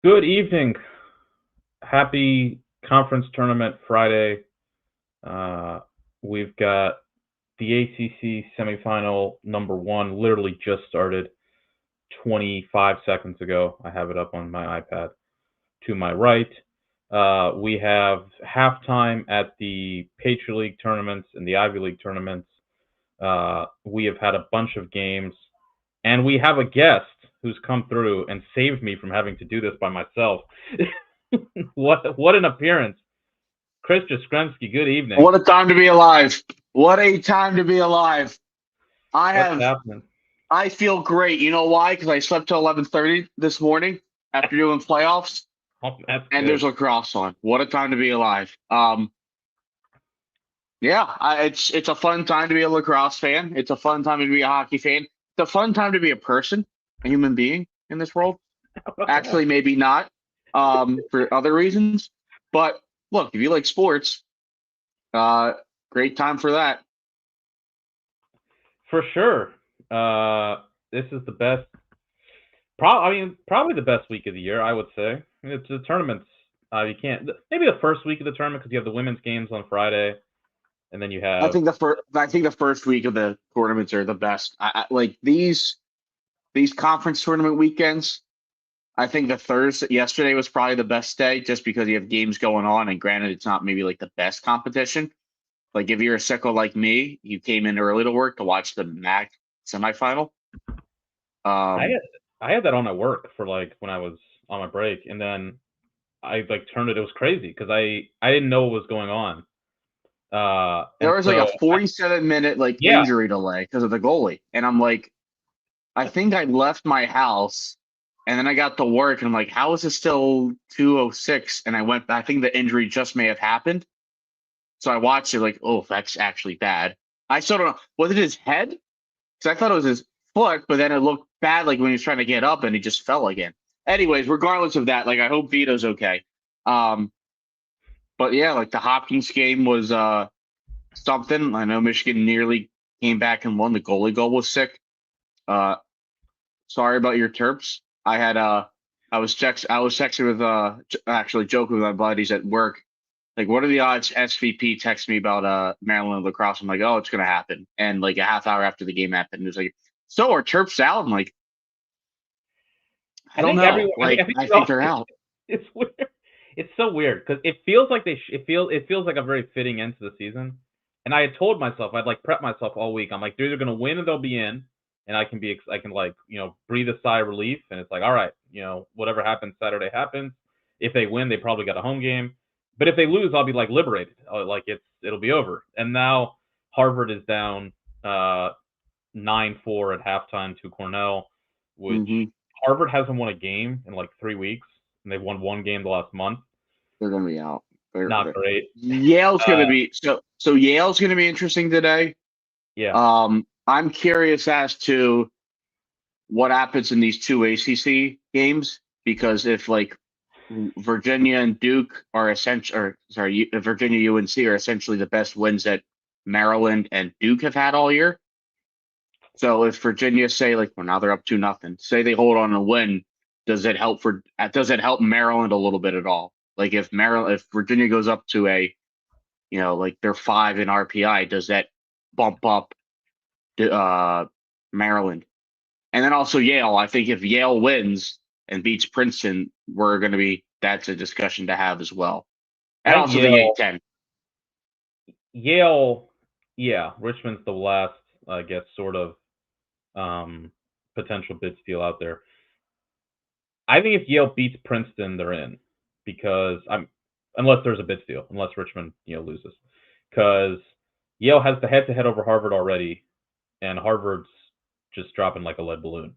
Good evening. Happy conference tournament Friday. We've got the ACC semifinal number one literally just started 25 seconds ago. I have it up on my iPad to my right. We have halftime at the Patriot League tournaments and the Ivy League tournaments. We have had a bunch of games, and we have a guest who's come through and saved me from having to do this by myself. What an appearance. Chris Jaskremski, good evening. What a time to be alive. What a time to be alive. What's happening? I feel great. You know why? Because I slept till 11:30 this morning after doing playoffs. Oh, that's and good. There's lacrosse on. What a time to be alive. It's a fun time to be a lacrosse fan. It's a fun time to be a hockey fan. It's a fun time to be a person, a human being in this world. Actually, maybe not for other reasons. But look, if you like sports, great time for that. For sure. This is the best. Probably the best week of the year, I would say. It's the tournaments. You can't. Maybe the first week of the tournament because you have the women's games on Friday, and then you have. I think the first week of the tournaments are the best. I like these conference tournament weekends. I think yesterday was probably the best day just because you have games going on, and granted, it's not maybe like the best competition. Like if you're a sicko like me, you came in early to work to watch the MAC semifinal. I had that on at work for like when I was on my break, and then I like turned it. It was crazy because I didn't know what was going on. There was like a 47-minute injury delay because of the goalie, and I'm like, I think I left my house, and then I got to work, and I'm like, how is it still 2:06? And I went back. I think the injury just may have happened. So I watched it like, oh, that's actually bad. I still don't know. Was it his head? Because I thought it was his foot, but then it looked bad like when he was trying to get up and he just fell again. Anyways, regardless of that, I hope Vito's okay. But yeah, the Hopkins game was something. I know Michigan nearly came back and won. The goalie goal was sick. Sorry about your Terps. I was texting with actually joking with my buddies at work. Like, what are the odds SVP texts me about Maryland lacrosse? I'm like, oh, it's gonna happen. And like a half hour after the game happened, it was like, so are Terps out? I'm like, I don't know. I think they're out. It's weird. It's so weird because it feels like it feels like a very fitting end to the season. And I had told myself I'd prep myself all week. I'm like, they're either gonna win or they'll be in, and I can breathe a sigh of relief. And it's like, all right, whatever happens Saturday happens. If they win, they probably got a home game. But if they lose, I'll be liberated. It'll be over. And now Harvard is down 9-4 at halftime to Cornell, which Harvard hasn't won a game in 3 weeks, and they've won one game the last month. They're gonna be out. Not great. Yale's gonna be so Yale's gonna be interesting today. Yeah. I'm curious as to what happens in these two ACC games because if Virginia and Duke are Virginia UNC are essentially the best wins that Maryland and Duke have had all year. So if Virginia say well, now they're up 2-0, say they hold on and win, does it help Maryland a little bit at all? If Virginia goes up to they're 5 in RPI, does that bump up Maryland? And then also Yale. I think if Yale wins and beats Princeton, that's a discussion to have as well. And also the A-10. Yale, yeah, Richmond's the last, I guess, sort of potential bid steal out there. I think if Yale beats Princeton, they're in because unless there's a bid steal, unless Richmond loses, because Yale has the head-to-head over Harvard already, and Harvard's just dropping like a lead balloon.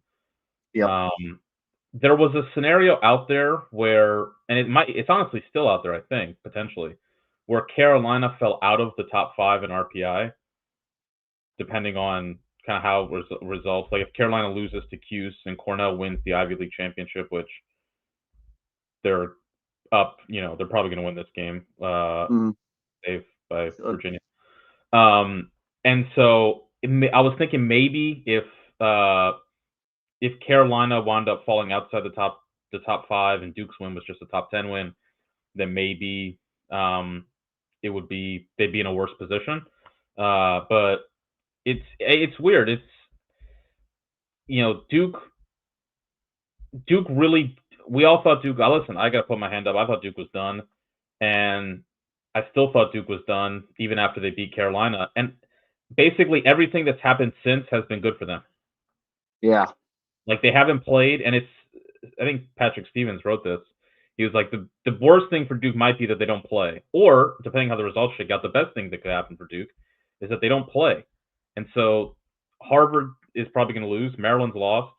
Yeah. There was a scenario out there where, and it's honestly still out there, I think, potentially, where Carolina fell out of the top 5 in RPI, depending on kind of how results. If Carolina loses to Cuse and Cornell wins the Ivy League championship, which they're up, they're probably going to win this game, saved by Virginia. And so I was thinking maybe if Carolina wound up falling outside the top the top 5 and Duke's win was just a top 10 win, then maybe it would be they'd be in a worse position. But it's weird. It's Duke really. We all thought Duke. Listen, I gotta put my hand up. I thought Duke was done, and I still thought Duke was done even after they beat Carolina. And basically everything that's happened since has been good for them. Yeah. Like they haven't played, and I think Patrick Stevens wrote this. He was like, the worst thing for Duke might be that they don't play, or depending how the results shake out, the best thing that could happen for Duke is that they don't play. And so Harvard is probably going to lose. Maryland's lost.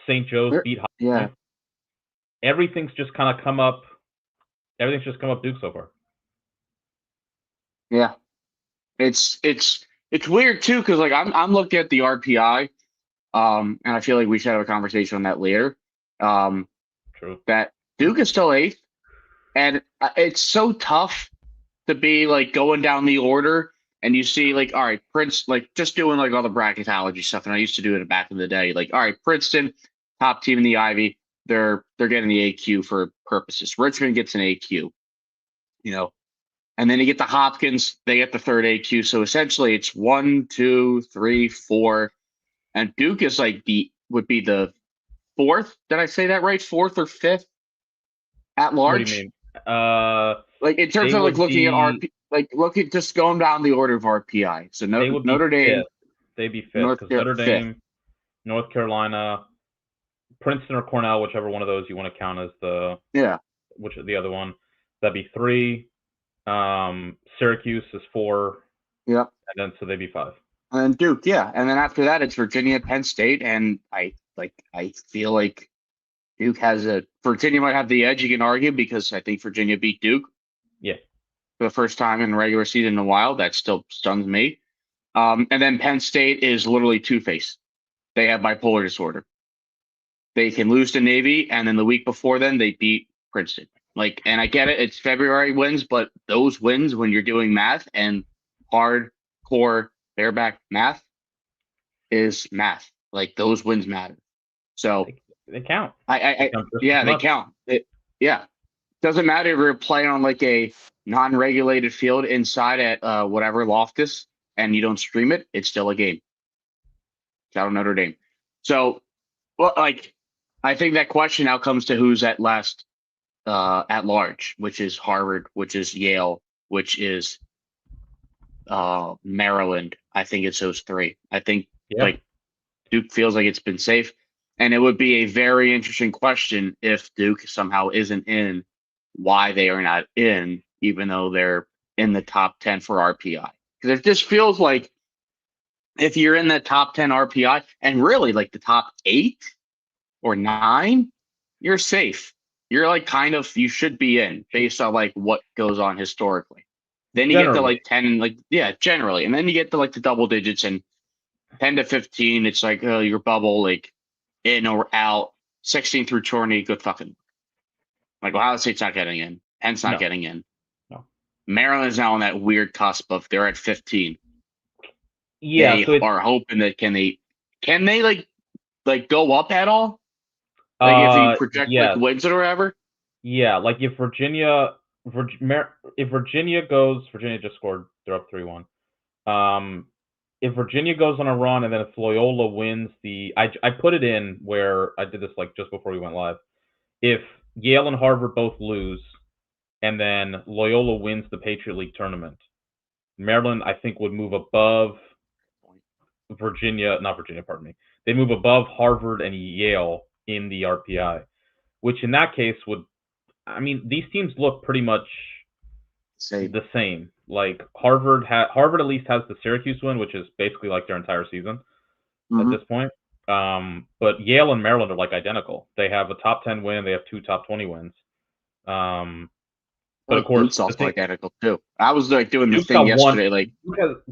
St. Joe's beat High Yeah. Point. Everything's just kind of come up. Everything's just come up Duke so far. Yeah, it's weird too because like I'm looking at the RPI, and I feel like we should have a conversation on that later. True. That Duke is still 8th, and it's so tough to be like going down the order and you see like, all right, Prince, like just doing like all the bracketology stuff, and I used to do it back in the day. Like, all right, Princeton, top team in the Ivy, they're getting the AQ for purposes. Richmond gets an AQ, and then you get the Hopkins, they get the 3rd AQ. So essentially, it's 1, 2, 3, 4, and Duke is like would be the 4th. Did I say that right? 4th or 5th at large? What do you mean? Like in terms of like looking at RP, like looking just going down the order of RPI. So Notre Dame, they'd be 5th because Notre Dame, North Carolina, Princeton or Cornell, whichever one of those you want to count as which the other one, that'd be 3. Syracuse is 4. Yep. And then so they'd be 5. And then Duke, yeah. And then after that it's Virginia, Penn State, and I feel like Duke Virginia might have the edge, you can argue, because I think Virginia beat Duke. Yeah. For the first time in regular season in a while. That still stuns me. And then Penn State is literally two-faced. They have bipolar disorder. They can lose to Navy, and then the week before then they beat Princeton. Like, and I get it, it's February wins, but those wins when you're doing math and hardcore bareback math is math. Like those wins matter. So they count. They count. Doesn't matter if you're playing on like a non-regulated field inside at whatever Loftus and you don't stream it, it's still a game. Shout out Notre Dame. So, well, like, I think that question now comes to who's at last at large, which is Harvard, which is Yale, which is Maryland. I think it's those 3. I think like Duke feels like it's been safe, and it would be a very interesting question if Duke somehow isn't in, why they are not in, even though they're in the top 10 for RPI. Because it just feels like if you're in the top 10 RPI and really like the top 8 or 9, you're safe. You're like you should be in based on like what goes on historically. Then you get to like 10 and like, generally. And then you get to like the double digits and 10 to 15. It's like, your bubble, like in or out. 16 through 20, good fucking. Like Ohio State's not getting in. Penn's not getting in. No. Maryland's now on that weird cusp of they're at 15. Yeah, they are hoping that can they like go up at all? Like if you project like wins it or whatever. Yeah, like if Virginia just scored, they're up 3-1. If Virginia goes on a run and then if Loyola wins I put it in where I did this like just before we went live. If Yale and Harvard both lose and then Loyola wins the Patriot League tournament, Maryland I think would move above They move above Harvard and Yale in the RPI, which in that case these teams look pretty much the same. Like Harvard at least has the Syracuse win, which is basically like their entire season at this point. But Yale and Maryland are like identical. They have a top 10 win. They have 2 top 20 wins. But of course, Duke's also identical too. I was like doing the thing yesterday. Like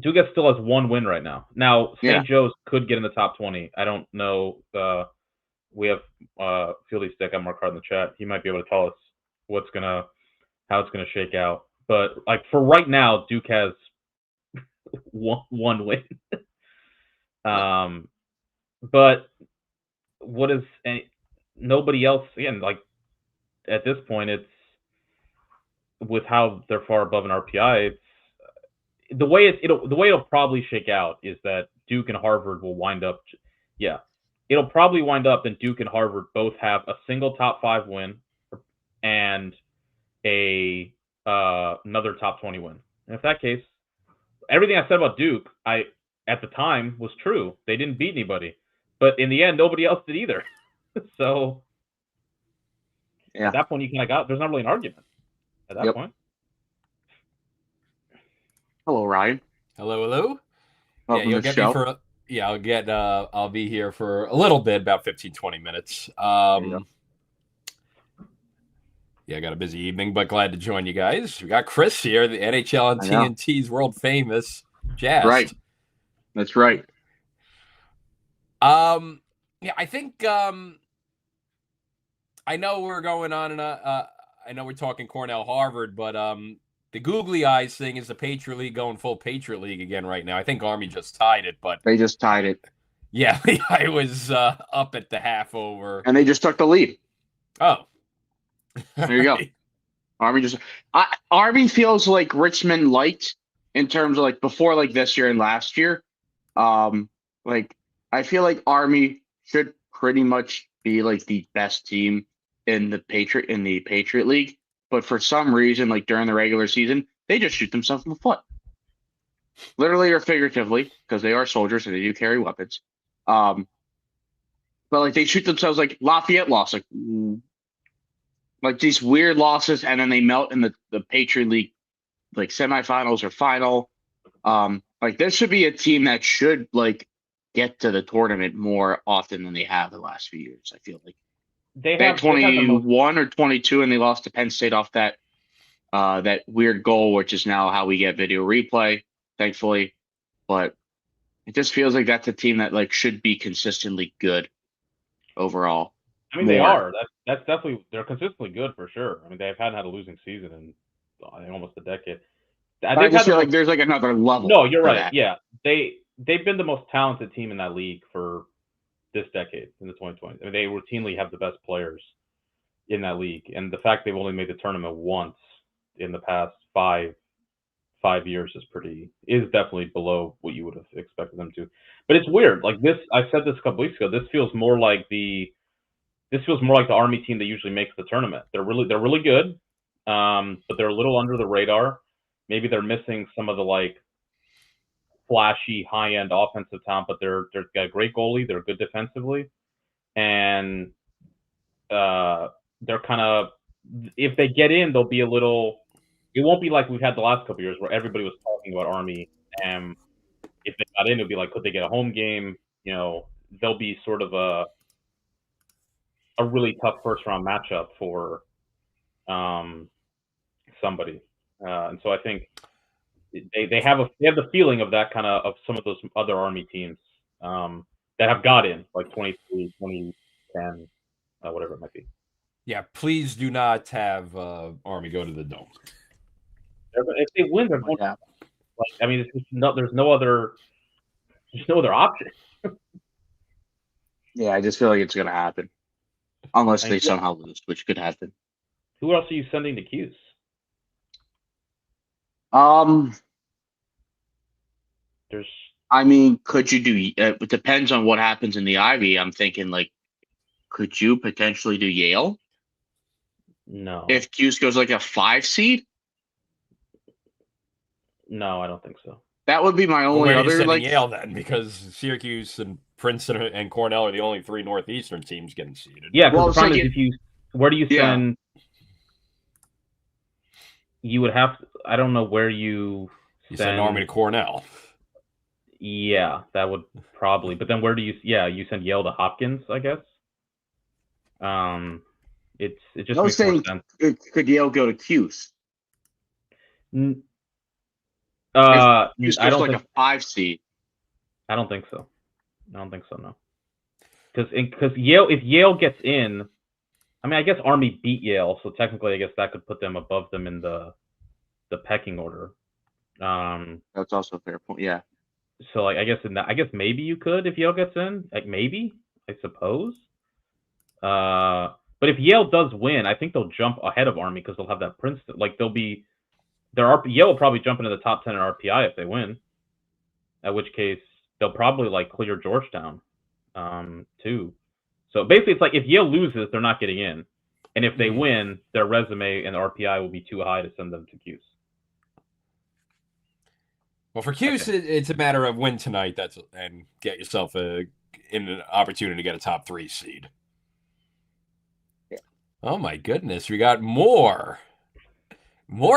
Duke still has 1 win right now. Now St. Joe's could get in the top 20. I don't know. We have Fieldy Stick on Mark Hard in the chat. He might be able to tell us how it's gonna shake out. But like for right now, Duke has one win. But what is nobody else again? Like at this point, it's with how they're far above an RPI. It's the way it'll probably shake out is that Duke and Harvard will wind up. Yeah, it'll probably wind up that Duke and Harvard both have a single top 5 win and a another top 20 win. And if that case, everything I said about Duke, I at the time was true. They didn't beat anybody, but in the end, nobody else did either. So at that point, you kind of got there's not really an argument at that point. Hello, Ryan. Hello, hello. Welcome you'll to the get show. me for I'll be here for a little bit, about 15, 20 minutes. I got a busy evening, but glad to join you guys. We got Chris here, the NHL and TNT's world famous Jazz. Right. That's right. I think I know we're going on and I know we're talking Cornell Harvard, but the googly eyes thing is the Patriot League going full Patriot League again right now. I think Army just tied it, but they just tied it. Yeah, I was up at the half over, and they just took the lead. Oh, there you go. Army feels like Richmond light in terms of like before, like this year and last year. Like I feel like Army should pretty much be like the best team in the Patriot League, but for some reason, like during the regular season, they just shoot themselves in the foot, literally or figuratively, because they are soldiers and they do carry weapons. But like they shoot themselves, like Lafayette lost, like these weird losses, and then they melt in the Patriot League, like semifinals or final. Like this should be a team that should like get to the tournament more often than they have the last few years. I feel like they had 21 or 22, and they lost to Penn State off that weird goal, which is now how we get video replay, thankfully. But it just feels like that's a team that like should be consistently good overall. I mean, they are. That's definitely they're consistently good for sure. I mean, they hadn't had a losing season in I think almost a decade. I just feel like there's like another level. No, you're right. That. Yeah, they've been the most talented team in that league for this decade in the 2020s. I mean, they routinely have the best players in that league, and the fact they've only made the tournament once in the past five years is definitely below what you would have expected them to. But it's weird. Like this, I said this a couple weeks ago. This feels more like the Army team that usually makes the tournament. They're really good, but they're a little under the radar. Maybe they're missing some of the like flashy high-end offensive talent, but they've got a great goalie. They're good defensively, and they're kind of if they get in, they'll be a little. It won't be like we've had the last couple of years where everybody was talking about Army, and if they got in, it'll be like, could they get a home game? You know, they'll be sort of a really tough first round matchup for somebody, and so I think they have the feeling of that kind of some of those other Army teams that have got in like 23, 2010, whatever it might be. Yeah, please do not have Army go to the Dome. If they win, they're going. Like, I mean, there's no other option. Yeah, I just feel like it's going to happen. Unless they somehow lose, which could happen. Who else are you sending to Q's? I mean, could you do? It depends on what happens in the Ivy. I'm thinking, like, could you potentially do Yale? No. If Q's goes like a 5 seed? No, I don't think so. That would be my only other like Yale then, because Syracuse and Princeton and Cornell are the only 3 Northeastern teams getting seeded. Yeah, because the problem is where do you send? You would have to, I don't know where you send Army to Cornell. Yeah, that would probably. But then where do you? Yeah, you send Yale to Hopkins, I guess. It just makes more sense. Could Yale go to Q's? I don't like a 5 seed. I don't think so. No. Because Yale, if Yale gets in, I mean, I guess Army beat Yale, so technically, I guess that could put them above them in the pecking order. That's also a fair point. Yeah. So like, I guess maybe you could if Yale gets in. Like maybe, I suppose. But if Yale does win, I think they'll jump ahead of Army because they'll have that Princeton. Like they'll be, Yale will probably jump into the top 10 in RPI if they win. At which case they'll probably like clear Georgetown, too. So basically, it's like if Yale loses, they're not getting in, and if they win, their resume and RPI will be too high to send them to Cuse. Well, for Cuse, it's a matter of win tonight. And get yourself in an opportunity to get a top 3 seed. Yeah. Oh my goodness, we got more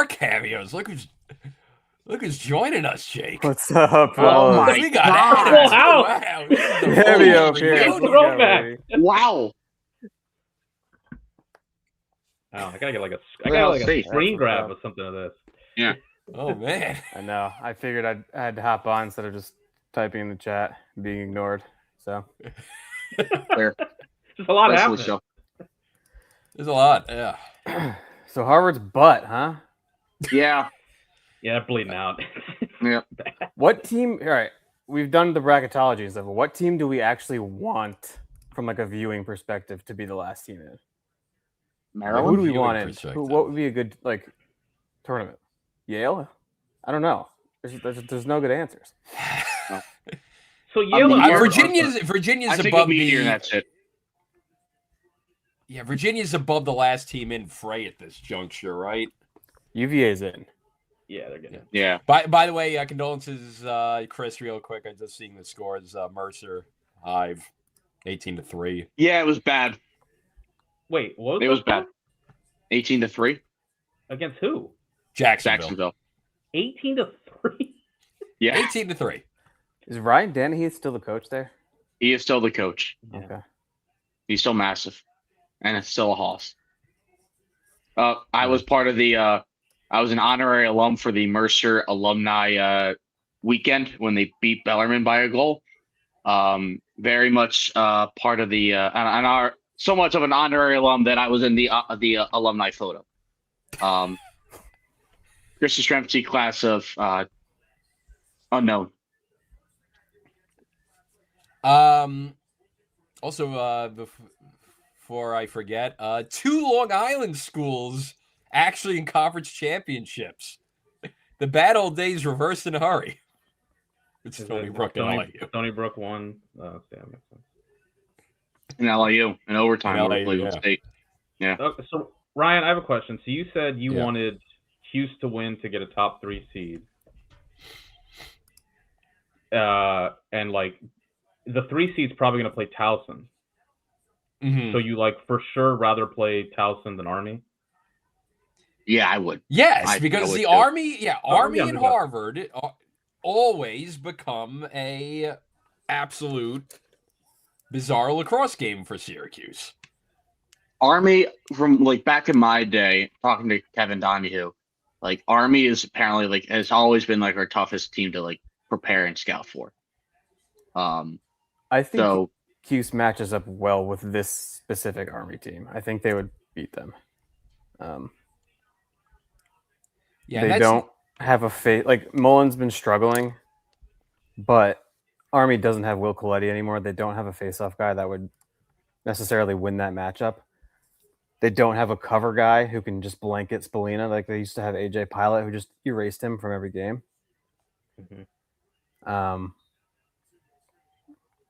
cameos. Look who's joining us, Jake. What's up? Oh my We got God. Wow. Cameo here. Throwback. Wow. Oh, I gotta get like a screen grab or something of this. Yeah. Oh man. I know. I figured I had to hop on instead of just typing in the chat and being ignored. So Clear. Just a lot Leslie happening. show. There's a lot. Yeah. so Harvard's butt, huh? Yeah. Yeah, bleeding out. Yeah. What team? All right, we've done the bracketology and stuff. But what team do we actually want from like a viewing perspective to be the last team in? Who Maryland? do we Viewing want in? perspective. What would be a good like tournament? Yale? I don't know. There's no good answers. So Yale, I mean, Virginia's I think above it'll be here, the. and that's it. Yeah, Virginia's above the last team in fray at this juncture, right? UVA's in. yeah, they're getting it. Yeah. By the way, condolences, Chris. Real quick, I just seeing the scores. Mercer, Hive, 18-3. Yeah, it was bad. Wait, what? It was bad. 18-3. Against who? Jacksonville. 18-3. Yeah. 18-3. Is Ryan Dennehy still the coach there? He is still the coach. Yeah. Okay. He's still massive. And it's still a hoss. I was part of the I was an honorary alum for the Mercer alumni weekend when they beat Bellarmine by a goal. Very much part of the so much of an honorary alum that I was in the alumni photo. Chris Strempsey class of unknown. Also, before I forget, 2 Long Island schools actually in conference championships. The bad old days reversed in a hurry. It's Stony Brook and LIU. Stony Brook won. Damn, makes sense. In LIU in overtime over LIU, Cleveland yeah. State. Yeah. Okay, so Ryan, I have a question. So you said you Yeah. wanted Cuse to win to get a top 3 seed. And like the 3 seed's probably going to play Towson. Mm-hmm. So you like for sure rather play Towson than Army? Yeah, I would. Yes, I because would the too. Army I'm and good. Harvard always become a absolute bizarre lacrosse game for Syracuse. Army, from like back in my day, talking to Kevin Donahue, like Army is apparently like has always been like our toughest team to like prepare and scout for. I think So Cuse matches up well with this specific Army team. I think they would beat them. They don't have a face. Like Mullen's been struggling, but Army doesn't have Will Coletti anymore. They don't have a face-off guy that would necessarily win that matchup. They don't have a cover guy who can just blanket Spallina like they used to have AJ Pilot, who just erased him from every game. Mm-hmm.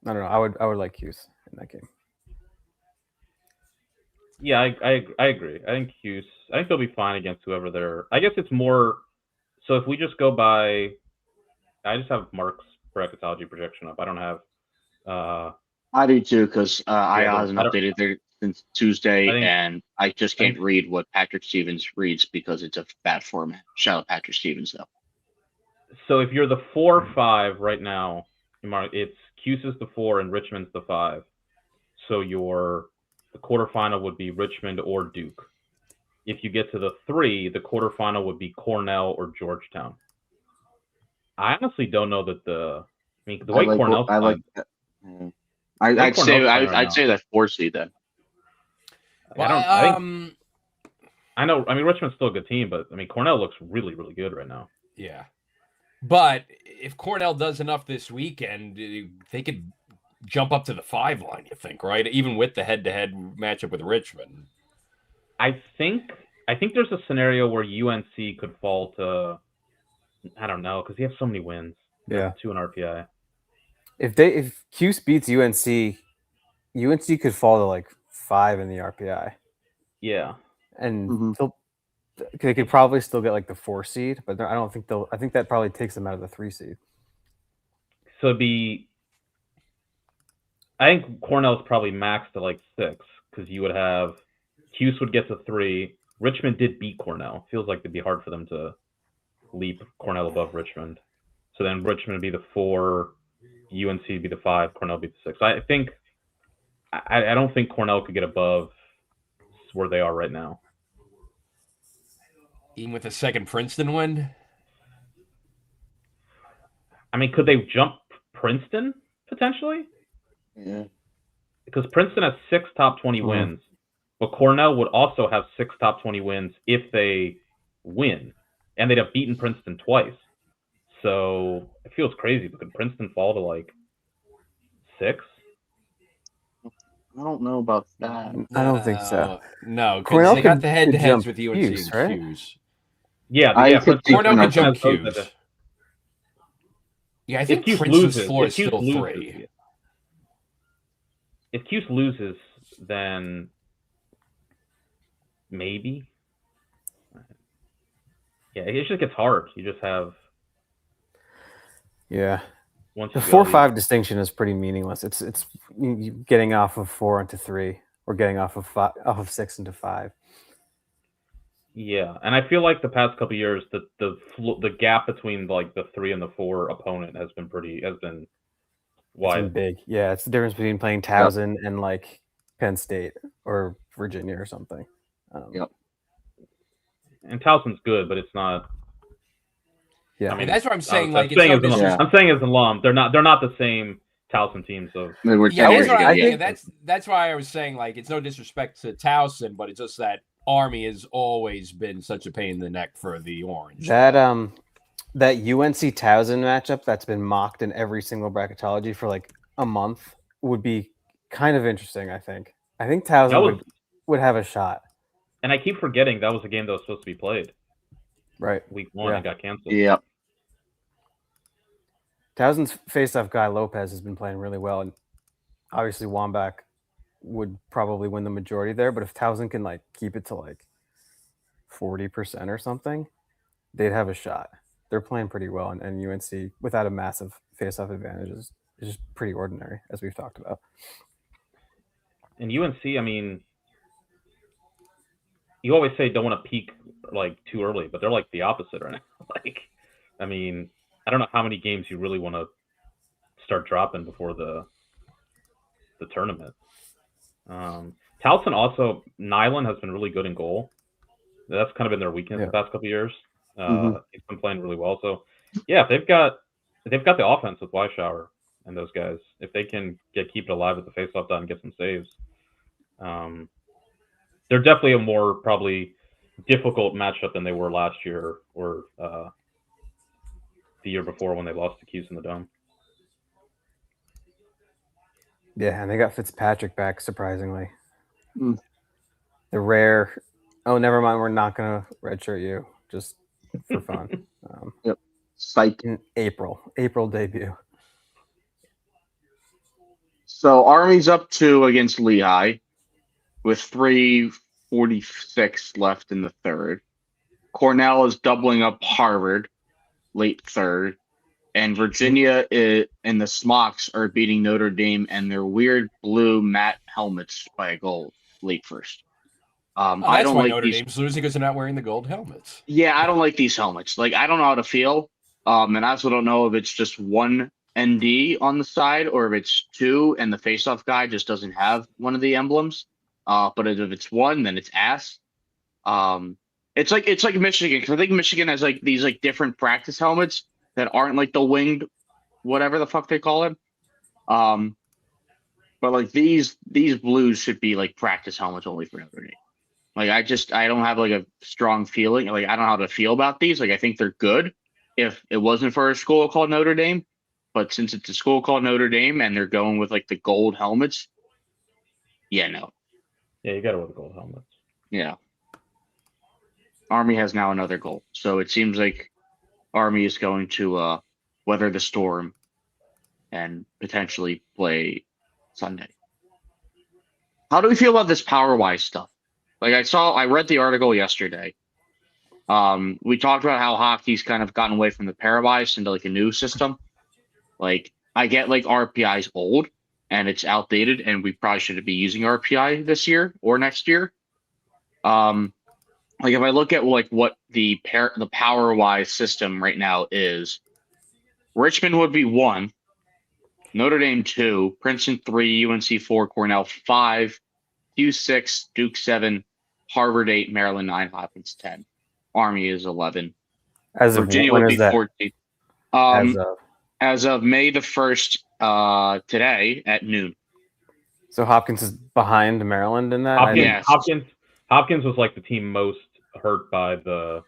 I don't know. I would like Cuse in that game. Yeah, I agree. I think Cuse. I think they'll be fine against whoever they're. I guess it's more. So if we just go by, I just have Mark's bracketology projection up. I don't have. I do too, because Yeah, IA but hasn't I don't- updated there since Tuesday, I think- and I just can't think- read what Patrick Stevens reads because it's a bad format. Shout out Patrick Stevens though. So if you're the 4-5 right now, it's Cuse is the 4 and Richmond's the 5. So the quarterfinal would be Richmond or Duke. If you get to the 3, the quarterfinal would be Cornell or Georgetown. I honestly don't know that the way Cornell's playing, I'd say Cornell's playing right I'd now. say that 4 seed then. I know. I mean, Richmond's still a good team, but I mean, Cornell looks really, really good right now. Yeah. But if Cornell does enough this weekend, they could jump up to the 5 line, you think, right? Even with the head-to-head matchup with Richmond. I think there's a scenario where UNC could fall to, I don't know, because you have so many wins. Yeah. 2 in RPI. If Cuse beats UNC, UNC could fall to like 5 in the RPI. Yeah. And they could probably still get like the 4 seed, but I don't think they'll. I think that probably takes them out of the 3 seed. So it'd be, I think Cornell's probably maxed to like 6, because you would have Cuse would get to 3. Richmond did beat Cornell. Feels like it'd be hard for them to leap Cornell above Richmond. So then Richmond would be the 4, UNC would be the 5, Cornell would be the 6. I don't think Cornell could get above where they are right now. Even with a second Princeton win? I mean, could they jump Princeton potentially? Yeah. Because Princeton has 6 top 20 wins, but Cornell would also have 6 top 20 wins if they win, and they'd have beaten Princeton twice. So it feels crazy, but could Princeton fall to like 6? I don't know about that. I don't think so. No, because they got the head-to-heads with UNC Cuse, and right? Cuse. Yeah, Cornell can jump Cuse. Yeah, I think Princeton's floor is still 3. If Cuse loses, then maybe. Yeah, it just gets hard. You just have. Yeah. Once the 4-5 distinction is pretty meaningless. It's getting off of 4 into 3, or getting off of 6 into 5. Yeah, and I feel like the past couple of years, the gap between like the 3 and the 4 opponent has been wide. It's been big. Yeah, it's the difference between playing Towson and like Penn State or Virginia or something. Yep. And Towson's good, but it's not. Yeah, I mean that's what I'm saying. I'm saying as an alum, they're not the same Towson teams. That's why I was saying like it's no disrespect to Towson, but it's just that Army has always been such a pain in the neck for the Orange. That UNC Towson matchup that's been mocked in every single bracketology for like a month would be kind of interesting. I think Towson would have a shot. And I keep forgetting that was a game that was supposed to be played. Right. Week 1 and got canceled. Yeah. Towson's face-off guy Lopez has been playing really well, and obviously Wambach would probably win the majority there. But if Towson can like keep it to like 40% or something, they'd have a shot. They're playing pretty well, and UNC without a massive face-off advantage is just pretty ordinary, as we've talked about. And UNC, I mean, you always say don't want to peak like too early, but they're like the opposite right now. Like, I mean, I don't know how many games you really want to start dropping before the tournament. Towson also, Nyland has been really good in goal. That's kind of been their weakness the past couple of years. He's been playing really well. So, yeah, they've got the offense with Weishauer and those guys. If they can keep it alive with the faceoff dot and get some saves, they're definitely a more probably difficult matchup than they were last year or the year before when they lost to Cuse in the Dome. Yeah, and they got Fitzpatrick back, surprisingly. The rare, oh, never mind, we're not going to redshirt you, just for fun. Yep. Psych. In April debut. So Army's up 2 against Lehigh with 3:46 left in the third. Cornell is doubling up Harvard late third. And Virginia and the Smocks are beating Notre Dame and their weird blue matte helmets by a goal late first. I don't like Notre Dame's losing because they're not wearing the gold helmets. Yeah, I don't like these helmets. Like, I don't know how to feel. And I also don't know if it's just one ND on the side or if it's 2 and the faceoff guy just doesn't have one of the emblems. But if it's 1, then it's ass. It's like Michigan, because I think Michigan has like these like different practice helmets that aren't like the winged, whatever the fuck they call it. But like these blues should be like practice helmets only for Notre Dame. Like I don't have like a strong feeling. Like I don't know how to feel about these. Like I think they're good if it wasn't for a school called Notre Dame. But since it's a school called Notre Dame and they're going with like the gold helmets, yeah, no. Yeah, you got to wear the gold helmets. Yeah. Army has now another goal. So it seems like Army is going to weather the storm and potentially play Sunday. How do we feel about this power-wise stuff? Like I read the article yesterday. We talked about how hockey's kind of gotten away from the pairwise into like a new system. Like I get like RPI is old and it's outdated, and we probably shouldn't be using RPI this year or next year. Like if I look at like what the power-wise system right now is, Richmond would be 1, Notre Dame 2, Princeton 3, UNC 4, Cornell 5, Q 6, Duke 7, Harvard 8, Maryland 9, Hopkins 10. Army is 11. As of Virginia when would is be that? 14. As of May the 1st, today at noon. So Hopkins is behind Maryland in that? Yes. Hopkins was like the team most hurt by the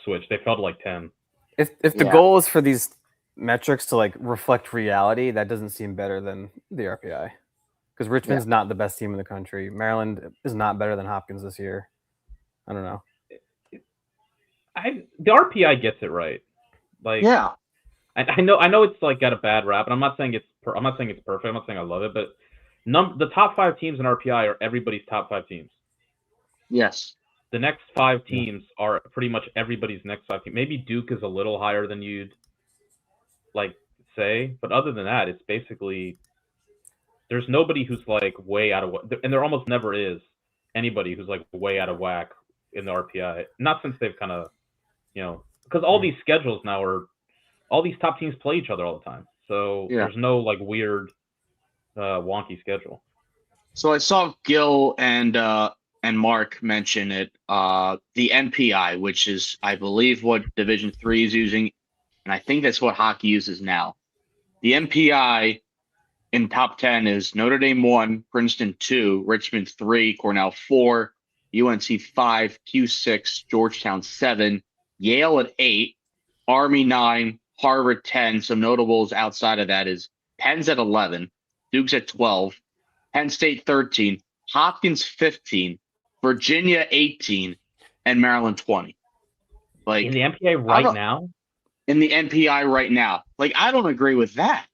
switch. They fell to like 10. If the goal is for these metrics to like reflect reality, that doesn't seem better than the RPI. Because Richmond's not the best team in the country. Maryland is not better than Hopkins this year. I don't know. The RPI gets it right. Like I know it's like got a bad rap, and I'm not saying it's perfect. I'm not saying I love it, but the top 5 teams in RPI are everybody's top 5 teams. Yes. The next 5 teams are pretty much everybody's next 5 teams. Maybe Duke is a little higher than you'd like say, but other than that, it's basically there's nobody who's like way out of whack, and there almost never is anybody who's like way out of whack in the RPI. Not since they've kind of, because all these schedules now are all these top teams play each other all the time, so there's no like weird, wonky schedule. So I saw Gil and Mark mention it, the NPI, which is I believe what Division 3 is using, and I think that's what hockey uses now. The NPI in top 10 is Notre Dame 1, Princeton 2, Richmond 3, Cornell 4, UNC 5, Q 6, Georgetown 7, Yale at 8, Army 9, Harvard 10. Some notables outside of that is Penn's at 11, Duke's at 12, Penn State 13, Hopkins 15, Virginia 18, and Maryland 20. Like in the NPI right now? In the NPI right now. Like I don't agree with that.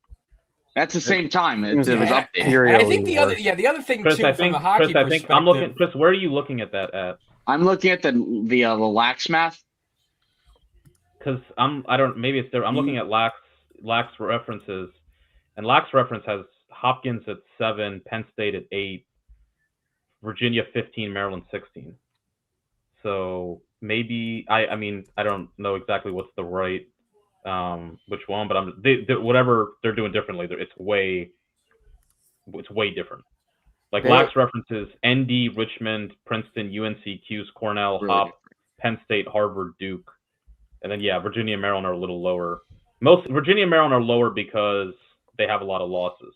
That's the same time it was updated. I think the other thing Chris, too, from a hockey perspective. I'm looking, Chris. Where are you looking at that at? I'm looking at the lax math. Because maybe it's there. I'm looking at lax references, and lax reference has Hopkins at 7, Penn State at 8, Virginia 15, Maryland 16. So maybe I don't know exactly what's the right which one, but whatever they're doing differently, it's way different. Like lax references ND, Richmond, Princeton, UNC, Q's, Cornell, Hop, Penn State, Harvard, Duke, and then Virginia and Maryland are a little lower. Virginia and Maryland are lower because they have a lot of losses,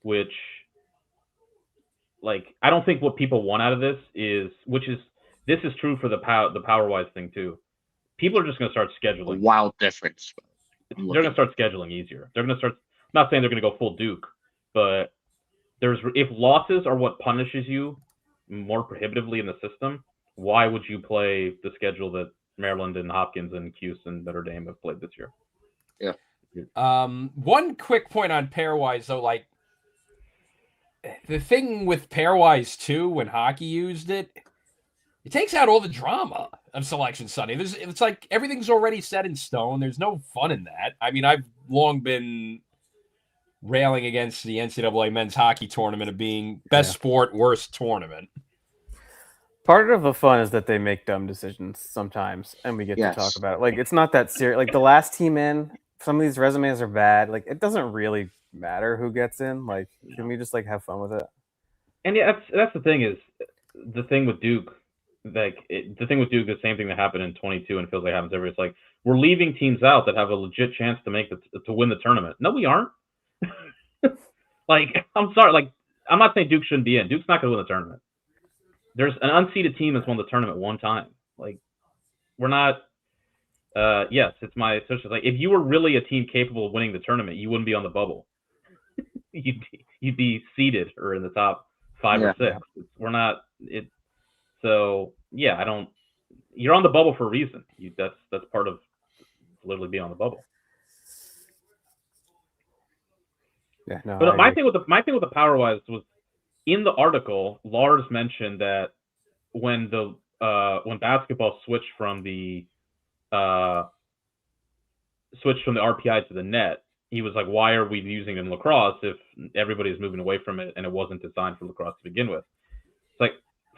which like I don't think what people want out of this is this is true for the power-wise thing too. People are just going to start scheduling. Wild difference. They're going to start scheduling easier. They're going to start. I'm not saying they're going to go full Duke, but if losses are what punishes you more prohibitively in the system, why would you play the schedule that Maryland and Hopkins and Cuse and Notre Dame have played this year? Yeah. One quick point on pairwise though, like the thing with pairwise too, when hockey used it takes out all the drama of Selection Sunday. It's like everything's already set in stone. There's no fun in that. I mean, I've long been railing against the NCAA men's hockey tournament of being best sport, worst tournament. Part of the fun is that they make dumb decisions sometimes, and we get to talk about it. Like, it's not that serious. Like, the last team in, some of these resumes are bad. Like, it doesn't really matter who gets in. Like, can we just, like, have fun with it? And that's the thing is, the thing with Duke, the same thing that happened in 22 and feels like happens every. It's like we're leaving teams out that have a legit chance to win the tournament. No, we aren't. Like, I'm sorry. Like, I'm not saying Duke shouldn't be in. Duke's not going to win the tournament. There's an unseeded team that's won the tournament one time. Like, we're not. Yes, it's my social. Like, if you were really a team capable of winning the tournament, you wouldn't be on the bubble. you'd be seeded or in the top 5 or 6. We're not. So yeah, I don't. You're on the bubble for a reason. That's part of literally being on the bubble. Yeah, no. But my thing with the Power-Wise was in the article. Lars mentioned that when basketball switched from the RPI to the net, he was like, "Why are we using it in lacrosse if everybody's moving away from it and it wasn't designed for lacrosse to begin with?" It's like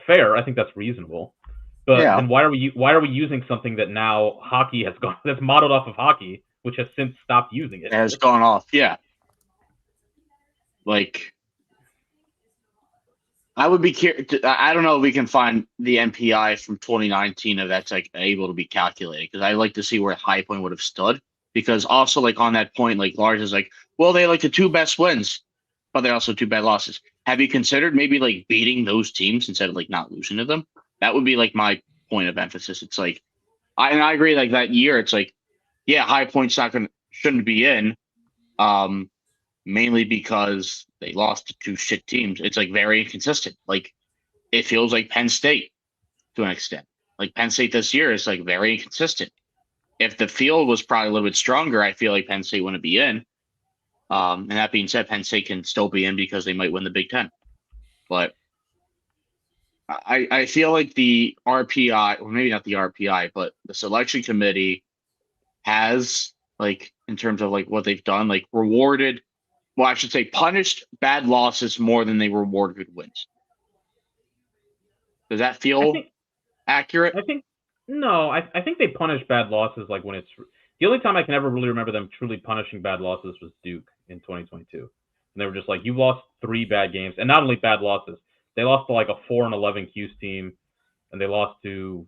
fair. I think that's reasonable. But then why are we using something that now hockey has gone that's modeled off of hockey, which has since stopped using it? It has gone off. Yeah. Like, I would be curious. I don't know if we can find the MPI from 2019 if that's like able to be calculated, because I like to see where High Point would have stood. Because also, like, on that point, like, Lars is like, well, they like the 2 best wins, but they're also 2 bad losses. Have you considered maybe like beating those teams instead of like not losing to them? That would be like my point of emphasis. It's like, I agree. Like, that year, it's like, yeah, High Point's shouldn't be in, mainly because they lost to 2 shit teams. It's like very inconsistent. Like, it feels like Penn State to an extent. Like, Penn State this year is like very inconsistent. If the field was probably a little bit stronger, I feel like Penn State wouldn't be in. And that being said, Penn State can still be in because they might win the Big Ten. But I feel like the RPI, or maybe not the RPI, but the selection committee has, like, in terms of like what they've done, like rewarded, well, I should say punished bad losses more than they reward good wins. Does that feel accurate? I think they punish bad losses like when it's the only time I can ever really remember them truly punishing bad losses was Duke in 2022. And they were just like, you lost 3 bad games, and not only bad losses, they lost to like a 4-11 Q's team, and they lost to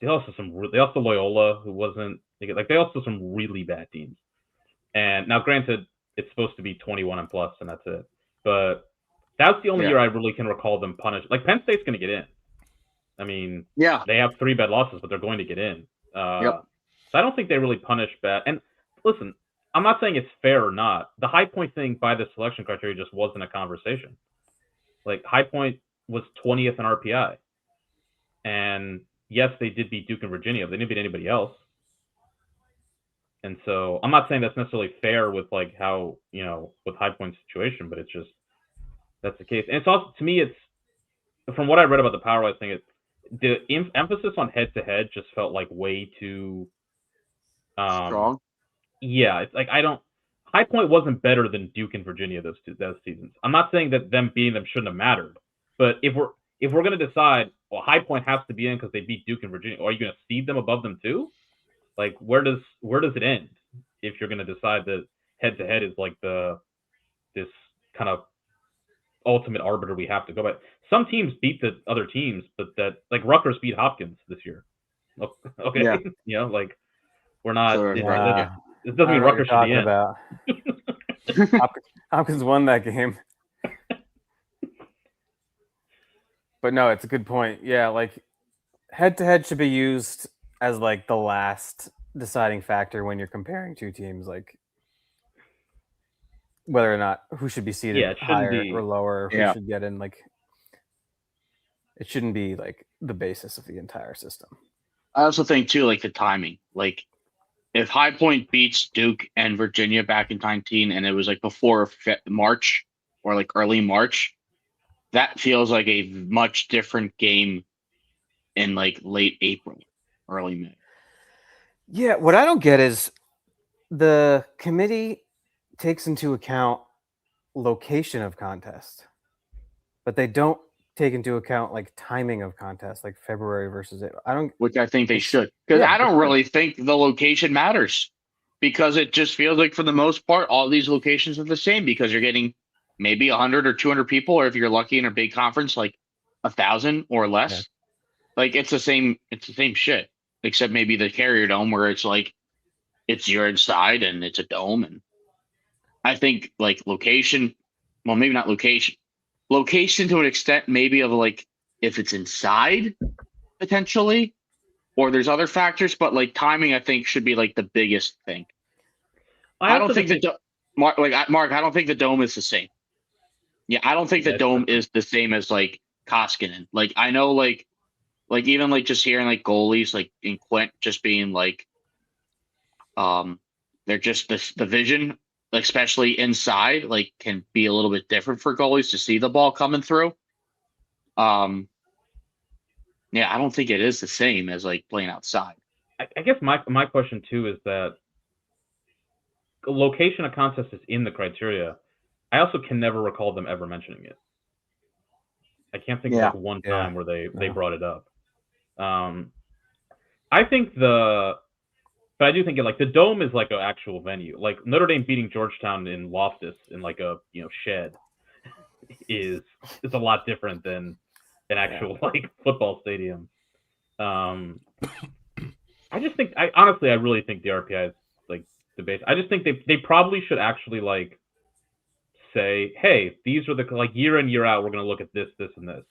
Loyola, who wasn't like, they lost to some really bad teams. And now, granted, it's supposed to be 21 and plus, and that's it. But that's the only year I really can recall them punish. Like, Penn State's going to get in. I mean, they have 3 bad losses, but they're going to get in. So I don't think they really punish bad. And listen, I'm not saying it's fair or not. The High Point thing by the selection criteria just wasn't a conversation. Like, High Point was 20th in RPI. And yes, they did beat Duke and Virginia, but they didn't beat anybody else. And so I'm not saying that's necessarily fair with like how, with High Point's situation, but it's just, that's the case. And it's also, to me, it's, from what I read about the Power-Wise thing, the emphasis on head-to-head just felt like way too strong. Yeah, it's like, High Point wasn't better than Duke and Virginia those seasons. I'm not saying that them beating them shouldn't have mattered, but if we're going to decide, well, High Point has to be in because they beat Duke and Virginia, or are you going to seed them above them too? Like, where does it end if you're going to decide that head-to-head is like this kind of ultimate arbiter we have to go by? Some teams beat the other teams, but that, like, Rutgers beat Hopkins this year. Okay, like, we're not. Sure, it doesn't mean Rutgers should be in. About. Hopkins won that game. But no, it's a good point. Yeah, like, head-to-head should be used as like the last deciding factor when you're comparing 2 teams, like whether or not who should be seated higher or lower, who should get in. Like, it shouldn't be like the basis of the entire system. I also think too, like, the timing. Like, if High Point beats Duke and Virginia back in 19, and it was like before March or like early March, that feels like a much different game in like late April, early May. Yeah, what I don't get is the committee takes into account location of contest, but they don't take into account like timing of contest, like February versus it. Which I think they should, because I don't really think the location matters, because it just feels like for the most part all these locations are the same, because you're getting maybe 100 or 200 people, or if you're lucky in a big conference, like 1,000 or less. Yeah. Like, it's the same shit, except maybe the Carrier Dome, where it's like you're inside and it's a dome. And I think like location, well, maybe not location to an extent, maybe of like if it's inside potentially, or there's other factors, but like timing, I think should be like the biggest thing. I don't think Mark, I don't think the Dome is the same. Yeah, I don't think the Dome is the same as like Koskinen. Like I know like even like just hearing like goalies like in Quint just being like they're just the vision, especially inside, like can be a little bit different for goalies to see the ball coming through. Yeah, I don't think it is the same as like playing outside. I guess my question too is that location of contest is in the criteria. I also can never recall them ever mentioning it. I can't think of like one time where they brought it up. I think but I do think like the Dome is like an actual venue. Like Notre Dame beating Georgetown in Loftus in like a shed is a lot different than an actual like football stadium. I just think I really think the RPI is like the base. I just think they probably should actually like say, hey, these are the like year in year out we're going to look at this, this, and this,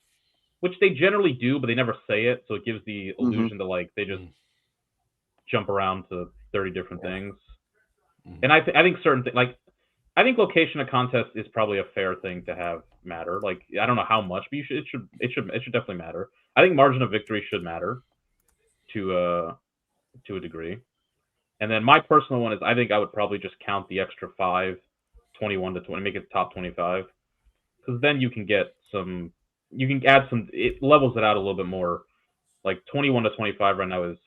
which they generally do, but they never say it, so it gives the illusion that like they just jump around to 30 different things. And I think certain things like I think location of contest is probably a fair thing to have matter. Like I don't know how much, but it should definitely matter. I think margin of victory should matter to a degree. And then my personal one is I think I would probably just count the extra 5, 21 to 20, make it top 25, because then you can get some, you can add some, it levels it out a little bit more. Like 21 to 25 right now is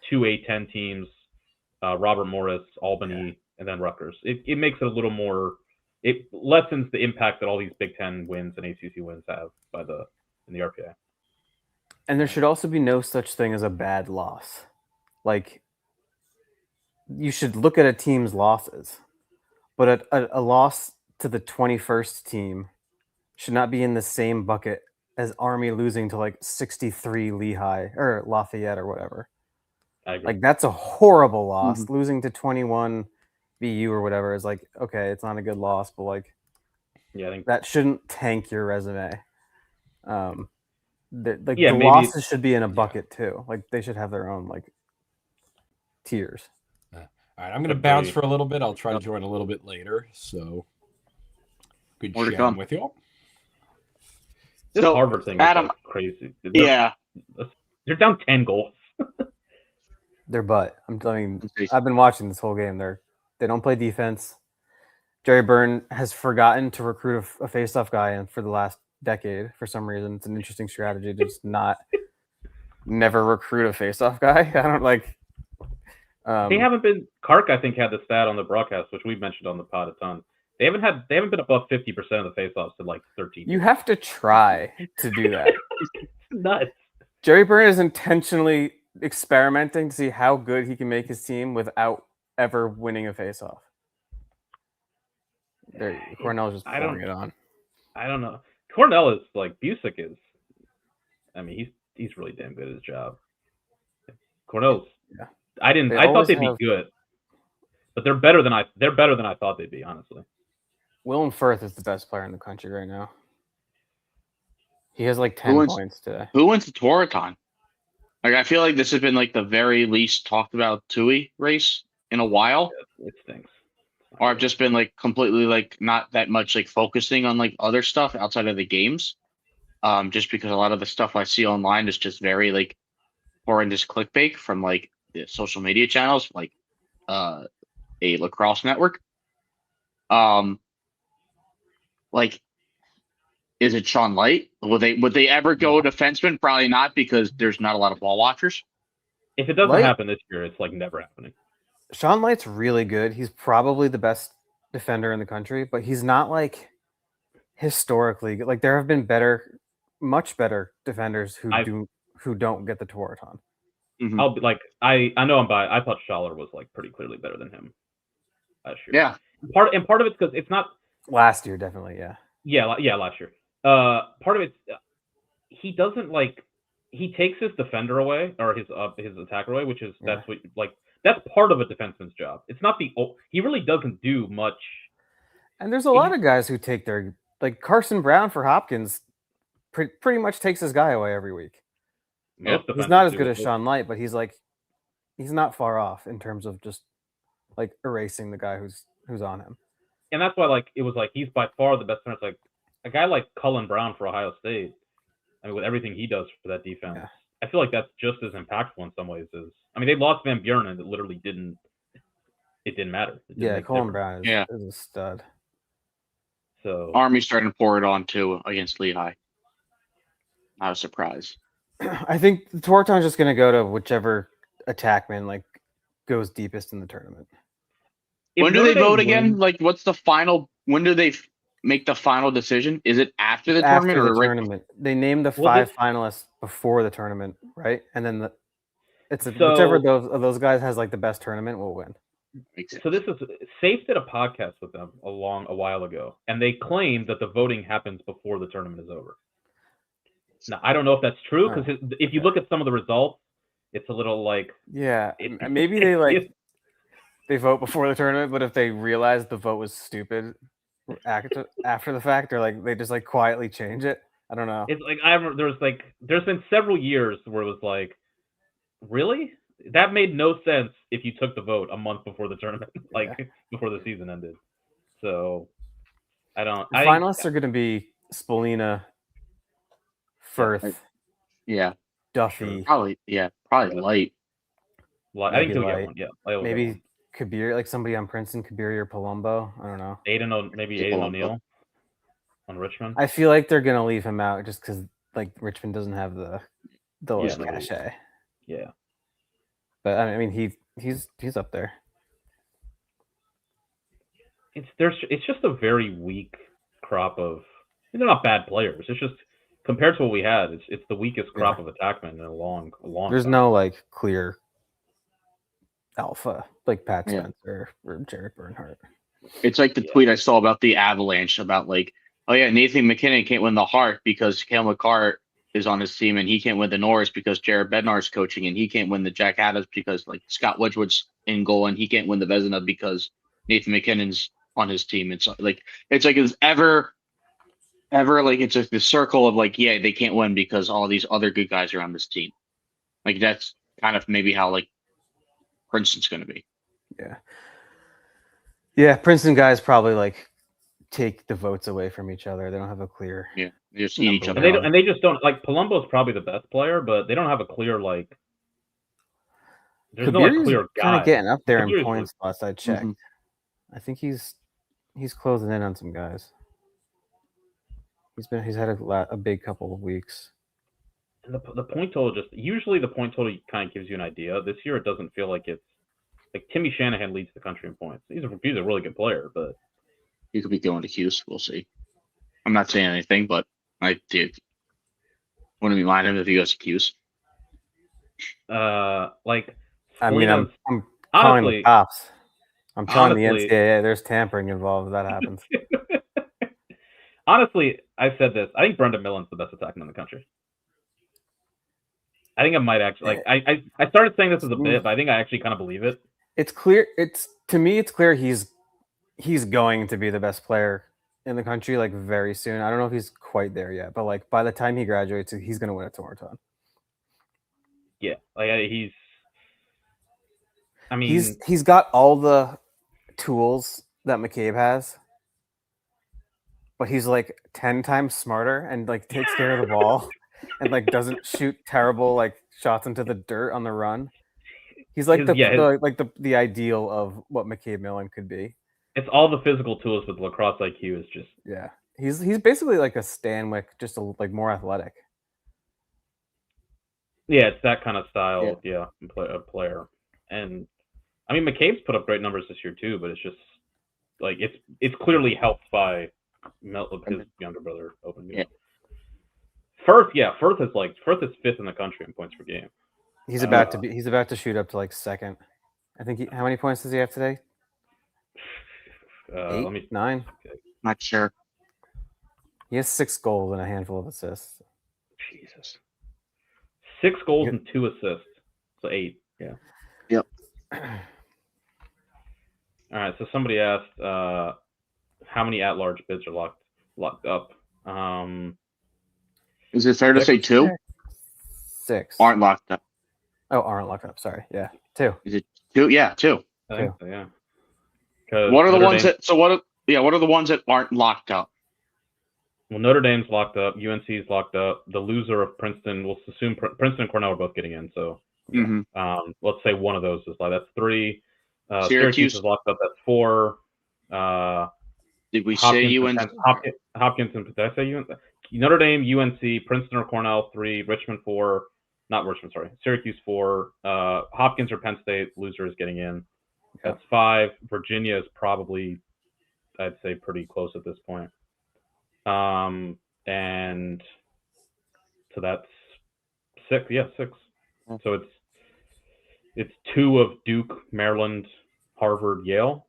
2 A10 teams, Robert Morris, Albany, and then Rutgers. It makes it a little more, it lessens the impact that all these Big Ten wins and ACC wins have in the RPA. And there should also be no such thing as a bad loss. Like, you should look at a team's losses, but a loss to the 21st team should not be in the same bucket as Army losing to like 63 Lehigh or Lafayette or whatever. I agree. Like, that's a horrible loss. Losing to 21 BU or whatever is like, okay, it's not a good loss, but like, yeah, I think that shouldn't tank your resume. The maybe losses should be in a bucket too. Like, they should have their own like tiers. All right, I'm going to bounce for a little bit. I'll try to join a little bit later. So good chatting with you all. This Harvard thing is like crazy. They're down 10 goals. Their butt. I'm telling you, I've been watching this whole game. They don't play defense. Jerry Byrne has forgotten to recruit a face-off guy in for the last decade for some reason. It's an interesting strategy to just never recruit a face-off guy. I don't like. They haven't been. Kark, I think, had the stat on the broadcast, which we've mentioned on the pod a ton. They haven't been above 50% of the face-offs in like 13 years. You have to try to do that. It's nuts. Jerry Byrne is intentionally experimenting to see how good he can make his team without ever winning a face-off. Cornell's just pouring it on. I don't know. Cornell is like Busick is. I mean, he's really damn good at his job. Cornell's. Yeah. I thought they'd be good, but they're better than I thought they'd be. Honestly, Willem Firth is the best player in the country right now. He has like 10 points today. Who wins the Tewaaraton? Like, I feel like this has been like the very least talked about TUI race in a while. Yeah, it stinks. Or I've just been like completely like not that much like focusing on like other stuff outside of the games. Just because a lot of the stuff I see online is just very like horrendous clickbait from like the social media channels, like a lacrosse network. Like, is it Sean Light? Would they ever go defenseman? Probably not, because there's not a lot of ball watchers. If it doesn't happen this year, it's like never happening. Sean Light's really good. He's probably the best defender in the country, but he's not like historically good. Like, there have been much better defenders who don't get the Tewaaraton. Mm-hmm. I'll be like, I know I'm biased. I thought Schaller was like pretty clearly better than him last year. Yeah. Part of it's because it's not last year, definitely. Yeah, last year. Part of it's he doesn't like, he takes his defender away or his attacker away, which is that's part of a defenseman's job. It's not he really doesn't do much. And there's a lot of guys who take like Carson Brown for Hopkins pretty much takes his guy away every week. Most He's not defenders as do good with as Sean Light, but he's not far off in terms of just like erasing the guy who's on him. And that's why it was he's by far the best center. It's like a guy like Cullen Brown for Ohio State. I mean, with everything he does for that defense, I feel like that's just as impactful in some ways as they lost Van Buren and it literally didn't matter. Cullen Brown is a stud. So Army's starting to pour it on too against Lehigh. Not a surprise. I think Tewaaraton's just going to go to whichever attackman goes deepest in the tournament. When do they vote again? What's the final? When do they make the final decision? Is it after the tournament or right? Tournament? They name the 5 finalists before the tournament, right? And then whichever of those guys has the best tournament will win. So this is Safe did a podcast with them a while ago, and they claim that the voting happens before the tournament is over. Now I don't know if that's true because if you look at some of the results, it's a little maybe they vote before the tournament, but if they realize the vote was stupid after the fact, or they just quietly change it, I don't know. It's there's been several years where it was really. That made no sense if you took the vote a month before the tournament, before the season ended. So, I don't. The finalists are going to be Spolina, Firth, Duffy. Probably Light. I think he'll get one. Yeah, maybe Kabir, somebody on Princeton, Kabir or Palumbo. I don't know. Aiden O'Neill on Richmond. I feel like they're going to leave him out just because Richmond doesn't have the cachet. Yeah. But I mean, he's up there. It's just a very weak crop of. They're not bad players. It's just compared to what we had, it's the weakest crop of attackmen in a long. There's time. No clear alpha Pat Spencer or Jared Bernhardt. It's like the tweet I saw about the Avalanche about Nathan McKinnon can't win the Hart because Cale McCart is on his team and he can't win the Norris because Jared Bednar's coaching, and he can't win the Jack Adams because Scott Wedgwood's in goal, and he can't win the Vezina because Nathan McKinnon's on his team. It's it's ever it's the circle of they can't win because all these other good guys are on this team. That's kind of maybe how Princeton's going to be. Yeah. Princeton guys probably take the votes away from each other. They don't have a clear. Yeah, they just eat each other. And they just don't Palumbo's probably the best player, but they don't have a clear There's Kabir's no clear guy. Kind of getting up there in point Kabir's spots. I checked. I think he's closing in on some guys. He's had a big couple of weeks. And the point total usually the point total kind of gives you an idea. This year it doesn't feel like it's Timmy Shanahan leads the country in points. He's a really good player, but he could be going to Hughes. We'll see. I'm not saying anything, but I did. Wouldn't be mind him if he goes to Hughes. I mean, I'm calling the cops. I'm telling the NCAA there's tampering involved if that happens. Honestly, I said this. I think Brendan Millen's the best attackman in the country. I think I might actually I started saying this as a bit, but I think I actually kind of believe it. It's clear. To me, it's clear he's going to be the best player in the country very soon. I don't know if he's quite there yet, but by the time he graduates, he's going to win a Tewaaraton. Yeah, he's got all the tools that McCabe has, but he's 10 times smarter and takes care of the ball and doesn't shoot terrible shots into the dirt on the run. He's the ideal of what McCabe Millen could be. It's all the physical tools with lacrosse IQ is just He's basically a Stanwyck, just more athletic. Yeah, it's that kind of style. Yeah, player. And I mean, McCabe's put up great numbers this year too, but it's just it's clearly helped by his younger brother opening. Yeah. Firth is fifth in the country in points per game. He's about to shoot up to second. I think how many points does he have today? 8, 9. Okay. Not sure. He has 6 goals and a handful of assists. Jesus. 6 goals and 2 assists. So 8. Yeah. Yep. All right. So somebody asked how many at-large bids are locked up. Is it fair to say 2? 6 aren't locked up. Oh, aren't locked up. Sorry. Yeah, 2. Is it 2? Yeah, 2. I think so, yeah. What are the Notre ones Dame, that? So what are the ones that aren't locked up? Well, Notre Dame's locked up. UNC is locked up. The loser of Princeton, we'll assume Princeton and Cornell are both getting in. So, let's say one of those is like that's 3. Syracuse is locked up. That's 4. Did we Hopkins say UNC? Hopkins and did I say UNC? Notre Dame, UNC, Princeton or Cornell 3, Richmond 4. Not Richmond, sorry. Syracuse 4. Hopkins or Penn State, loser is getting in. That's 5. Virginia is probably, I'd say, pretty close at this point. And so that's 6. Yeah, 6. So it's 2 of Duke, Maryland, Harvard, Yale.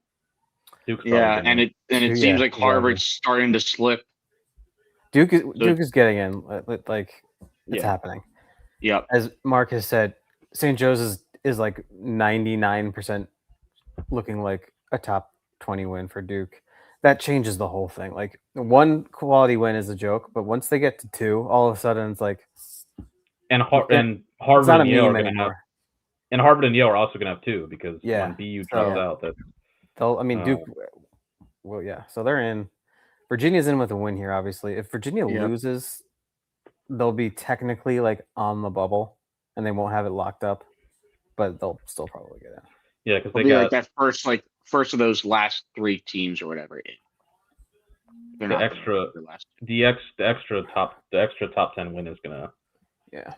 Duke's and it seems like Harvard's starting to slip. Duke is getting in. Like it's happening. Yep. As Mark has said, St. Joe's is like 99% looking like a top 20 win for Duke. That changes the whole thing. Like one quality win is a joke, but once they get to 2, all of a sudden it's like. And Harvard and Yale are going to have. And Harvard and Yale are also going to have 2 because when BU drops out, that. Duke. Well, yeah. So they're in. Virginia's in with a win here. Obviously, if Virginia loses, they'll be technically like on the bubble, and they won't have it locked up, but they'll still probably get in. Yeah, because they got that first of those last 3 teams or whatever. The extra top 10 win is gonna. Yeah.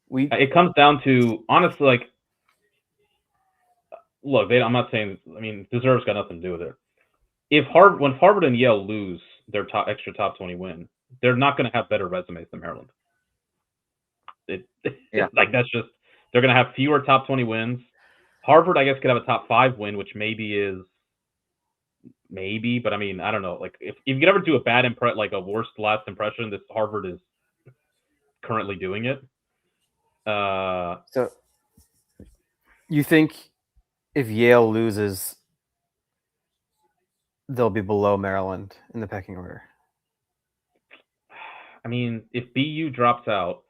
It comes down to honestly, like, look, I'm not saying. I mean, deserves got nothing to do with it. When Harvard and Yale lose their extra top 20 win, they're not going to have better resumes than Maryland. Like that's just they're going to have fewer top 20 wins. Harvard, I guess, could have a top 5 win, which maybe, but I mean, I don't know. Like if you could ever do a bad like a worst last impression, this Harvard is currently doing it. So you think if Yale loses, they'll be below Maryland in the pecking order? I mean, if BU drops out,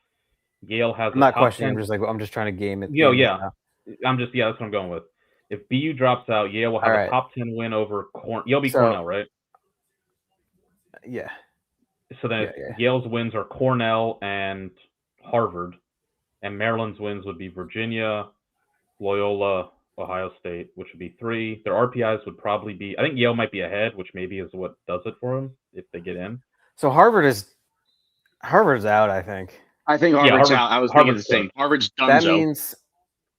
Yale has. I'm not questioning. I'm just trying to game it. Yeah. That's what I'm going with. If BU drops out, Yale will have a top 10 win over Yale. Cornell, right? Yeah. So then Yale's wins are Cornell and Harvard, and Maryland's wins would be Virginia, Loyola, Ohio State, which would be 3. Their RPIs would probably be. I think Yale might be ahead, which maybe is what does it for them if they get in. So Harvard's out. I think Harvard's out. I was thinking the same. Harvard's done. That means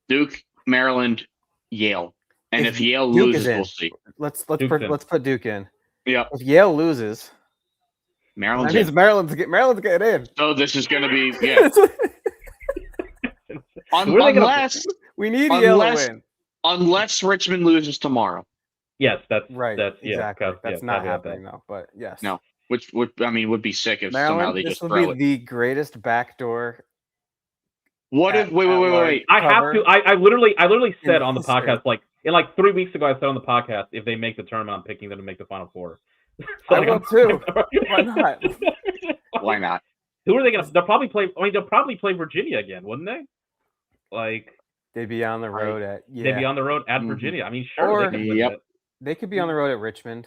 Duke, Maryland, Yale, and if Yale loses, we'll see. Let's put Duke in. Yeah. If Yale loses, Maryland's getting in. So this is going to be unless we need Yale to win. Unless Richmond loses tomorrow. Yes, that's right. That's exactly. That's not happening though. But yes. No. Which would be sick if Maryland, somehow they just throw it. This would be the greatest backdoor. What if? Wait! I have to. I literally said on the podcast, like 3 weeks ago, I said on the podcast, if they make the tournament, I'm picking them to make the Final Four. So I will too. Why not? Why not? Who are they gonna? They'll probably play. I mean, they'll probably play Virginia again, wouldn't they? Like they'd be on the road They'd be on the road at Virginia. I mean, sure. They could be on the road at Richmond.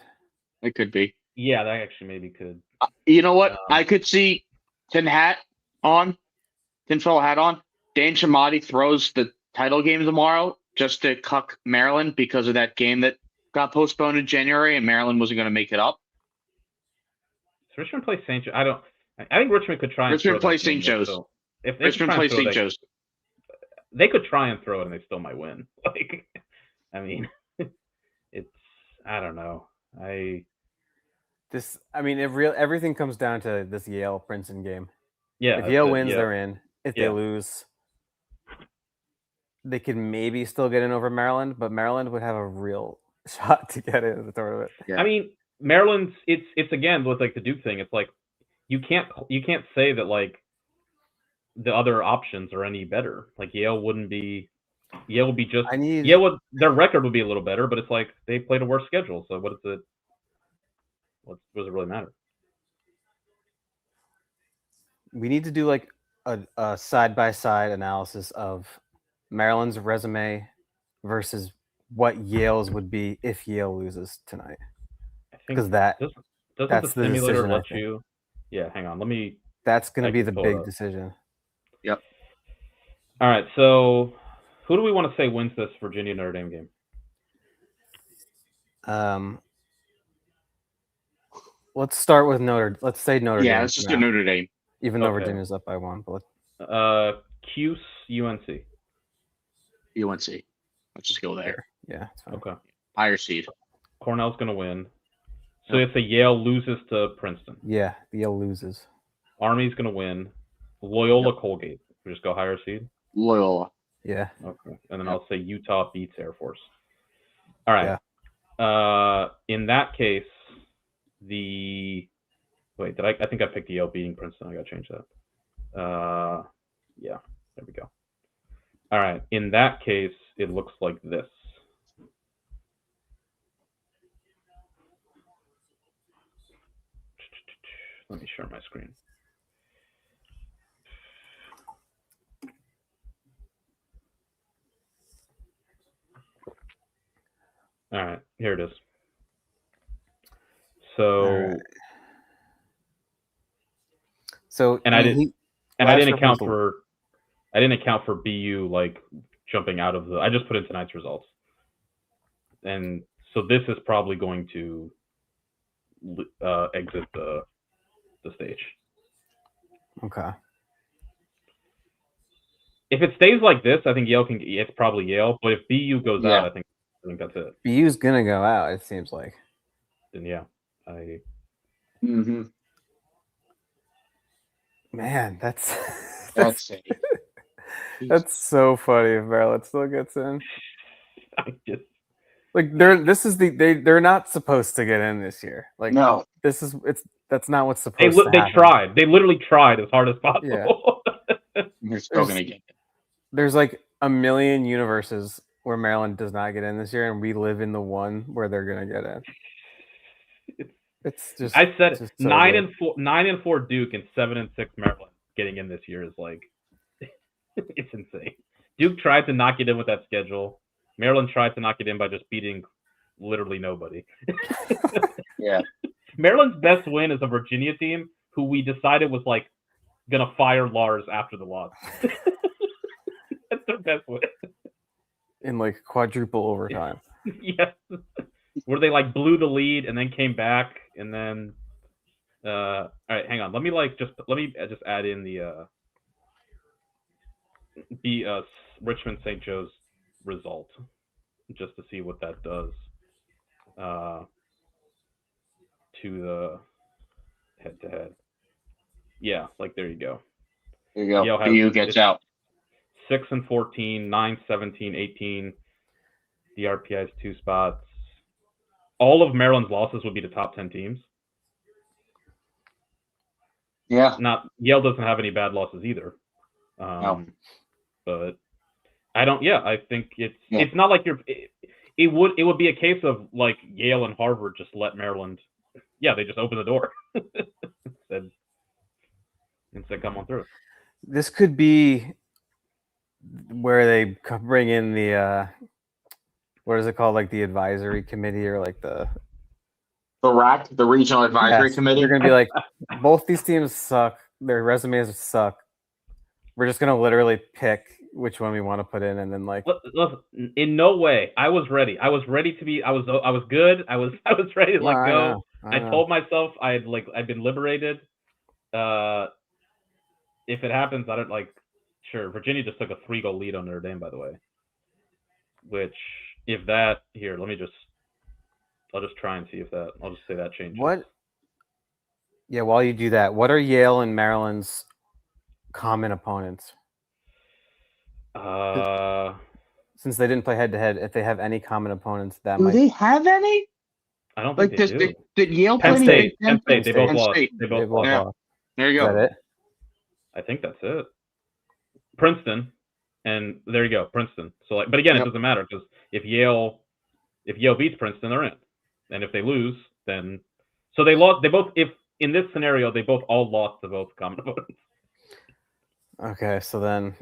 It could be. Yeah, that actually maybe could. You know what? I could see tinfoil hat on. Dan Chamati throws the title game tomorrow just to cuck Maryland because of that game that got postponed in January, and Maryland wasn't going to make it up. So Richmond plays St. Joe. I think Richmond could try. Richmond plays St. Joe's. If Richmond plays St. Joe's, they could try and throw it, and they still might win. Like, I mean, I don't know. Everything comes down to this Yale Princeton game. Yeah. If Yale wins, they're in. If they lose, they could maybe still get in over Maryland, but Maryland would have a real shot to get into the tournament. Yeah. I mean, Maryland's it's again with like the Duke thing. It's like you can't say that like the other options are any better. Like Yale would be just their record would be a little better, but it's like they played a worse schedule. So what does it really matter? We need to do like a side-by-side analysis of Maryland's resume versus what Yale's would be if Yale loses tonight. Because doesn't that's the the simulator decision. let you? Yeah, hang on. Let me. That's going I to be can the pull it big up. decision. Yep. All right. So, who do we want to say wins this Virginia Notre Dame game? Let's start with Notre. Let's say Notre Dame. Yeah, let's just do Notre Dame. Even though Okay. Virginia's up by 1, but Cuse UNC. UNC. Let's just go there. Yeah. It's fine. Okay. Higher seed. Cornell's gonna win. So if the Yale loses to Princeton. Yeah, Yale loses. Army's gonna win. Loyola Colgate. We just go higher seed. Loyola. Yeah. Okay. And then I'll say Utah beats Air Force. All right. Yeah. In that case, I think I picked Yale beating Princeton. I gotta change that. Yeah, there we go. All right. In that case, it looks like this. Let me share my screen. All right, here it is. So, I didn't account for BU like jumping out of the. I just put in tonight's results, and so this is probably going to exit the stage. Okay. If it stays like this, I think Yale can. It's probably Yale, but if BU goes out, I think that's it. BU's gonna go out. It seems like. Then yeah, Mm-hmm. Man, that's that's so funny if Maryland still gets in. I just like they're not supposed to get in this year. Like no, that's not what's supposed to happen. They tried. They literally tried as hard as possible. Yeah. They're still gonna get it. There's like a million universes where Maryland does not get in this year, and we live in the one where they're gonna get in. It's just. I said just so 9-4 Duke and 7-6 Maryland getting in this year is like it's insane. Duke tried to knock it in with that schedule. Maryland tried to knock it in by just beating literally nobody. Yeah. Maryland's best win is a Virginia team who we decided was like gonna fire Lars after the loss. That's their best win. In like quadruple overtime. Yes. Where they like blew the lead and then came back and then all right, hang on. Let me just add in the Richmond St. Joe's result just to see what that does to the head-to-head. Yeah, like there you go. There you go. BU gets out. 6-14, 9-17, 18. The RPI has 2 spots. All of Maryland's losses would be the top 10 teams. Yeah. Yale doesn't have any bad losses either. No. But I don't. Yeah, I think it's not like it would be a case of like Yale and Harvard just let Maryland. Yeah, they just open the door. and said, "Come on through." This could be where they bring in the what is it called, like the advisory committee or like the RAC, the regional advisory committee. They're going to be like, both these teams suck. Their resumes suck. We're just going to literally pick which one we want to put in, and then like. Listen, in no way. I was ready. I was ready to be. I was good. I was ready to go. I told myself I'd been liberated. If it happens, I don't like. Sure, Virginia just took a 3-goal lead on Notre Dame, by the way. Which, if that here, I'll just try and see if that. I'll just say that changes. What? Yeah, while you do that, what are Yale and Maryland's common opponents? Since they didn't play head-to-head, if they have any common opponents, that might. Do they have any? I don't think they do. Did Yale Penn play State? Penn State. They both lost. They both lost. There you go. Is that it? I think that's it. Princeton, and there you go, Princeton. So, but again, it doesn't matter because if Yale beats Princeton, they're in, and if they lose, then they lost. They both, if in this scenario, they both all lost to both common opponents. Okay, so then,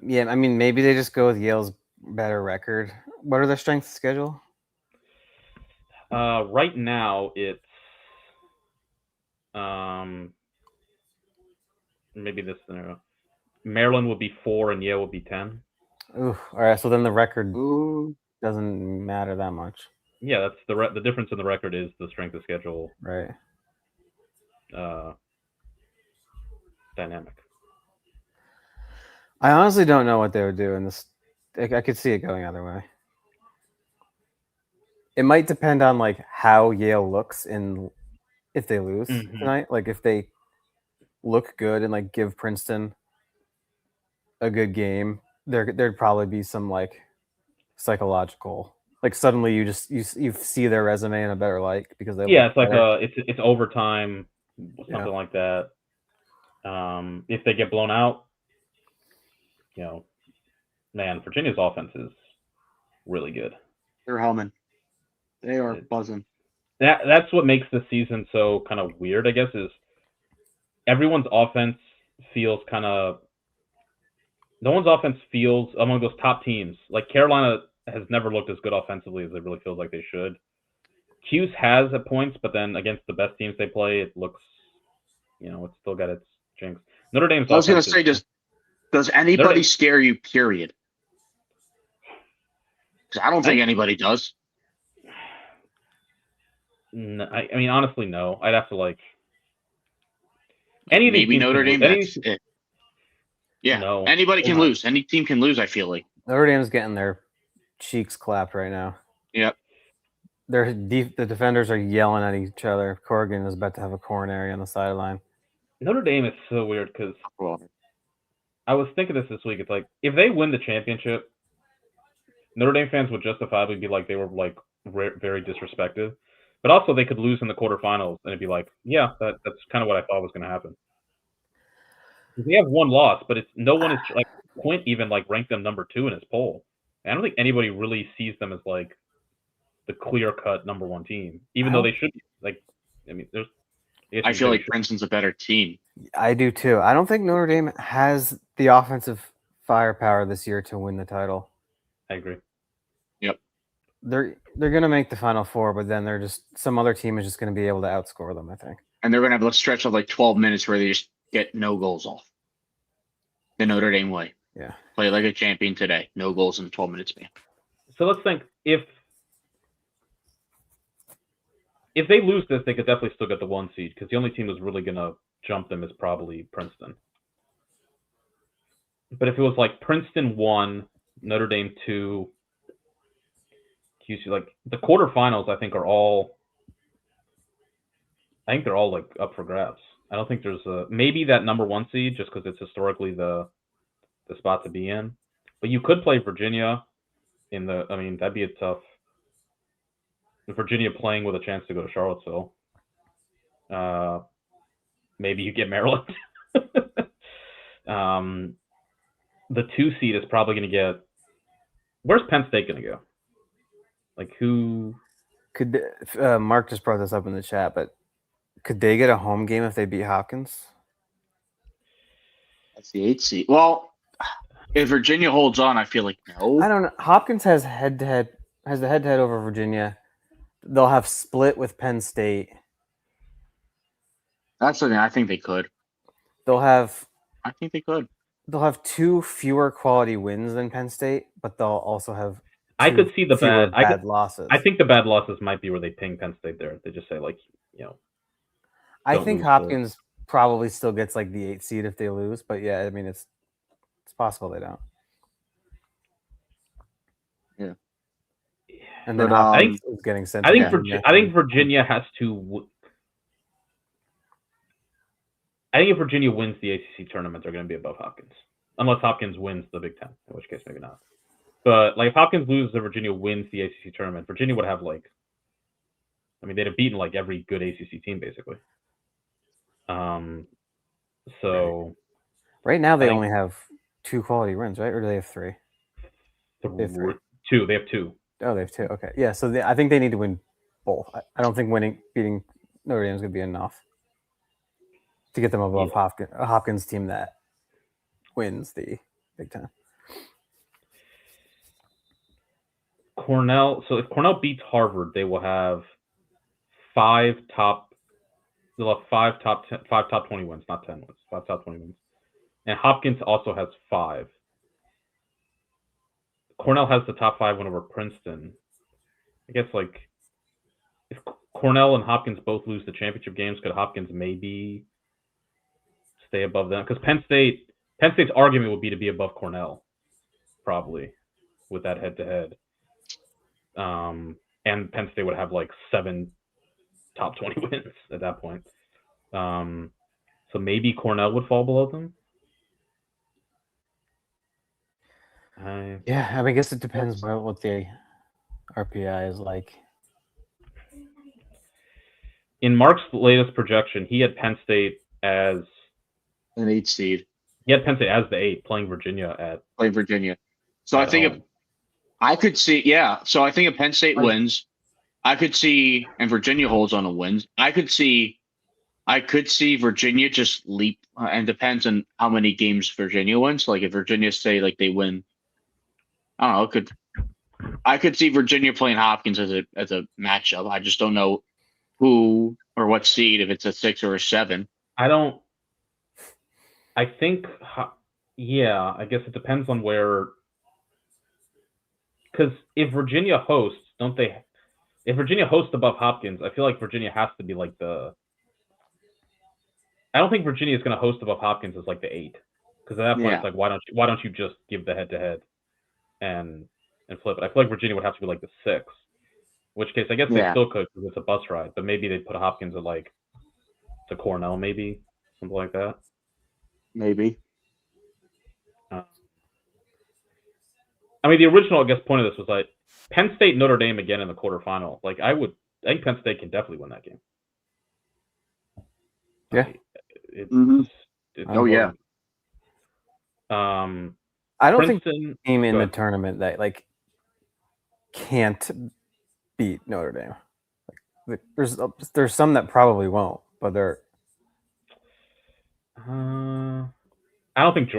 yeah, I mean, maybe they just go with Yale's better record. What are their strengths of schedule? Right now it's maybe this scenario. Maryland would be 4 and Yale would be 10. Ooh, all right. So then the record Ooh. doesn't matter that much. Yeah, that's the difference in the record is the strength of schedule. Right. Dynamic. I honestly don't know what they would do in this. I could see it going either way. It might depend on like how Yale looks in if they lose tonight. Like if they look good and like give Princeton a good game, there'd probably be some like psychological. Like suddenly you see their resume in a better light because they it's like better. it's overtime, something like that. If they get blown out, man, Virginia's offense is really good. They're humming. They are buzzing. That's what makes the season so kind of weird, I guess, is everyone's offense feels kind of no one's offense feels among those top teams. Like Carolina has never looked as good offensively as it really feels like they should. Cuse has at points, but then against the best teams they play, it looks, it's still got its jinx. Notre Dame's. I was going to say, does anybody scare you? Period. Because I don't think anybody does. No, I mean, honestly, no. I'd have to like. Any of these maybe Notre Dame. That's it. Yeah, no, anybody can lose. Any team can lose. I feel like Notre Dame's getting their cheeks clapped right now. Yep. The defenders are yelling at each other. Corrigan is about to have a coronary on the sideline. Notre Dame is so weird because I was thinking this week. It's like if they win the championship, Notre Dame fans would justifiably be like they were like very disrespected, but also they could lose in the quarterfinals and it'd be like, yeah, that's kind of what I thought was going to happen. They have one loss, but it's no one is like Quint even like ranked them number 2 in his poll. I don't think anybody really sees them as like the clear-cut number 1 team, even though they should be. Like, I mean, I feel like Princeton's a better team. I do too. I don't think Notre Dame has the offensive firepower this year to win the title. I agree. Yep. They're gonna make the Final Four, but then they're just some other team is just gonna be able to outscore them, I think. And they're gonna have a stretch of like 12 minutes where they just get no goals off. The Notre Dame way. Yeah. Play like a champion today. No goals in 12 minutes, man. So let's think if they lose this, they could definitely still get the 1 seed because the only team that's really gonna jump them is probably Princeton. But if it was like Princeton 1, Notre Dame 2, QC, like the quarterfinals, I think they're all like up for grabs. I don't think there's maybe that number 1 seed just because it's historically the spot to be in. But you could play Virginia that'd be a tough. Virginia playing with a chance to go to Charlottesville. Maybe you get Maryland. The 2 seed is probably going to get. Where's Penn State going to go? Like who? Could Mark just brought this up in the chat, but could they get a home game if they beat Hopkins? That's the 8 seed. Well, if Virginia holds on, I feel like no. I don't know. Hopkins has the head-to-head over Virginia. They'll have split with Penn State. That's something I think they could. I think they could. They'll have 2 fewer quality wins than Penn State, but they'll also have. I could see the bad losses. I think the bad losses might be where they ping Penn State there. They just say like, I think Hopkins probably still gets like the 8 seed if they lose, but yeah, I mean it's possible they don't. Yeah. And then Hopkins is getting sent. I think Virginia has to. I think if Virginia wins the ACC tournament, they're going to be above Hopkins, unless Hopkins wins the Big Ten, in which case maybe not. But like if Hopkins loses and Virginia wins the ACC tournament, Virginia would have like. I mean, they'd have beaten like every good ACC team basically. So. Right now they only have 2 quality wins, right? Or do they have 3? They have 3. 2. They have 2. Oh, they have 2. Okay, yeah. So I think they need to win both. I don't think beating Notre Dame is going to be enough to get them above Hopkins team that wins the Big Ten. Cornell. So if Cornell beats Harvard, they will have five top 20 wins, not 10 wins. 5 top 20 wins. And Hopkins also has 5. Cornell has the top 5 win over Princeton. I guess like if Cornell and Hopkins both lose the championship games, could Hopkins maybe stay above them? Because Penn State's argument would be to be above Cornell, probably, with that head-to-head. And Penn State would have like 7 top 20 wins at that point. So maybe Cornell would fall below them. Yeah, I mean, I guess it depends what the RPI is like. In Mark's latest projection, he had Penn State as an 8 seed. He had Penn State as the 8, playing Virginia. So I think I could see, So I think if Penn State wins, I could see, and Virginia holds on and wins. I could see Virginia just leap, and depends on how many games Virginia wins. Like if Virginia say like they win, I don't know. I could see Virginia playing Hopkins as a matchup. I just don't know who or what seed, if it's a 6 or a 7. I think, I guess it depends on where. Because if Virginia hosts, if Virginia hosts above Hopkins, I feel like Virginia has to be like I don't think Virginia is going to host above Hopkins as like the 8. Because at that point, it's like, why don't you just give the head-to-head and flip it? I feel like Virginia would have to be like the 6. Which case, I guess they still could because it's a bus ride. But maybe they'd put Hopkins at like to Cornell, maybe. Something like that. Maybe. I mean, the original, I guess, point of this was like Penn State, Notre Dame again in the quarterfinal. Like, I think Penn State can definitely win that game. Yeah. I don't think the team in the tournament that like can't beat Notre Dame. Like, there's some that probably won't, but they're. I don't think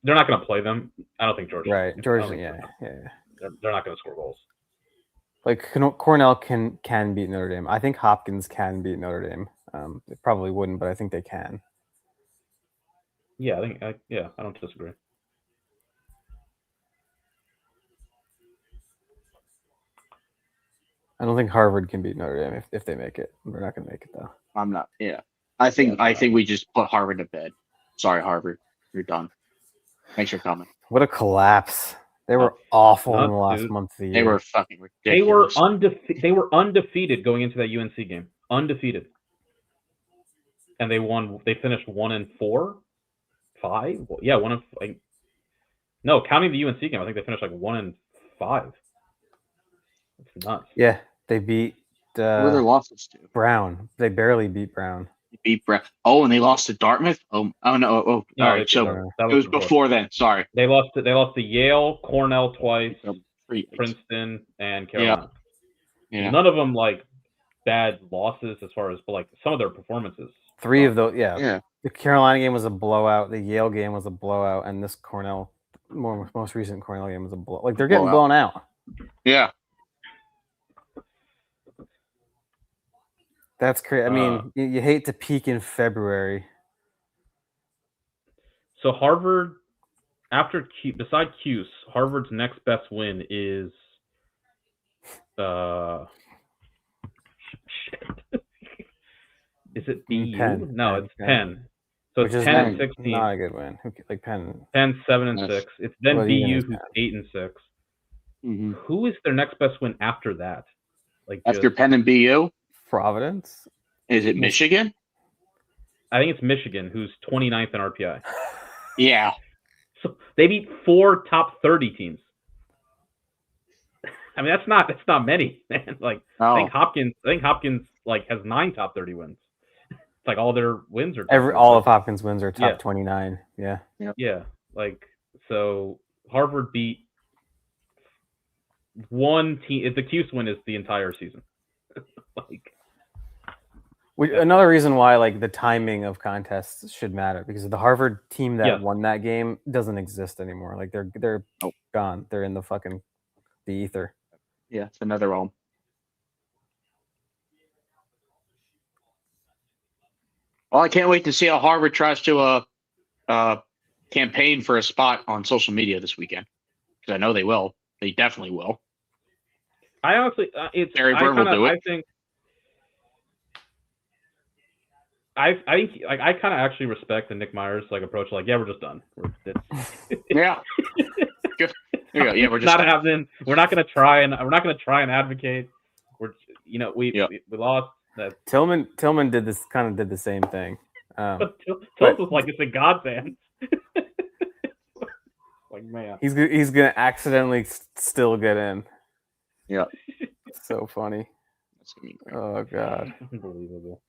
they're not going to play them. I don't think Georgia. Right, Georgia. They're not going to score goals. Like Cornell can beat Notre Dame. I think Hopkins can beat Notre Dame. They probably wouldn't, but I think they can. Yeah, I don't disagree. I don't think Harvard can beat Notre Dame if they make it. They're not going to make it though. I'm not. Yeah, I think we just put Harvard to bed. Sorry, Harvard, you're done. Thanks for coming. What a collapse! They were awful in the last month of the year. They were fucking ridiculous. They were undefeated going into that UNC game. Undefeated, and they won. They finished 1-4, 5. Yeah, 1 no, counting the UNC game, I think they finished like 1-5. It's nuts. Yeah, they beat. Who were their losses to? Brown. They barely beat Brown. They beat Brown. Oh, and they lost to Dartmouth. Oh no. All right. So it was before then. Sorry. They lost to Yale, Cornell twice, Princeton, and Carolina. Yeah. None of them like bad losses as far as, but like some of their performances. 3 of those. Yeah. The Carolina game was a blowout. The Yale game was a blowout, and this Cornell, most recent Cornell game was a blowout. Like they're getting blown out. Yeah. That's crazy. I mean, you hate to peak in February. So Harvard, beside Cuse, Harvard's next best win is is it BU? Penn. No, it's Penn. So which it's is 10-16. Not a good win. Like Penn. 7-6. It's then BU who's 8-6. Mm-hmm. Who is their next best win after that? Like after Penn and BU? Providence? Is it Michigan? I think it's Michigan, who's 29th in RPI. Yeah. So they beat 4 top 30 teams. I mean, that's not many, man. Like I think Hopkins like has 9 top 30 wins. It's like all their wins are all of Hopkins' wins are top 29. Yeah. Yeah. Like so Harvard beat one team. If the Cuse win is the entire season. Like Another reason why like the timing of contests should matter, because the Harvard team that won that game doesn't exist anymore. Like they're gone. They're in the ether. Yeah, it's another realm. Well, I can't wait to see how Harvard tries to campaign for a spot on social media this weekend, because I know they will. They definitely will. I honestly, it's Barry Burr will do it. I think. I kind of actually respect the Nick Myers approach. Like, yeah, we're just done. Yeah. Good. There you go. Yeah, we're just not happening. We're not gonna try and advocate. We lost. That Tillman did the same thing. Tillman was like it's a godsend. Like, man, he's gonna accidentally still get in. Yeah. So funny. Oh God. Unbelievable.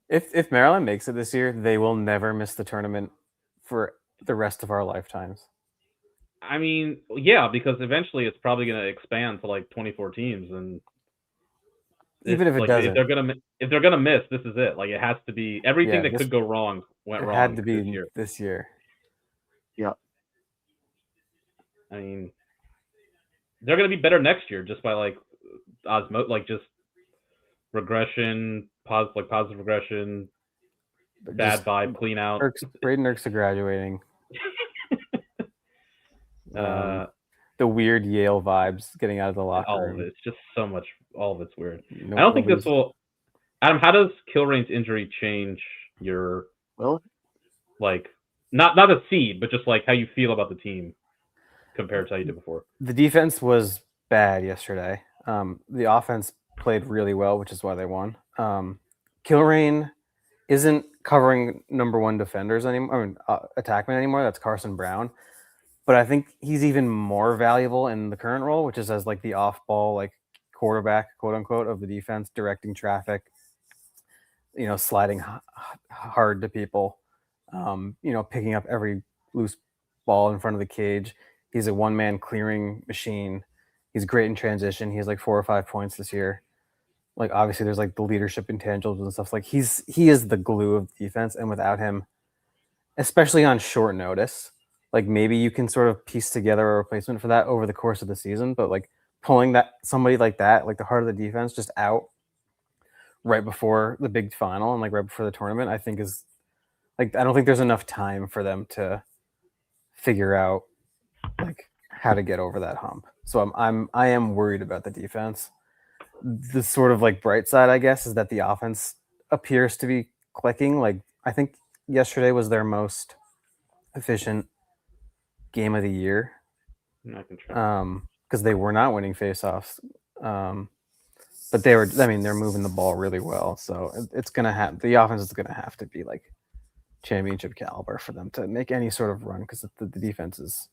If Maryland makes it this year, they will never miss the tournament for the rest of our lifetimes. I mean, yeah, because eventually it's probably going to expand to 24 teams, and even if it doesn't, if they're gonna miss, this is it. Like, it has to be everything that could go wrong went wrong. It had to be this year. Yeah. I mean, they're going to be better next year just by just regression, positive regression, bad vibe, clean out. Braden Irks are graduating. The weird Yale vibes getting out of the locker room. All of it. It's just so much. All of it's weird. I don't think this will. Adam, how does Kilrain's injury change your not a seed, but just how you feel about the team compared to how you did before? The defense was bad yesterday. The offense played really well, which is why they won. Kilrain isn't covering number one defenders anymore, attackman anymore. That's Carson Brown. But I think he's even more valuable in the current role, which is as the off-ball quarterback, quote unquote, of the defense, directing traffic, sliding hard to people, picking up every loose ball in front of the cage. He's a one-man clearing machine. He's great in transition. He has 4 or 5 points this year. Obviously there's the leadership intangibles and stuff. He is the glue of the defense, and without him, especially on short notice, maybe you can sort of piece together a replacement for that over the course of the season, but pulling somebody like that, the heart of the defense, just out right before the big final and right before the tournament, I think is I don't think there's enough time for them to figure out how to get over that hump. So I am worried about the defense. The sort of bright side, I guess, is that the offense appears to be clicking. I think yesterday was their most efficient game of the year. Because they were not winning faceoffs. But they're moving the ball really well. So it's going to have, the offense is going to have to be championship caliber for them to make any sort of run, because the defense is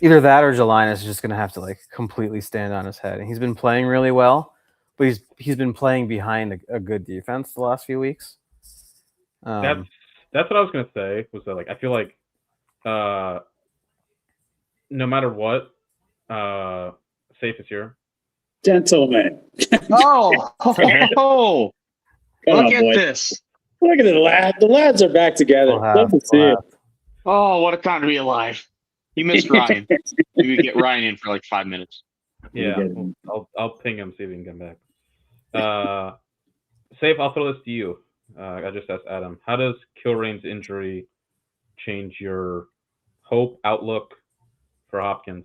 either that or Jelinas is just going to have to completely stand on his head. And he's been playing really well, but he's been playing behind a good defense the last few weeks. That's what I was going to say, was that I feel no matter what, Safe is here. Gentlemen. Oh, look at this. Look at the lads. The lads are back together. Love to see it. Oh, what a time to be alive. You missed Ryan. Maybe get Ryan in for 5 minutes. Yeah, I'll ping him, see if he can come back. Safe, I'll throw this to you. I just asked Adam. How does Kilrain's injury change your hope, outlook for Hopkins?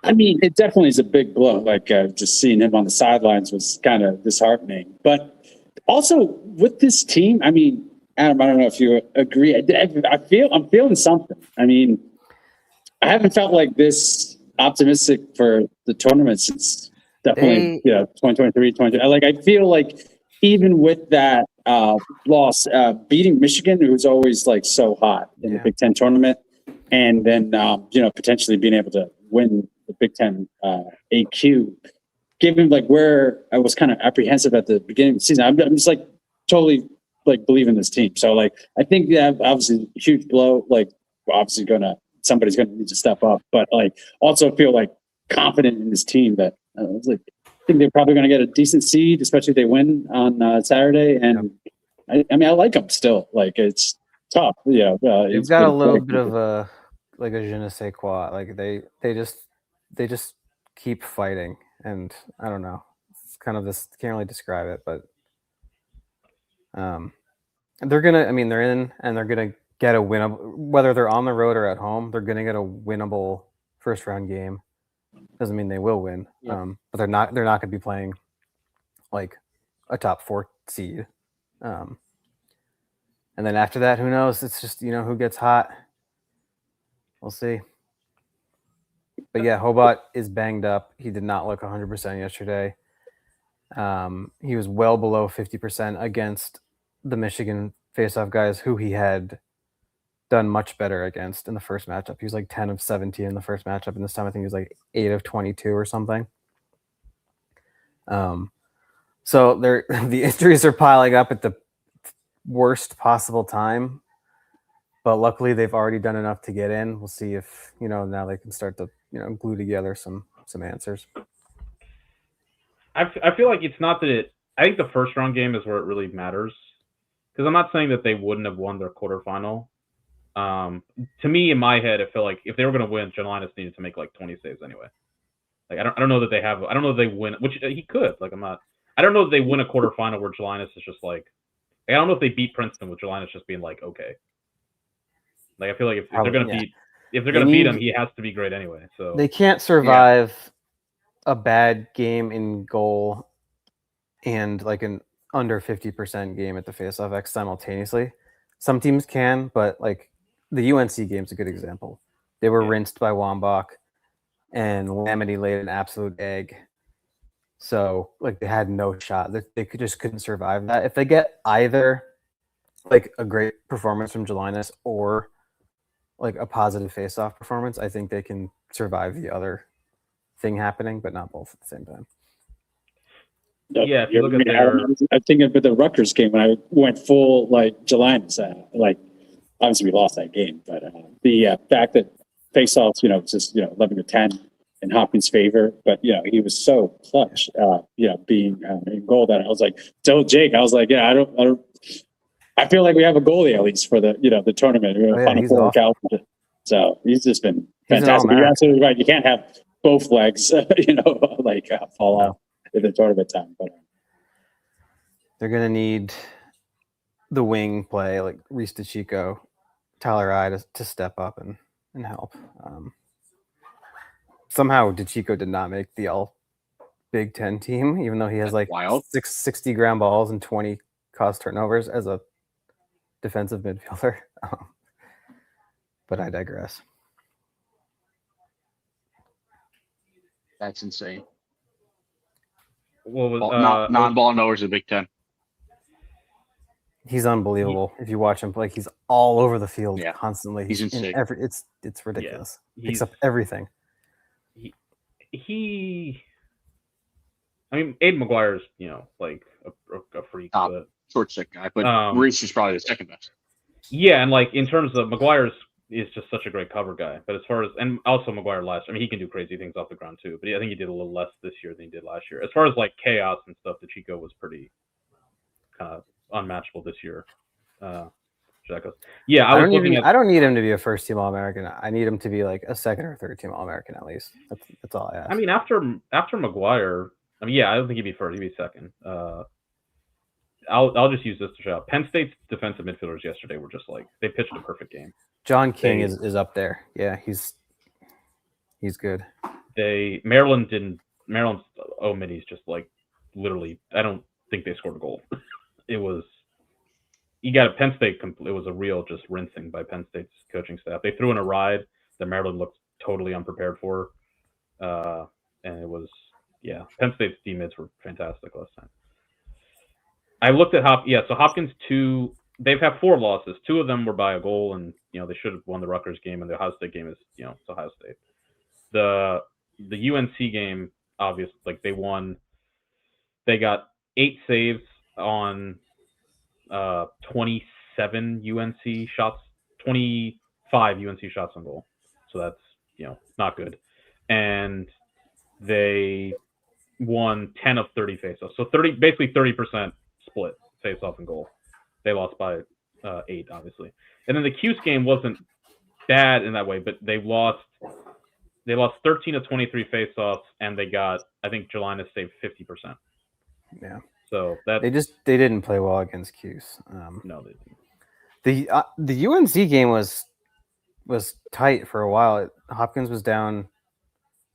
I mean, it definitely is a big blow. Just seeing him on the sidelines was kind of disheartening. But also with this team, I mean, Adam, I don't know if you agree. I'm feeling something. I mean, I haven't felt this optimistic for the tournament since definitely 2023, 2020. I feel even with that loss, beating Michigan, who was always so hot in the Big Ten tournament, and then potentially being able to win the Big Ten AQ, given where I was kind of apprehensive at the beginning of the season, I'm just totally believe in this team. So I think obviously huge blow. Obviously somebody's gonna need to step up, but also feel confident in this team that think they're probably going to get a decent seed, especially if they win on Saturday. And I mean, I like them still. Like it's tough. Yeah, they've got a little bit of a like a je ne sais quoi. Like they just keep fighting, and I don't know. It's kind of this. Can't really describe it, but they're gonna. I mean, they're in, and they're gonna get a winnable. Whether they're on the road or at home, they're gonna get a winnable first round game. Doesn't mean they will win, but they're not. They're not going to be playing like a top 4 seed. And then after that, who knows? It's just who gets hot. We'll see. But yeah, Hobart is banged up. He did not look 100% yesterday. He was well below 50% against the Michigan faceoff guys, who he had done much better against in the first matchup. He was like 10 of 17 in the first matchup, and this time I think he was like 8 of 22 or something. So the injuries are piling up at the worst possible time, but luckily they've already done enough to get in. We'll see if now they can start to glue together some answers. I feel like it's not that I think the first round game is where it really matters, because I'm not saying that they wouldn't have won their quarterfinal. To me, in my head, I feel like if they were going to win, Jelinas needed to make like 20 saves anyway. Like I don't know that they have. I don't know if they win, which he could. Like I don't know if they win a quarterfinal where Jelinas is just like. I don't know if they beat Princeton with Jelinas just being like okay. Like I feel like if they're going to beat him, he has to be great anyway. So they can't survive a bad game in goal and like an under 50% game at the faceoff X simultaneously. Some teams can, but like the UNC game's a good example. They were rinsed by Wambach, and Lamity laid an absolute egg. So like they had no shot. They just couldn't survive that. If they get either like a great performance from Jelinas or like a positive face-off performance, I think they can survive the other thing happening, but not both at the same time. Yeah, if you look at I think of the Rutgers game when I went full like Jelinas. Like obviously we lost that game, but the fact that face-offs, just 11 to 10 in Hopkins' favor, but he was so clutch, being in goal that I was like, told Jake, I was like, I feel like we have a goalie at least for the the tournament. We're going to find a so he's just been fantastic. You're absolutely right. You can't have both legs, fall off in the tournament time. But they're gonna need the wing play, like Reese DeChico, Tyler I to step up and help. Somehow DeChico did not make the all Big Ten team, even though he has like 60 ground balls and 20 caused turnovers as a defensive midfielder. But I digress. That's insane. What was non-ball knowers in the Big Ten? He's unbelievable. If you watch him play, he's all over the field constantly. He's insane. It's ridiculous. Picks up everything. I mean, Aiden McGuire's, like a freak. But, short stick guy, but Reese is probably the second best. Yeah, and like in terms of McGuire's is just such a great cover guy. But as far as and also McGuire he can do crazy things off the ground too. But I think he did a little less this year than he did last year. As far as like chaos and stuff, DeChico was pretty kind of unmatchable this year. Yeah, I don't need him to be a first team All-American. I need him to be like a second or third team All-American at least. That's all I ask. I mean, after McGuire, I don't think he'd be first. He'd be second. I'll just use this to show out. Penn State's defensive midfielders yesterday were just like they pitched a perfect game. John King is up there. Yeah, he's good. Maryland's Minis just like literally. I don't think they scored a goal. It was. You got Penn State. It was a real just rinsing by Penn State's coaching staff. They threw in a ride that Maryland looked totally unprepared for, and it was Penn State's D-mids were fantastic last time. I looked at so Hopkins 2. They've had 4 losses. 2 of them were by a goal, and they should have won the Rutgers game, and the Ohio State game is it's Ohio State. The UNC game, obviously, like they won. They got 8 saves on 27 UNC shots, 25 UNC shots on goal. So that's not good. And they won 10 of 30 faceoffs. So basically 30% split faceoff and goal. They lost by 8, obviously. And then the Cuse game wasn't bad in that way, but they lost 13 of 23 faceoffs, and they got, I think Jelena saved 50%. Yeah. So that they didn't play well against Cuse. No, they didn't. The UNC game was tight for a while. Hopkins was down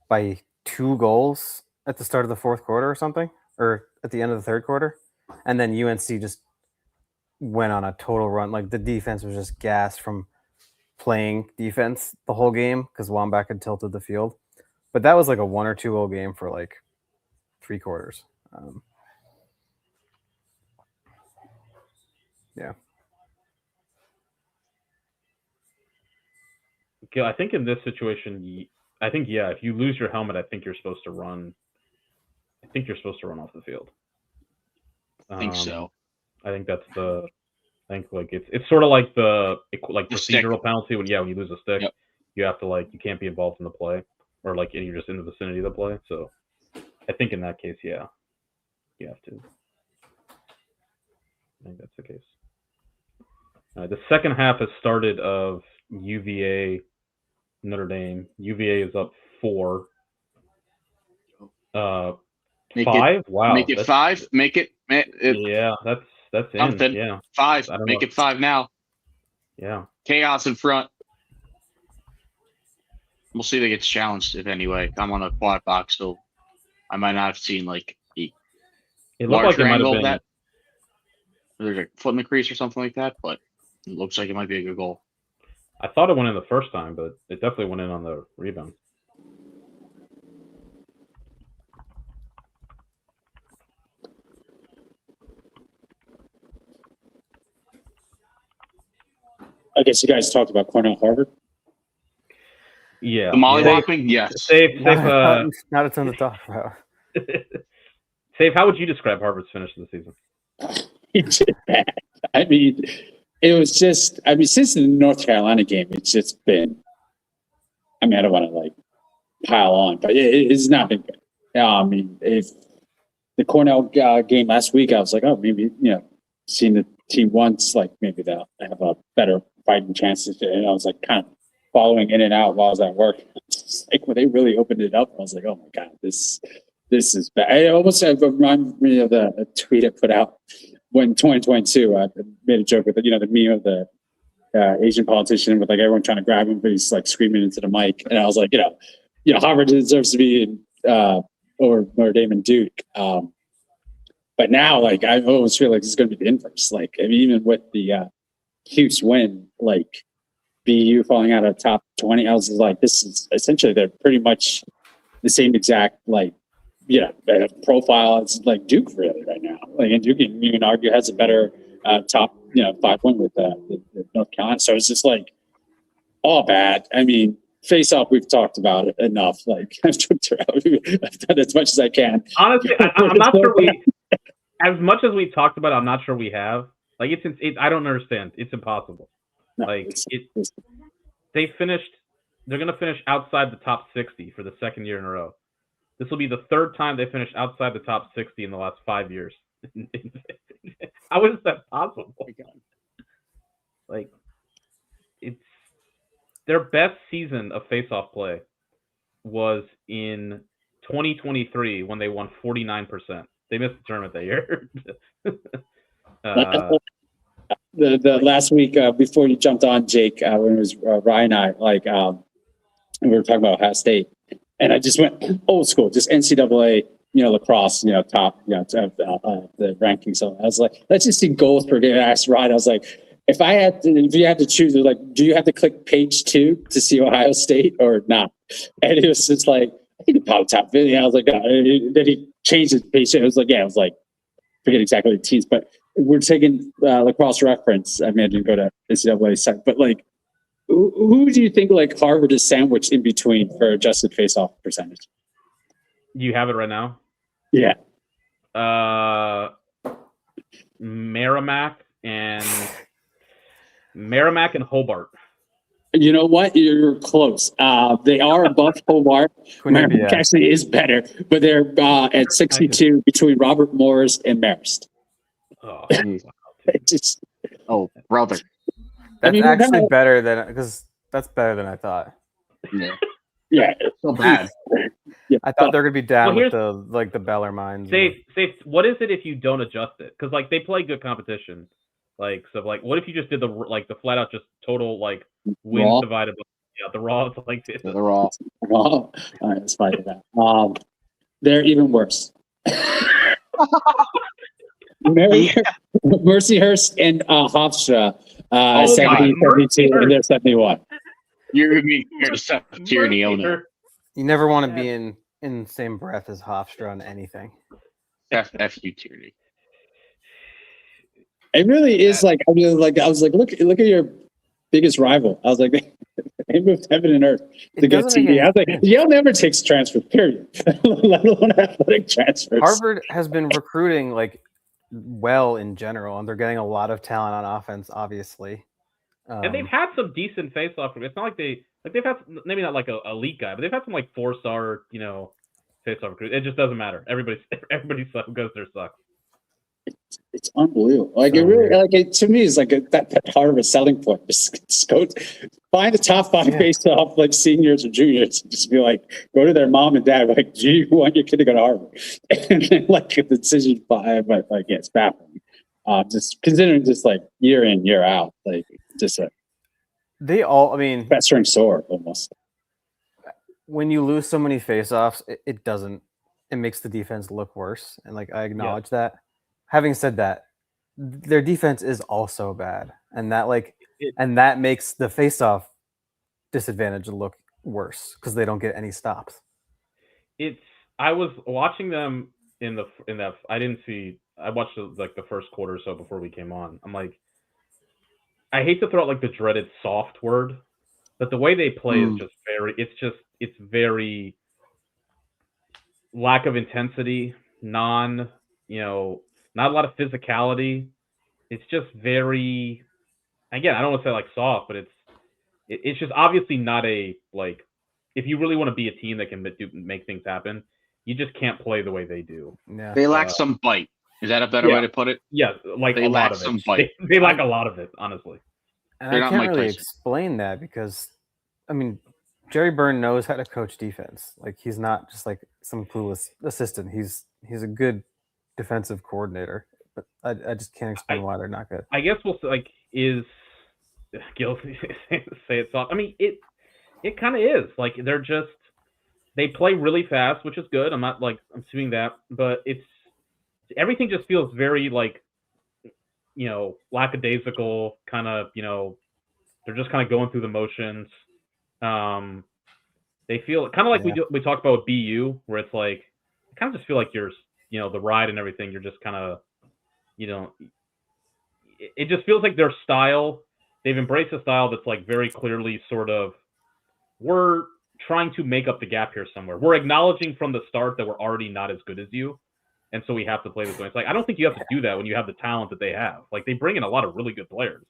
by 2 goals at the start of the fourth quarter or something, or at the end of the third quarter, and then UNC just went on a total run. Like the defense was just gassed from playing defense the whole game because Wambach had tilted the field. But that was like a 1 or 2 goal game for like 3 quarters. Yeah. Okay, I think in this situation, if you lose your helmet, I think you're supposed to run. I think you're supposed to run off the field. I think so. I think that's the. I think like it's sort of like the procedural stick. penalty when you lose a stick, Yep. you have to you can't be involved in the play, or you're just in the vicinity of the play. So I think in that case, yeah, you have to. I think that's the case. The second half has started of UVA Notre Dame. UVA is up 4. 5. Wow. Make it 5. Make it. Yeah, that's something. in. Yeah. 5. I don't Make know. it 5 now. Yeah. Chaos in front. We'll see if it gets challenged. If anyway, I'm on a quad box, so I might not have seen it looked like it might have been that. There's a foot in the crease or something like that, but it looks like it might be a good goal. I thought it went in the first time, but it definitely went in on the rebound. I guess you guys talked about Cornell Harvard. Yeah. The mollywopping, yes. Safe. Not a ton to talk about. Safe. How would you describe Harvard's finish of the season? It's just bad. I mean, it was just. I mean, since the North Carolina game, it's just been. I mean, I don't want to pile on, but it's not been good. I mean, if the Cornell game last week, I was like, oh, maybe seeing the team once, maybe they'll have a better fighting chances. And I was kind of following in and out while I was at work. When they really opened it up, I was like, oh my god, this is bad. It almost reminded me of a tweet I put out when 2022. I made a joke with the meme of the Asian politician with everyone trying to grab him, but he's screaming into the mic. And I was like, Harvard deserves to be in, over Notre Dame and Duke. But now, I almost feel like it's going to be the inverse. I mean, even with the Cuse win, BU falling out of top 20, I was like, this is essentially they're pretty much the same exact profile as Duke really right now. And Duke, you can argue, has a better top 5 win with North Carolina. So it's just all bad. I mean, face off, we've talked about it enough. I've done as much as I can. Honestly, I'm not sure as much as we talked about it, I'm not sure we have. I don't understand. It's impossible. No, they're going to finish outside the top 60 for the second year in a row. This will be the third time they finished outside the top 60 in the last 5 years. How is that possible? It's their best season of face-off play was in 2023 when they won 49%. They missed the tournament that year. The last week before you jumped on, Jake, when it was Ryan and I, we were talking about Ohio State, and I just went old school, just NCAA, lacrosse, top, the rankings. So I was like, let's just see goals per game. I asked Ryan, I was like, if you had to choose, do you have to click page 2 to see Ohio State or not? And it was just I think probably top 50. I was like, no. Then he changed his page. It was forget exactly the teams, but we're taking lacrosse reference. I mean, I didn't go to NCAA site, but who do you think Harvard is sandwiched in between for adjusted face-off percentage? You have it right now? Yeah. Merrimack and Hobart. You know what? You're close. They are above Hobart. Merrimack actually is better, but they're at 62 between Robert Morris and Marist. Oh, Just, brother. That's actually better than because that's better than I thought. Yeah, so bad. Yeah, I thought they're gonna be down with the Beller Mines. Safe. What is it if you don't adjust it? Because like they play good competition. Like so, like what if you just did the flat out just total like wins divided by the raw? It's like this. The raw. All right, let's fight that. They're even worse. Mercyhurst and Hofstra 70, 72, and they're 71. You're gonna be Tierney owner. You never want to be in the same breath as Hofstra on anything. F you, Tierney. It really is like I was like, look at your biggest rival. I was like, they moved heaven and earth to get TV. I was like, Yale never takes transfers, period. Let alone athletic transfers. Harvard has been recruiting like well in general, and they're getting a lot of talent on offense, obviously. And they've had some decent face-off. It's not like they've had maybe not like a elite guy, but they've had some like 4-star face-off recruits. It just doesn't matter. Everybody goes there sucks. It's unbelievable. Like it really, to me, is like that part of a selling point. Just go find the top 5 face-off like seniors or juniors. And just be like, go to their mom and dad. Like, do you want your kid to go to Harvard? And then like the decision by like it's baffling. Just considering just like year in year out, like just they all. I mean, festering sore almost. When you lose so many face-offs, it doesn't. It makes the defense look worse, and like I acknowledge that. Having said that, their defense is also bad, and that makes the face-off disadvantage look worse because they don't get any stops. I was watching them in that. I watched like the first quarter or so before we came on. I'm like, I hate to throw out like the dreaded soft word, but the way they play is just it's very lack of intensity, not a lot of physicality. It's just very, again, I don't want to say like soft, but it's just obviously not a like. If you really want to be a team that can make things happen, you just can't play the way they do. Yeah. They lack some bite. Is that a better way to put it? Yeah, like they a lot of it. Bite. They lack a lot of it, honestly. And I can't really explain that because, I mean, Jerry Byrne knows how to coach defense. Like he's not just like some clueless assistant. He's a good defensive coordinator, but I just can't explain why they're not good. I guess we'll like is guilty say it soft. I mean it kind of is like they play really fast, which is good. I'm not like I'm assuming that, but everything just feels very like lackadaisical kind of they're just kind of going through the motions. They feel kind of like we talked about with BU, where it's like I kind of just feel like you're the ride and everything, you're just kind of it just feels like their style, they've embraced a style that's like very clearly sort of, we're trying to make up the gap here somewhere. We're acknowledging from the start that we're already not as good as you, and so we have to play this way. It's like I don't think you have to do that when you have the talent that they have. Like they bring in a lot of really good players.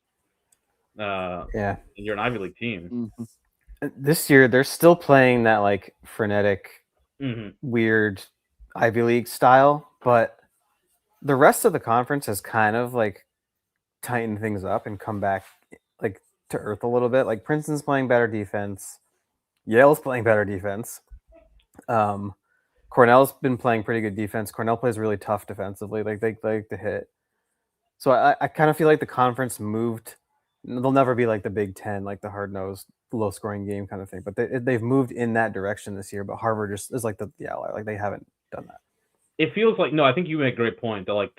And you're an Ivy League team. Mm-hmm. This year they're still playing that like frenetic, weird Ivy League style, but the rest of the conference has kind of like tightened things up and come back like to earth a little bit. Like Princeton's playing better defense, Yale's playing better defense. Cornell's been playing pretty good defense. Cornell plays really tough defensively. Like they like to hit. So I kind of feel like the conference moved. They'll never be like the Big Ten, like the hard-nosed, low-scoring game kind of thing. But they've moved in that direction this year. But Harvard just is like the outlier. Like they haven't done that. It feels like I think you made a great point that like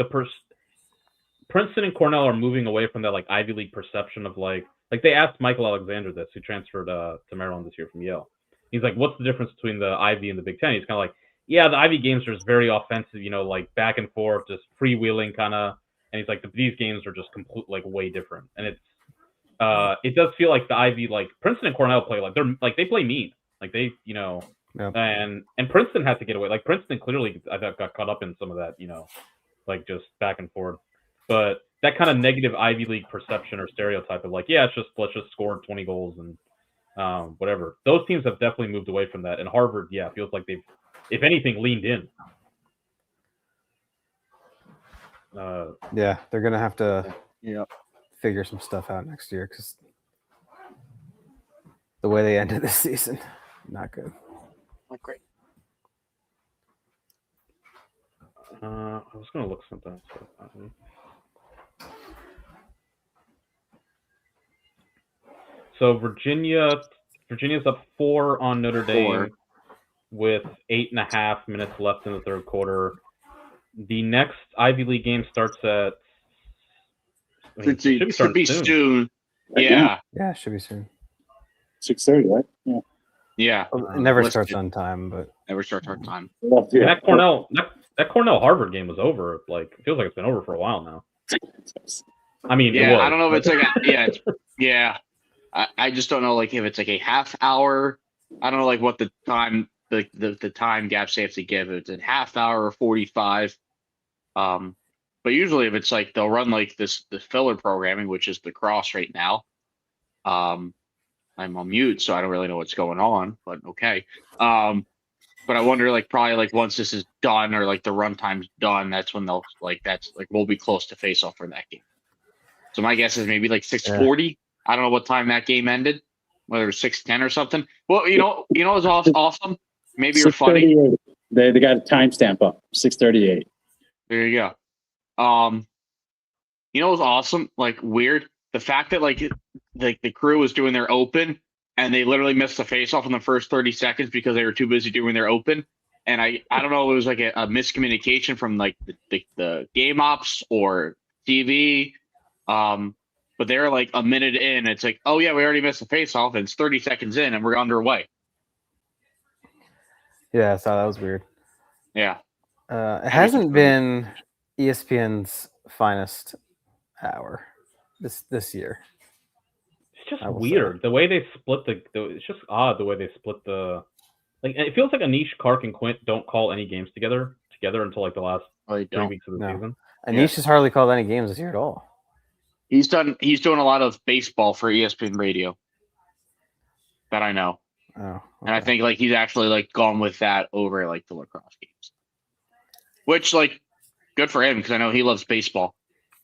Princeton and Cornell are moving away from that like Ivy League perception of like they asked Michael Alexander this, who transferred to Maryland this year from Yale. He's like, what's the difference between the Ivy and the Big Ten? He's kind of like, the Ivy games are just very offensive, like back and forth, just freewheeling kind of. And he's like, these games are just like way different. And it does feel like the Ivy, like Princeton and Cornell play like they play mean, like they and Princeton has to get away. Like Princeton clearly I thought got caught up in some of that, like just back and forth. But that kind of negative Ivy League perception or stereotype of like, let's just score 20 goals and whatever. Those teams have definitely moved away from that. And Harvard, yeah, feels like they've, if anything, leaned in. Yeah, they're gonna have to figure some stuff out next year because the way they ended this season, not good. Not great. I was gonna look something else. So Virginia's up 4 on Notre Dame with 8.5 minutes left in the third quarter. The next Ivy League game starts at. It should be soon. Yeah. Yeah, it should be soon. 6:30, right? Yeah. Yeah. It never starts on time, but never starts on time. That Cornell Harvard game was over. Like, it feels like it's been over for a while now. I mean, yeah, it was. I don't know if it's like I just don't know like if it's like a half hour. I don't know like what the time the time gaps they have to give. If it's a half hour or 45. But usually if it's like they'll run like the filler programming, which is Lacrosse right now. I'm on mute, so I don't really know what's going on, but okay. But I wonder like probably like once this is done or like the runtime's done, that's when they'll like we'll be close to face off for that game. So my guess is maybe like 6:40. I don't know what time that game ended, whether it was 6:10 or something. Well, you know it's awesome. Maybe you're funny. They got a timestamp up, 6:38. There you go. You know what's awesome? Like weird. The fact that like the crew was doing their open and they literally missed the face-off in the first 30 seconds because they were too busy doing their open. And I don't know if it was like a miscommunication from like the game ops or TV. But they're like a minute in. It's like, oh yeah, we already missed the face-off, and it's 30 seconds in, and we're underway. Yeah, so that was weird. Yeah. It hasn't been ESPN's finest hour this year. It's just weird the way they split it's just odd the way they split the. Like it feels like Anish, Kark, and Quint don't call any games together until like the last 3 weeks of the season. Anish has hardly called any games this year at all. He's doing a lot of baseball for ESPN Radio. That I know. Oh, okay. And I think like he's actually like gone with that over like the lacrosse games. Which like good for him because I know he loves baseball.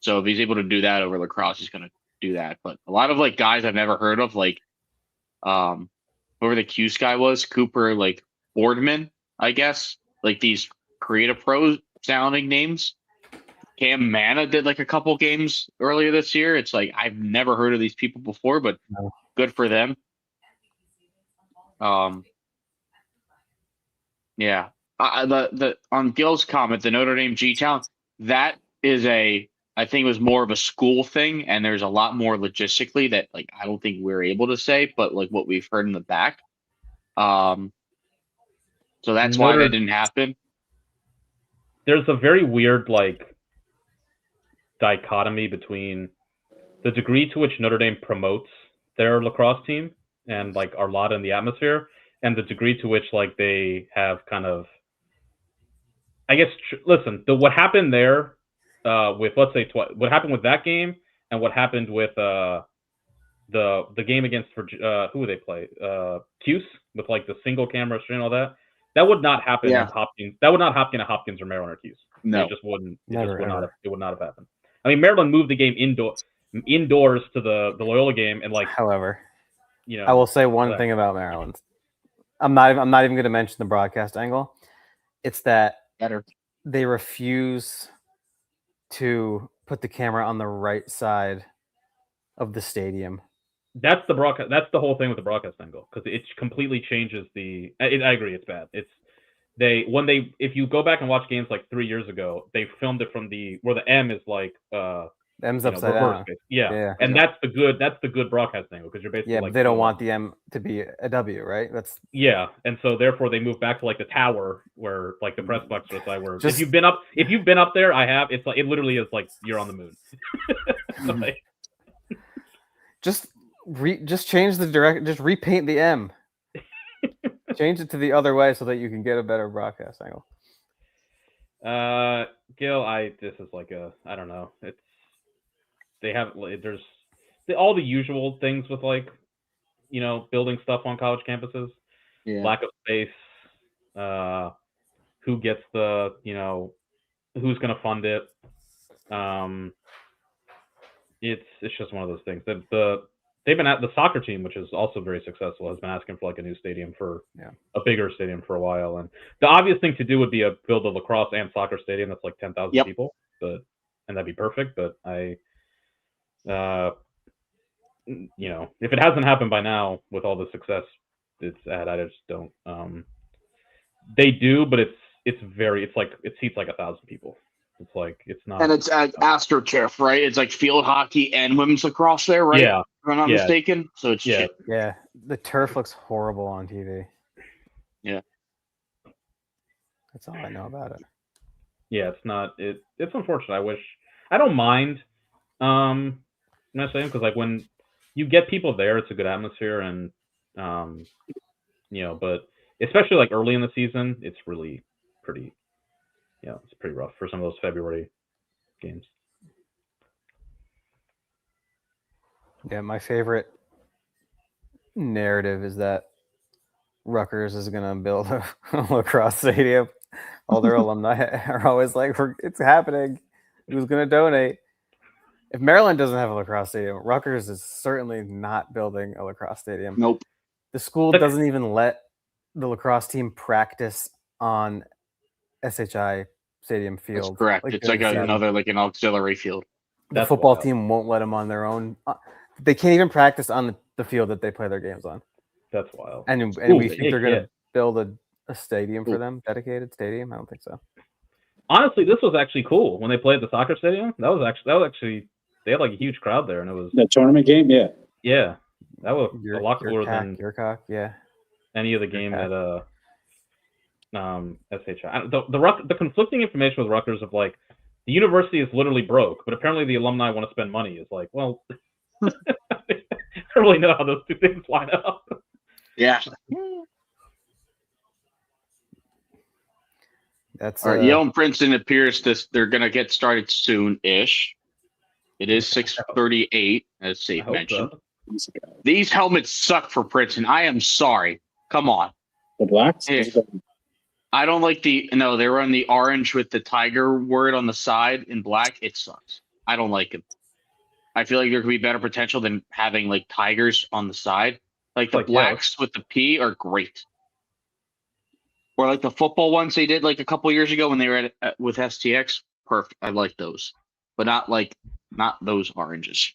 So if he's able to do that over lacrosse, he's gonna do that. But a lot of like guys I've never heard of, like whoever the Cuse guy was, Cooper like Boardman, I guess. Like these creative pros sounding names. Cam Mana did like a couple games earlier this year. It's like I've never heard of these people before, but good for them. Yeah. The on Gil's comment, the Notre Dame G-Town, that is I think it was more of a school thing, and there's a lot more logistically that like I don't think we're able to say, but like what we've heard in the back. So that's why that didn't happen. There's a very weird like dichotomy between the degree to which Notre Dame promotes their lacrosse team and like our lot in the atmosphere, and the degree to which like they have kind of, I guess, listen, what happened there with let's say what happened with that game and what happened with the game against who would they play Cuse with like the single camera stream and all that would not happen at Hopkins. That would not happen at Hopkins or Maryland or Cuse. No, it just wouldn't. It would not have happened. I mean, Maryland moved the game indoors to the Loyola game, and like, however, I will say one thing about Maryland. I'm not even going to mention the broadcast angle. It's that they refuse to put the camera on the right side of the stadium. That's the broadcast. That's the whole thing with the broadcast angle because it completely changes the. I agree, it's bad. If you go back and watch games like 3 years ago, they filmed it from where the M is like M's upside down. Yeah, and that's the good broadcast angle because you're basically but they don't want the M to be a W, right? And so therefore they move back to like the tower where like the press box or side where if you've been up there, I have. It's like it literally is like you're on the moon. Like, just change the direct. Just repaint the M. Change it to the other way so that you can get a better broadcast angle. Gil, this is like I don't know. There's all the usual things with like, building stuff on college campuses. Yeah. Lack of space. Who gets the who's going to fund it? It's just one of those things. They've been at the soccer team, which is also very successful, has been asking for like a new stadium a bigger stadium for a while. And the obvious thing to do would be build a lacrosse and soccer stadium that's like 10,000 people, and that'd be perfect. But if it hasn't happened by now with all the success it's had, I just don't. They do, but it seats like 1,000 people. It's not, and it's at AstroTurf, right? It's like field hockey and women's lacrosse there, right? Yeah, if I'm not mistaken. So it's shit. Yeah, the turf looks horrible on TV. Yeah, that's all I know about it. Yeah, it's not. It's unfortunate. I don't mind. I'm not saying, because like when you get people there, it's a good atmosphere, and but especially like early in the season, it's really pretty. It's pretty rough for some of those February games. Yeah, my favorite narrative is that Rutgers is going to build a lacrosse stadium. All their alumni are always like, it's happening. Who's going to donate? If Maryland doesn't have a lacrosse stadium, Rutgers is certainly not building a lacrosse stadium. Nope. The school doesn't even let the lacrosse team practice on SHI Stadium field. That's correct. It's like an auxiliary field. The football team won't let them on their own. They can't even practice on the field that they play their games on. That's wild. And we think they're going to build a stadium for them, dedicated stadium. I don't think so. Honestly, this was actually cool when they played the soccer stadium. That was actually they had like a huge crowd there, and it was the tournament game. Yeah, that was a lot cooler than any of the game at SHI. The conflicting information with Rutgers of like the university is literally broke, but apparently the alumni want to spend money. Is like, well, I don't really know how those two things line up. Yeah. That's Yale and Princeton appears they're gonna get started soon-ish. It is 6:38, as Safe mentioned. So. These helmets suck for Princeton. I am sorry. Come on. The blacks? I don't like they were on the orange with the tiger word on the side in black. It sucks. I don't like it. I feel like there could be better potential than having like tigers on the side. Like the blacks with the P are great. Or like the football ones they did like a couple years ago when they were with STX. Perfect. I like those. But not those oranges.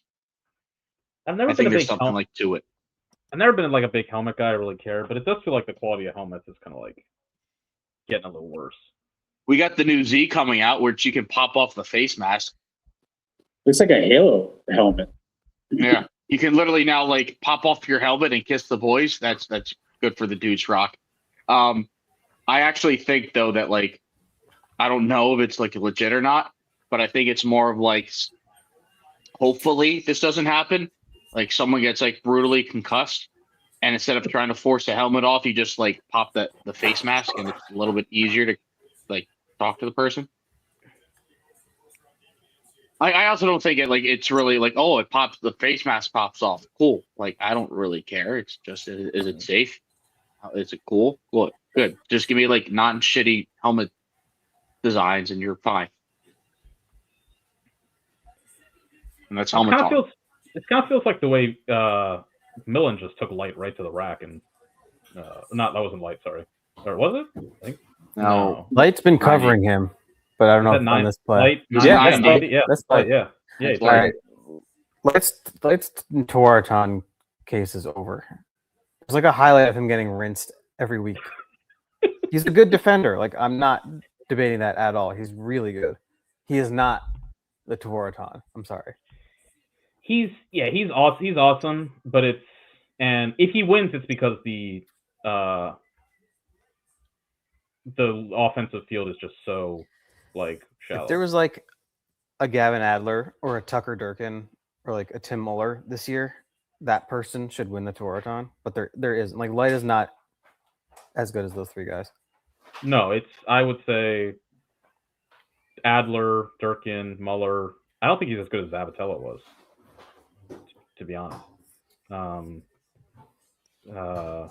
I think there's something like to it. I've never been like a big helmet guy. I really care, but it does feel like the quality of helmets is kind of like getting a little worse. We got the new Z coming out, which you can pop off the face mask. Looks like a Halo helmet. Yeah, you can literally now like pop off your helmet and kiss the boys. That's good for the dudes rock. I actually think though that like I don't know if it's like legit or not, but I think it's more of like hopefully this doesn't happen. Like someone gets like brutally concussed, and instead of trying to force the helmet off, you just like pop the face mask, and it's a little bit easier to like talk to the person. I also don't think it's really like, oh, it pops, the face mask pops off. Cool. Like I don't really care. It's just is it safe? Is it cool? Good. Just give me like non-shitty helmet designs, and you're fine. And that's helmet talk. It kind of feels like the way Millen just took Light right to the rack, and that wasn't Light, sorry. Or was it? I think. No. Light's been covering him, but I don't know if on this play. That's Light. Yeah. All right. Light's Tuaraton case is over. There's like a highlight of him getting rinsed every week. He's a good defender. Like I'm not debating that at all. He's really good. He is not the Tuaraton. I'm sorry. He's awesome, but and if he wins, it's because the offensive field is just so like shallow. If there was like a Gavin Adler or a Tucker Durkin or like a Tim Muller this year, that person should win the Tuaraton. But there isn't. Like Light is not as good as those three guys. No, I would say Adler, Durkin, Muller. I don't think he's as good as Zavatella was, to be honest. And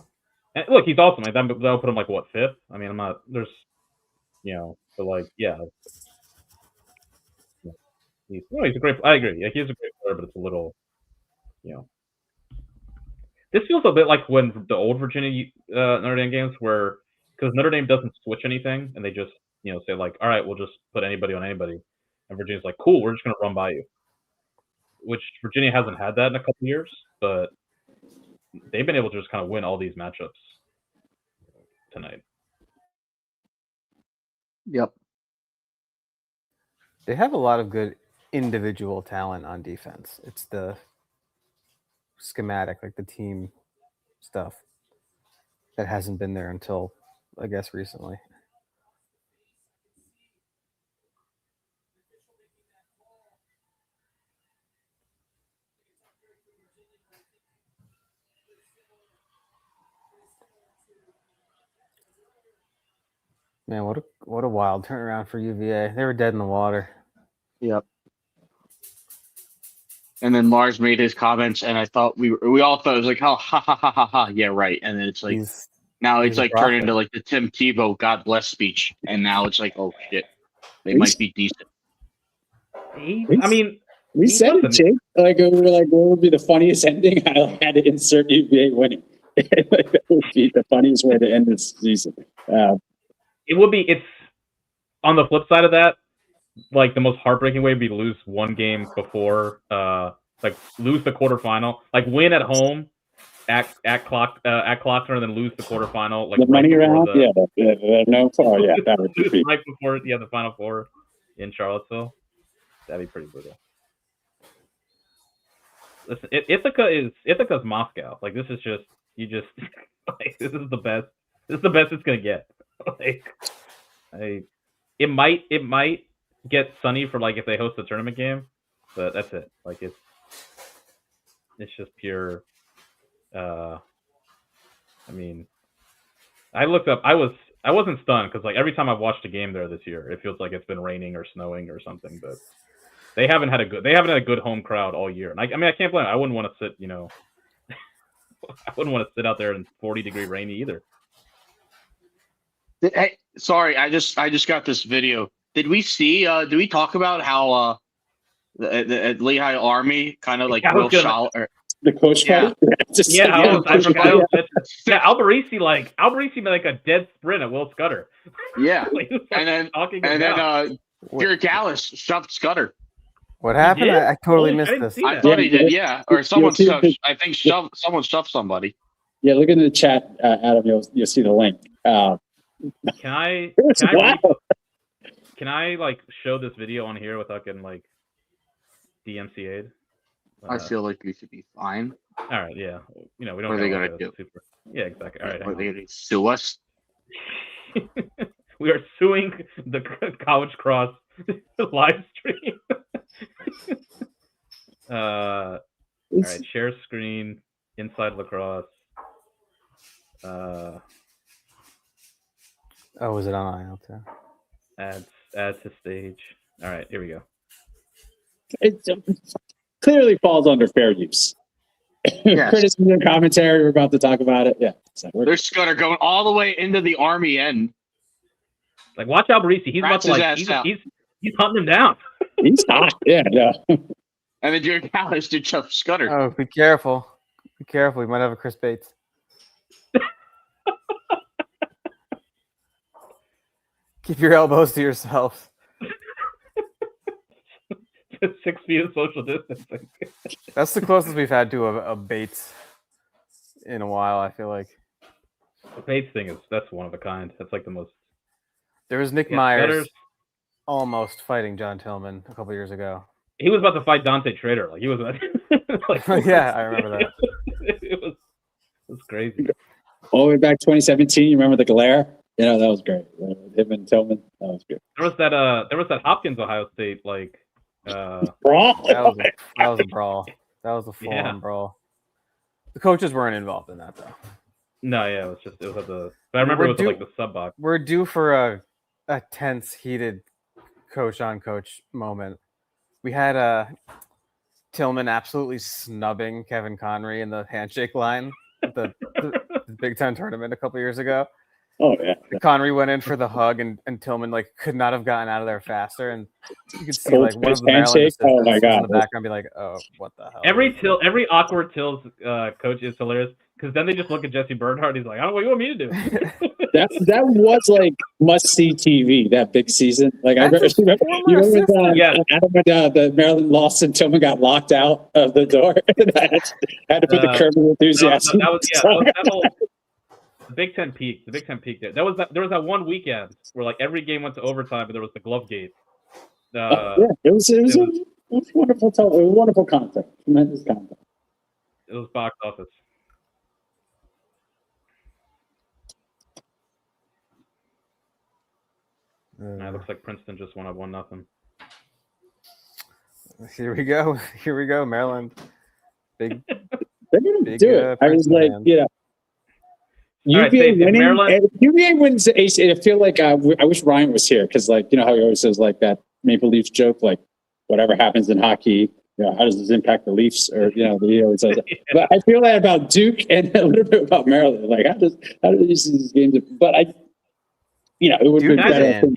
look, he's awesome. Like that'll put him like what, 5th? I mean, I'm not. There's, but like, yeah. He's a great. I agree. Yeah, he's a great player, but it's a little, This feels a bit like when the old Virginia Notre Dame games where, because Notre Dame doesn't switch anything and they just say like, all right, we'll just put anybody on anybody, and Virginia's like, cool, we're just gonna run by you. Which Virginia hasn't had that in a couple years, but they've been able to just kind of win all these matchups tonight. Yep. They have a lot of good individual talent on defense. It's the schematic, like the team stuff, that hasn't been there until, I guess, recently. Man, what a wild turnaround for UVA. They were dead in the water. Yep. And then Mars made his comments, and I thought we all thought it was like, oh, ha ha ha ha ha, yeah, right. And then it's like now it's like turned into like the Tim Tebow God bless speech, and now it's like, oh shit, they might be decent. We said it, Jake. Like we were like, what would be the funniest ending? I had to insert UVA winning. That would be the funniest way to end this season. It would be. It's on the flip side of that. Like the most heartbreaking way would be to lose one game before, like lose the quarterfinal, like win at home, at Klockner, and then lose the quarterfinal, like the money round. That would be right before the Final Four in Charlottesville. That'd be pretty brutal. Listen, Ithaca's Moscow. Like this is just like this is the best. This is the best it's gonna get. It might get sunny for like if they host a tournament game, but that's it. Like it's just pure. I looked up. I wasn't stunned because like every time I've watched a game there this year, it feels like it's been raining or snowing or something. But they haven't had a good home crowd all year. And I can't blame them. I wouldn't want to sit. I wouldn't want to sit out there in 40-degree rain either. Hey, sorry, I just got this video. Did we talk about how the Lehigh Army kind of like Will Shaw or the coach? Yeah, Alberici made like a dead sprint at Will Scudder. Yeah, and then Pierre Gallis shoved Scudder. What happened? I totally missed this. I thought he did. Yeah, or someone shoved. I think someone shoved somebody. Yeah, look in the chat, Adam. You'll see the link. Can I like show this video on here without getting like DMCA'd? I feel like we should be fine. All right, yeah. We don't. What are they gonna do? Yeah, exactly. All right. Are they gonna sue us? We are suing the College Cross live stream. All right, share screen inside Lacrosse. Oh, was it on IL too? Add to stage. All right, here we go. It clearly falls under fair use. Yes. Criticism and commentary. We're about to talk about it. Yeah. So there's Scudder going all the way into the Army end. Like, watch Alberici. He's about to like. He's hunting him down. He's hot. Yeah. And then Jared Callis did shove Scudder. Oh, be careful. Be careful. We might have a Chris Bates. Keep your elbows to yourself. 6 feet of social distancing. That's the closest we've had to a Bates in a while, I feel like. The Bates thing that's one of a kind. That's like the most. There was Nick Myers almost fighting John Tillman a couple years ago. He was about to fight Dante Trader. Like he was like, yeah, I remember that. It was crazy. All the way back 2017, you remember the glare? Yeah, that was great. Him and Tillman, that was good. There was that Hopkins Ohio State like brawl. That was a brawl. That was a full-on brawl. The coaches weren't involved in that though. No, yeah, it was at the. But I remember it was like the sub box. We're due for a tense, heated coach on coach moment. We had Tillman absolutely snubbing Kevin Connery in the handshake line. The the Big Ten tournament a couple years ago. Oh yeah. Connery went in for the hug, and Tillman like could not have gotten out of there faster, and you could see Cold like one of the handshake. Maryland assistants Oh my was God. in the background, be like, "Oh, what the hell?" Every awkward Tills coach is hilarious because then they just look at Jesse Bernhardt. He's like, "I don't know what you want me to do." That was like must see TV that big season. Like I remember, you remember when the Maryland lost and Tillman got locked out of the door. had to put the curb of enthusiasm. That whole the Big Ten peak. The Big Ten peak there. There was that one weekend where like every game went to overtime, but there was the glove gate. It was wonderful. It was wonderful content. Tremendous content. It was box office. It looks like Princeton just won up 1-0. Here we go, Maryland. Big. They're gonna do it. I was like, UVA winning. If UVA wins the AC, I feel like I wish Ryan was here because, like, how he always says like that Maple Leafs joke, like whatever happens in hockey, how does this impact the Leafs? Or he always says that. But I feel that about Duke and a little bit about Maryland. Like how do these games? But it would be better.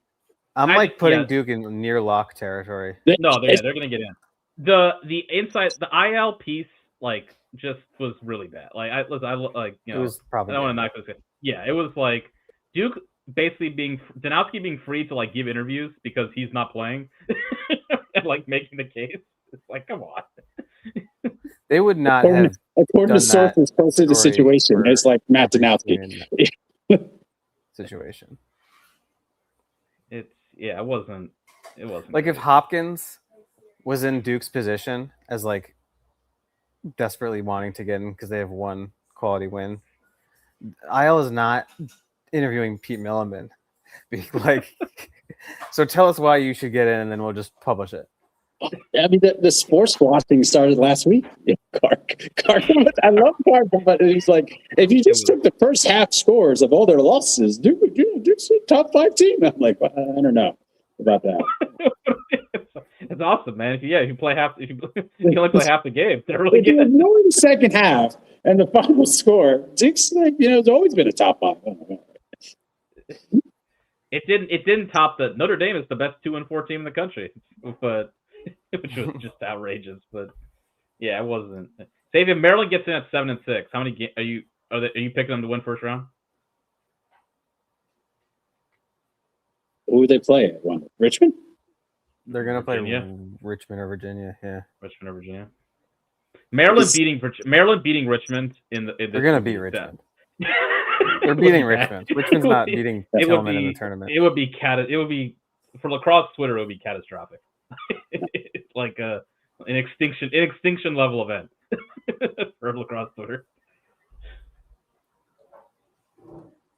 I'm putting Duke in near lock territory. No, they're gonna get in. The inside, the IL piece, like, just was really bad. Like, it was probably. I don't want to knock this. Yeah, it was like Duke basically Danowski being free to like give interviews because he's not playing and like making the case. It's like, come on. They would not have. According to sources close to the situation, it's like Matt Danowski situation. It wasn't like if Hopkins was in Duke's position as like desperately wanting to get in because they have one quality win. IL is not interviewing Pete Milliman. Like, so tell us why you should get in, and then we'll just publish it. I mean, the sports washing started last week. Clark, I love Clark, but he's like, if you just took the first half scores of all their losses, Duke's a top 5 team. I'm like, well, I don't know about that. It's awesome, man. If you only play half the game, they're really good. More in the second half and the final score, Duke's like, it's always been a top 5. It didn't top the Notre Dame is the best 2-4 team in the country, but which was just outrageous. But yeah, it wasn't. Say if Maryland gets in at 7-6, how many are you picking them to win first round? Who would they play? Richmond? They're gonna play Richmond or Virginia. Yeah, Richmond or Virginia. Maryland beating Richmond they're gonna beat Richmond. They're beating Richmond. Richmond's not beating Tillman in the tournament. It would be for lacrosse Twitter. It would be catastrophic. It's like an extinction level event for lacrosse Twitter.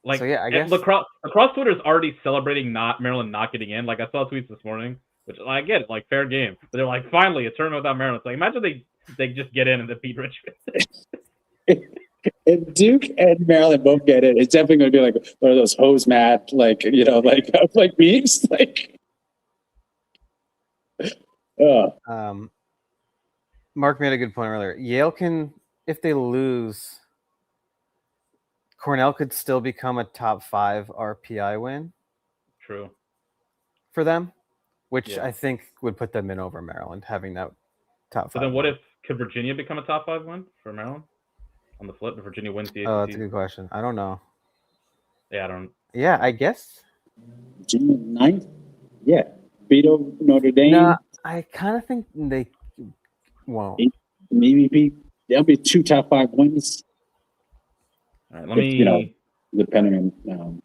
Like, so I guess lacrosse Twitter is already celebrating Maryland not getting in. Like, I saw tweets this morning, which I get it, like, fair game. But they're like, finally a tournament without Maryland. It's like, imagine they just get in and they beat Richmond. If Duke and Maryland both get it, it's definitely going to be like one of those hose mat, like memes, like. Mark made a good point earlier. Yale can, if they lose, Cornell could still become a top 5 RPI win. True. For them, which I think would put them in over Maryland, having that top 5. So then could Virginia become a top 5 win for Maryland? On the flip, if Virginia wins the ACC? Oh, that's a good question. I don't know. Yeah, I don't. Yeah, I guess. Virginia 9th? Yeah. Beat Notre Dame? Nah, I kind of think they won't. Maybe there'll be 2 top 5 wins. All right, let me. Depending on.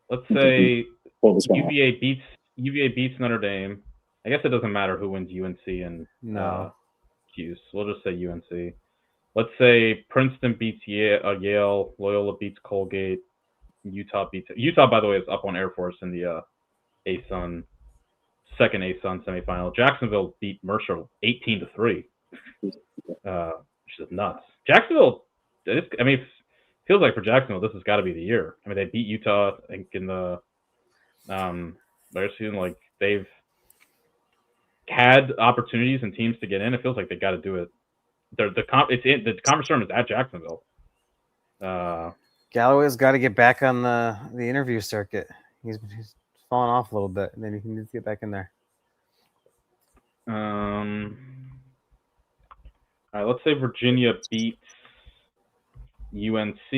Let's say UVA beats Notre Dame. I guess it doesn't matter who wins UNC and Q's. We'll just say UNC. Let's say Princeton beats Yale, Loyola beats Colgate, Utah, by the way, is up on Air Force in the ASUN second ASUN semifinal. Jacksonville beat Mercer 18-3, which is nuts. Jacksonville, it feels like for Jacksonville, this has got to be the year. I mean, they beat Utah, I think, in the regular season. Like, they've had opportunities and teams to get in. It feels like they got to do it. The conference tournament is at Jacksonville. Galloway's got to get back on the interview circuit. He's fallen off a little bit. Maybe he needs to get back in there. All right, let's say Virginia beats UNC,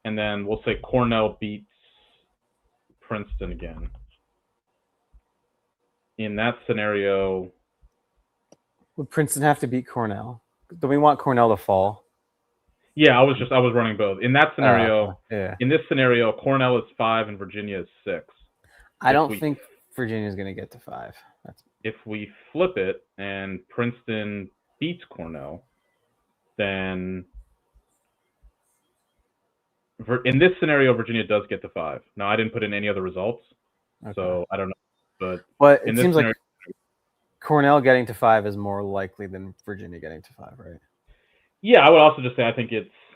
and then we'll say Cornell beats Princeton again. In that scenario, would Princeton have to beat Cornell? Do we want Cornell to fall? Yeah, I was running both. In that scenario, yeah. In this scenario, Cornell is 5 and Virginia is 6. I don't think Virginia's going to get to 5. If we flip it and Princeton beats Cornell, then in this scenario, Virginia does get to 5. Now, I didn't put in any other results, so I don't know. But it seems like Cornell getting to 5 is more likely than Virginia getting to 5, right? Yeah, I would also just say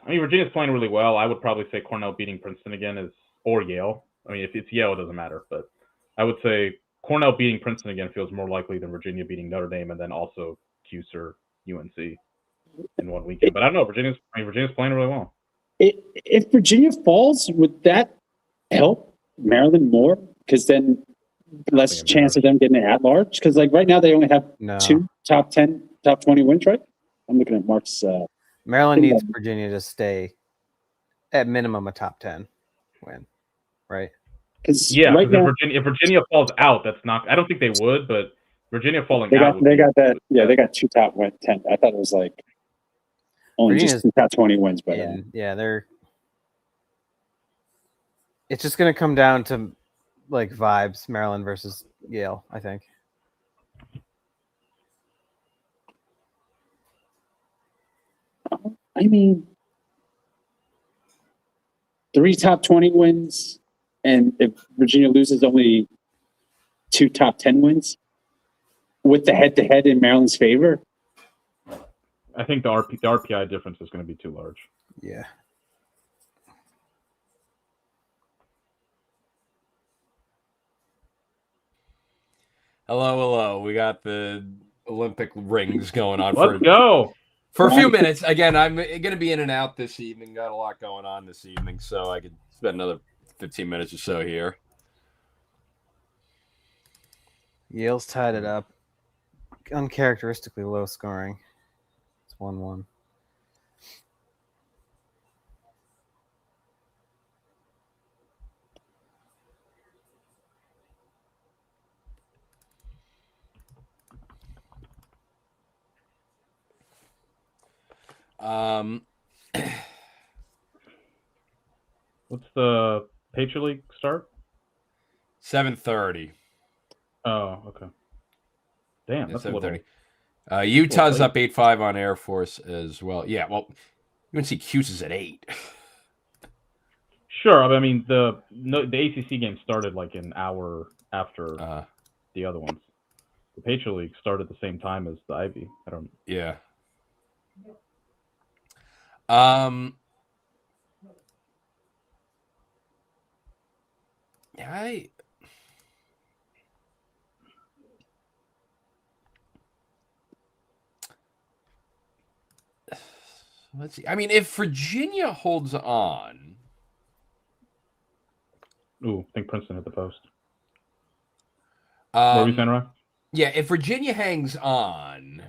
Virginia's playing really well. I would probably say Cornell beating Princeton again or Yale. I mean, if it's Yale, it doesn't matter. But I would say Cornell beating Princeton again feels more likely than Virginia beating Notre Dame and then also Cuse or UNC in one weekend. But I don't know. Virginia's playing really well. If Virginia falls, would that help Maryland more? Because then less chance of them getting at large. Because like right now they only have 2 top 10, top 20 wins, right? I'm looking at Mark's. Maryland needs Virginia to stay at minimum a top 10 win, right? Yeah, right now, if Virginia falls out, that's not. I don't think they would, but Virginia falling out. They got that. Yeah, they got 2 top 10. I thought it was like only just 2 top 20 wins, but they're. It's just going to come down to like vibes, Maryland versus Yale, I think. I mean, 3 top 20 wins, and if Virginia loses, only 2 top 10 wins with the head-to-head in Maryland's favor. I think the RPI difference is going to be too large. Yeah. Hello. We got the Olympic rings going on. Let's go. For a few minutes. Again, I'm going to be in and out this evening. Got a lot going on this evening, so I could spend another 15 minutes or so here. Yale's tied it up. Uncharacteristically low scoring. It's 1-1. What's the Patriot League start? 7:30. Oh, okay. Damn, that's 7:30. Utah's up 8-5 on Air Force as well. Yeah, well, UNC Cuse is at 8. Sure, I mean the ACC game started like an hour after the other ones. The Patriot League started at the same time as the Ivy. I don't. Yeah. Let's see. I mean, if Virginia holds on. Ooh, I think Princeton hit the post. What were you saying, Ryan? Yeah, if Virginia hangs on.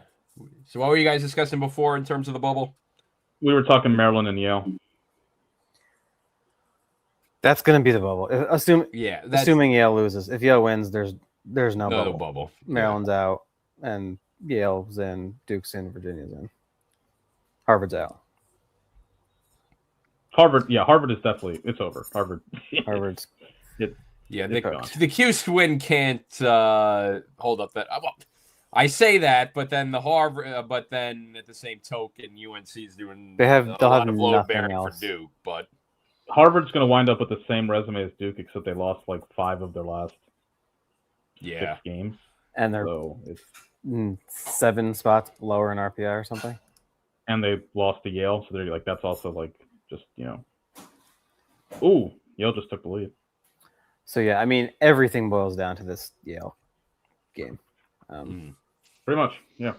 So what were you guys discussing before in terms of the bubble? We were talking Maryland and Yale. That's going to be the bubble. Assuming Yale loses. If Yale wins, there's no bubble. Maryland's out, and Yale's in, Duke's in, Virginia's in. Harvard's out. Harvard is definitely it's over. Harvard's the Cuse win can't hold up that. Well, I say that, but then but then at the same token, UNC's doing they'll have load bearing else for Duke, but Harvard's going to wind up with the same resume as Duke, except they lost like 5 of their last 6 games, and they're 7 spots lower in RPI or something. And they lost to Yale, so they're like that's also like just Ooh, Yale just took the lead. So yeah, I mean everything boils down to this Yale game. Pretty much, yeah.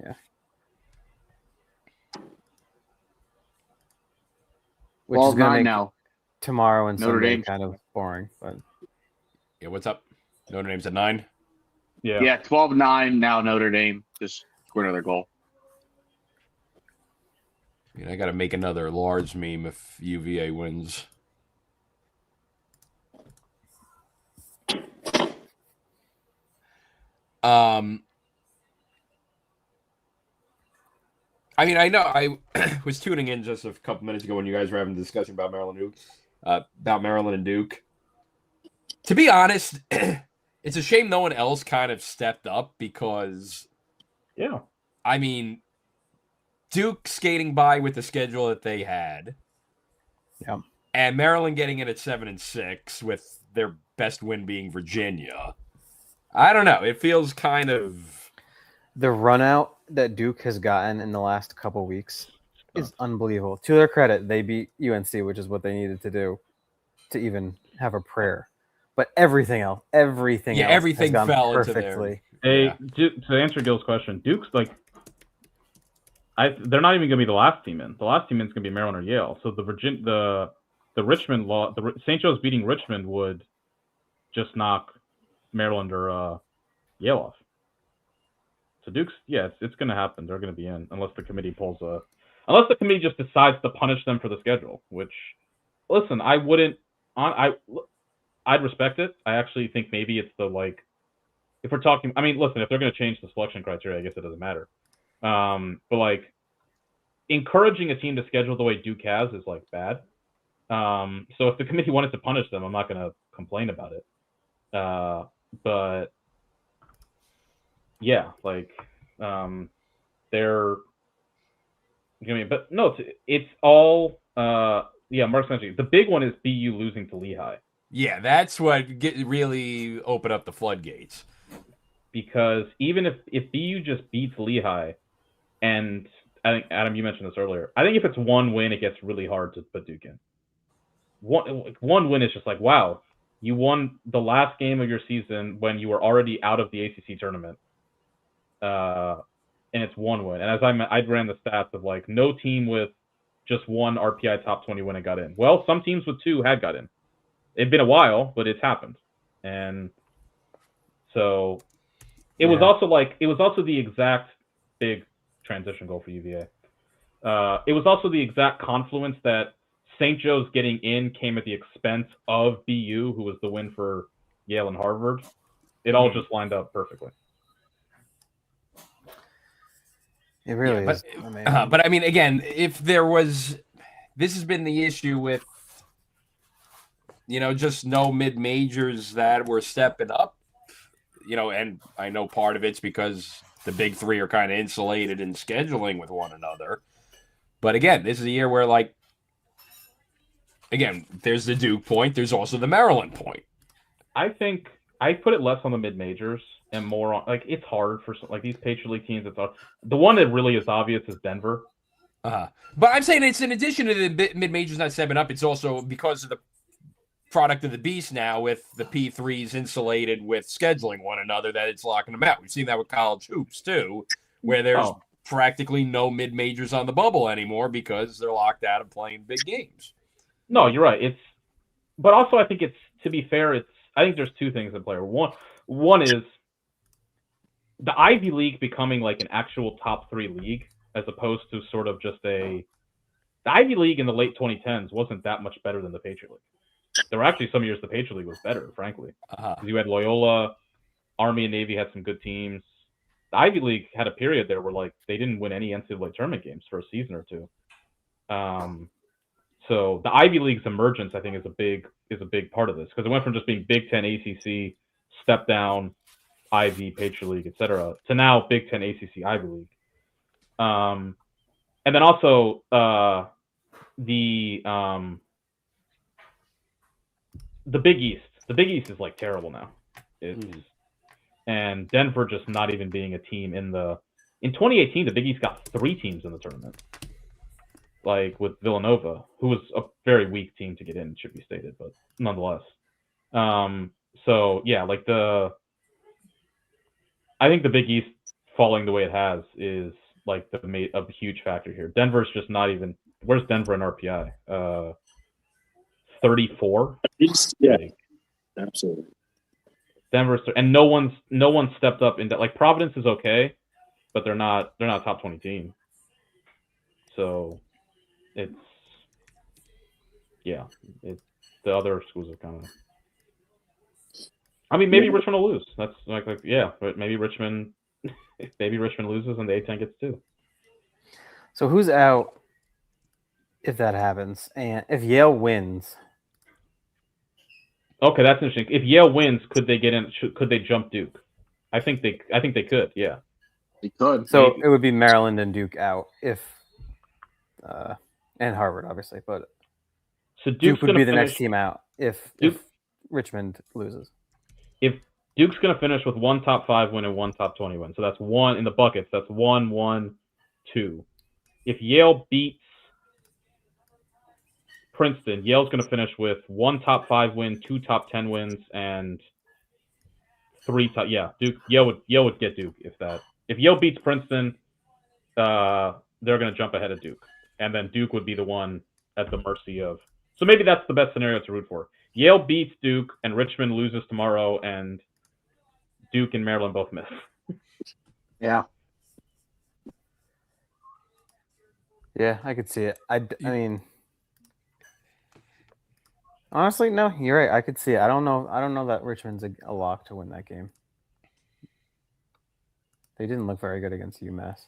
Yeah. which is going to make now. tomorrow and Notre Sunday Dame. kind of boring. But Yeah, what's up? Notre Dame's at 9. Yeah, 12-9 now. Notre Dame just scored another goal. I mean, I got to make another large meme if UVA wins. I mean, I know I was tuning in just a couple minutes ago when you guys were having a discussion about Maryland and Duke. To be honest, it's a shame no one else kind of stepped up because, I mean, Duke skating by with the schedule that they had, and Maryland getting in at 7-6 with their best win being Virginia. I don't know. It feels kind of the run out that Duke has gotten in the last couple weeks is unbelievable. To their credit, they beat UNC, which is what they needed to do to even have a prayer. But everything else has gone fell perfectly. To answer Gil's question, Duke's like, they're not even going to be the last team in. The last team in is going to be Maryland or Yale. So the Richmond law, the St. Joe's beating Richmond would just knock Maryland or Yale off. So Duke's, it's going to happen. They're going to be in unless the committee just decides to punish them for the schedule. Which, listen, I wouldn't. I'd respect it. I actually think maybe it's if we're talking. I mean, listen, if they're going to change the selection criteria, I guess it doesn't matter. But encouraging a team to schedule the way Duke has is bad. So if the committee wanted to punish them, I'm not going to complain about it. But yeah, they're. But no, it's all. Mark's mentioning the big one is BU losing to Lehigh. Yeah, that's what really opened up the floodgates. Because even if BU just beats Lehigh, and I think, Adam, you mentioned this earlier, I think if it's one win, it gets really hard to put Duke in. One win is just wow, you won the last game of your season when you were already out of the ACC tournament. And it's one win. And as I ran the stats of no team with just one RPI top 20 win and got in. Well, some teams with two had got in. It'd been a while, but it's happened. And so it was also the exact big transition goal for UVA. It was also the exact confluence that St. Joe's getting in came at the expense of BU, who was the win for Yale and Harvard. It all just lined up perfectly. It really is. But I mean, again, if there was, this has been the issue with, just no mid-majors that were stepping up, and I know part of it's because the big three are kind of insulated in scheduling with one another. But again, this is a year where, again, there's the Duke point. There's also the Maryland point. I think I put it less on the mid-majors and more on, it's hard for, these Patriot League teams. It's hard. The one that really is obvious is Denver. But I'm saying it's in addition to the mid-majors not stepping up, it's also because of the product of the beast now with the P3s insulated with scheduling one another that it's locking them out. We've seen that with college hoops too, where there's practically no mid-majors on the bubble anymore because they're locked out of playing big games. No, you're right. But also I think to be fair, I think there's two things in play. One is the Ivy League becoming an actual top 3 league as opposed to sort of just the Ivy League in the late 2010s wasn't that much better than the Patriot League. There were actually some years the Patriot League was better, frankly. You had Loyola, Army and Navy had some good teams. The Ivy League had a period there where they didn't win any NCAA tournament games for a season or two. So the Ivy League's emergence, I think, is a big part of this because it went from just being Big Ten, ACC, step down, Ivy, Patriot League, etc., to now Big Ten, ACC, Ivy League. And then also the Big East. The Big East is terrible now. And Denver just not even being a team in 2018, the Big East got 3 teams in the tournament. With Villanova, who was a very weak team to get in, should be stated, but nonetheless. So yeah, I think the Big East falling the way it has is a huge factor here. Denver's just not even. where's Denver in RPI? 34. Yeah, absolutely. Denver's and no one's stepped up in that. Like Providence is okay, but they're not a top 20 team. So it's the other schools are kind of. I mean, maybe Richmond will lose. That's but maybe Richmond loses and the A10 gets 2. So who's out if that happens? And if Yale wins, okay, that's interesting. If Yale wins, could they get in? Could they jump Duke? I think they could. Yeah, They could. so maybe. it would be Maryland and Duke out if, and Harvard obviously, but so Duke's Duke would be the finish, next team out if Richmond loses. If Duke's going to finish with 1 top 5 win and 1 top 20 win, so that's 1 in the buckets. That's 1, 1, 2. If Yale beats Princeton, Yale's going to finish with 1 top 5 win, 2 top 10 wins, and 3 top. Yeah, Yale would get Duke if Yale beats Princeton, they're going to jump ahead of Duke, and then Duke would be the one at the mercy of. So maybe that's the best scenario to root for. Yale beats Duke, and Richmond loses tomorrow, and Duke and Maryland both miss. Yeah. Yeah, I could see it. I mean, honestly, no, you're right. I could see it. I don't know that Richmond's a lock to win that game. They didn't look very good against UMass.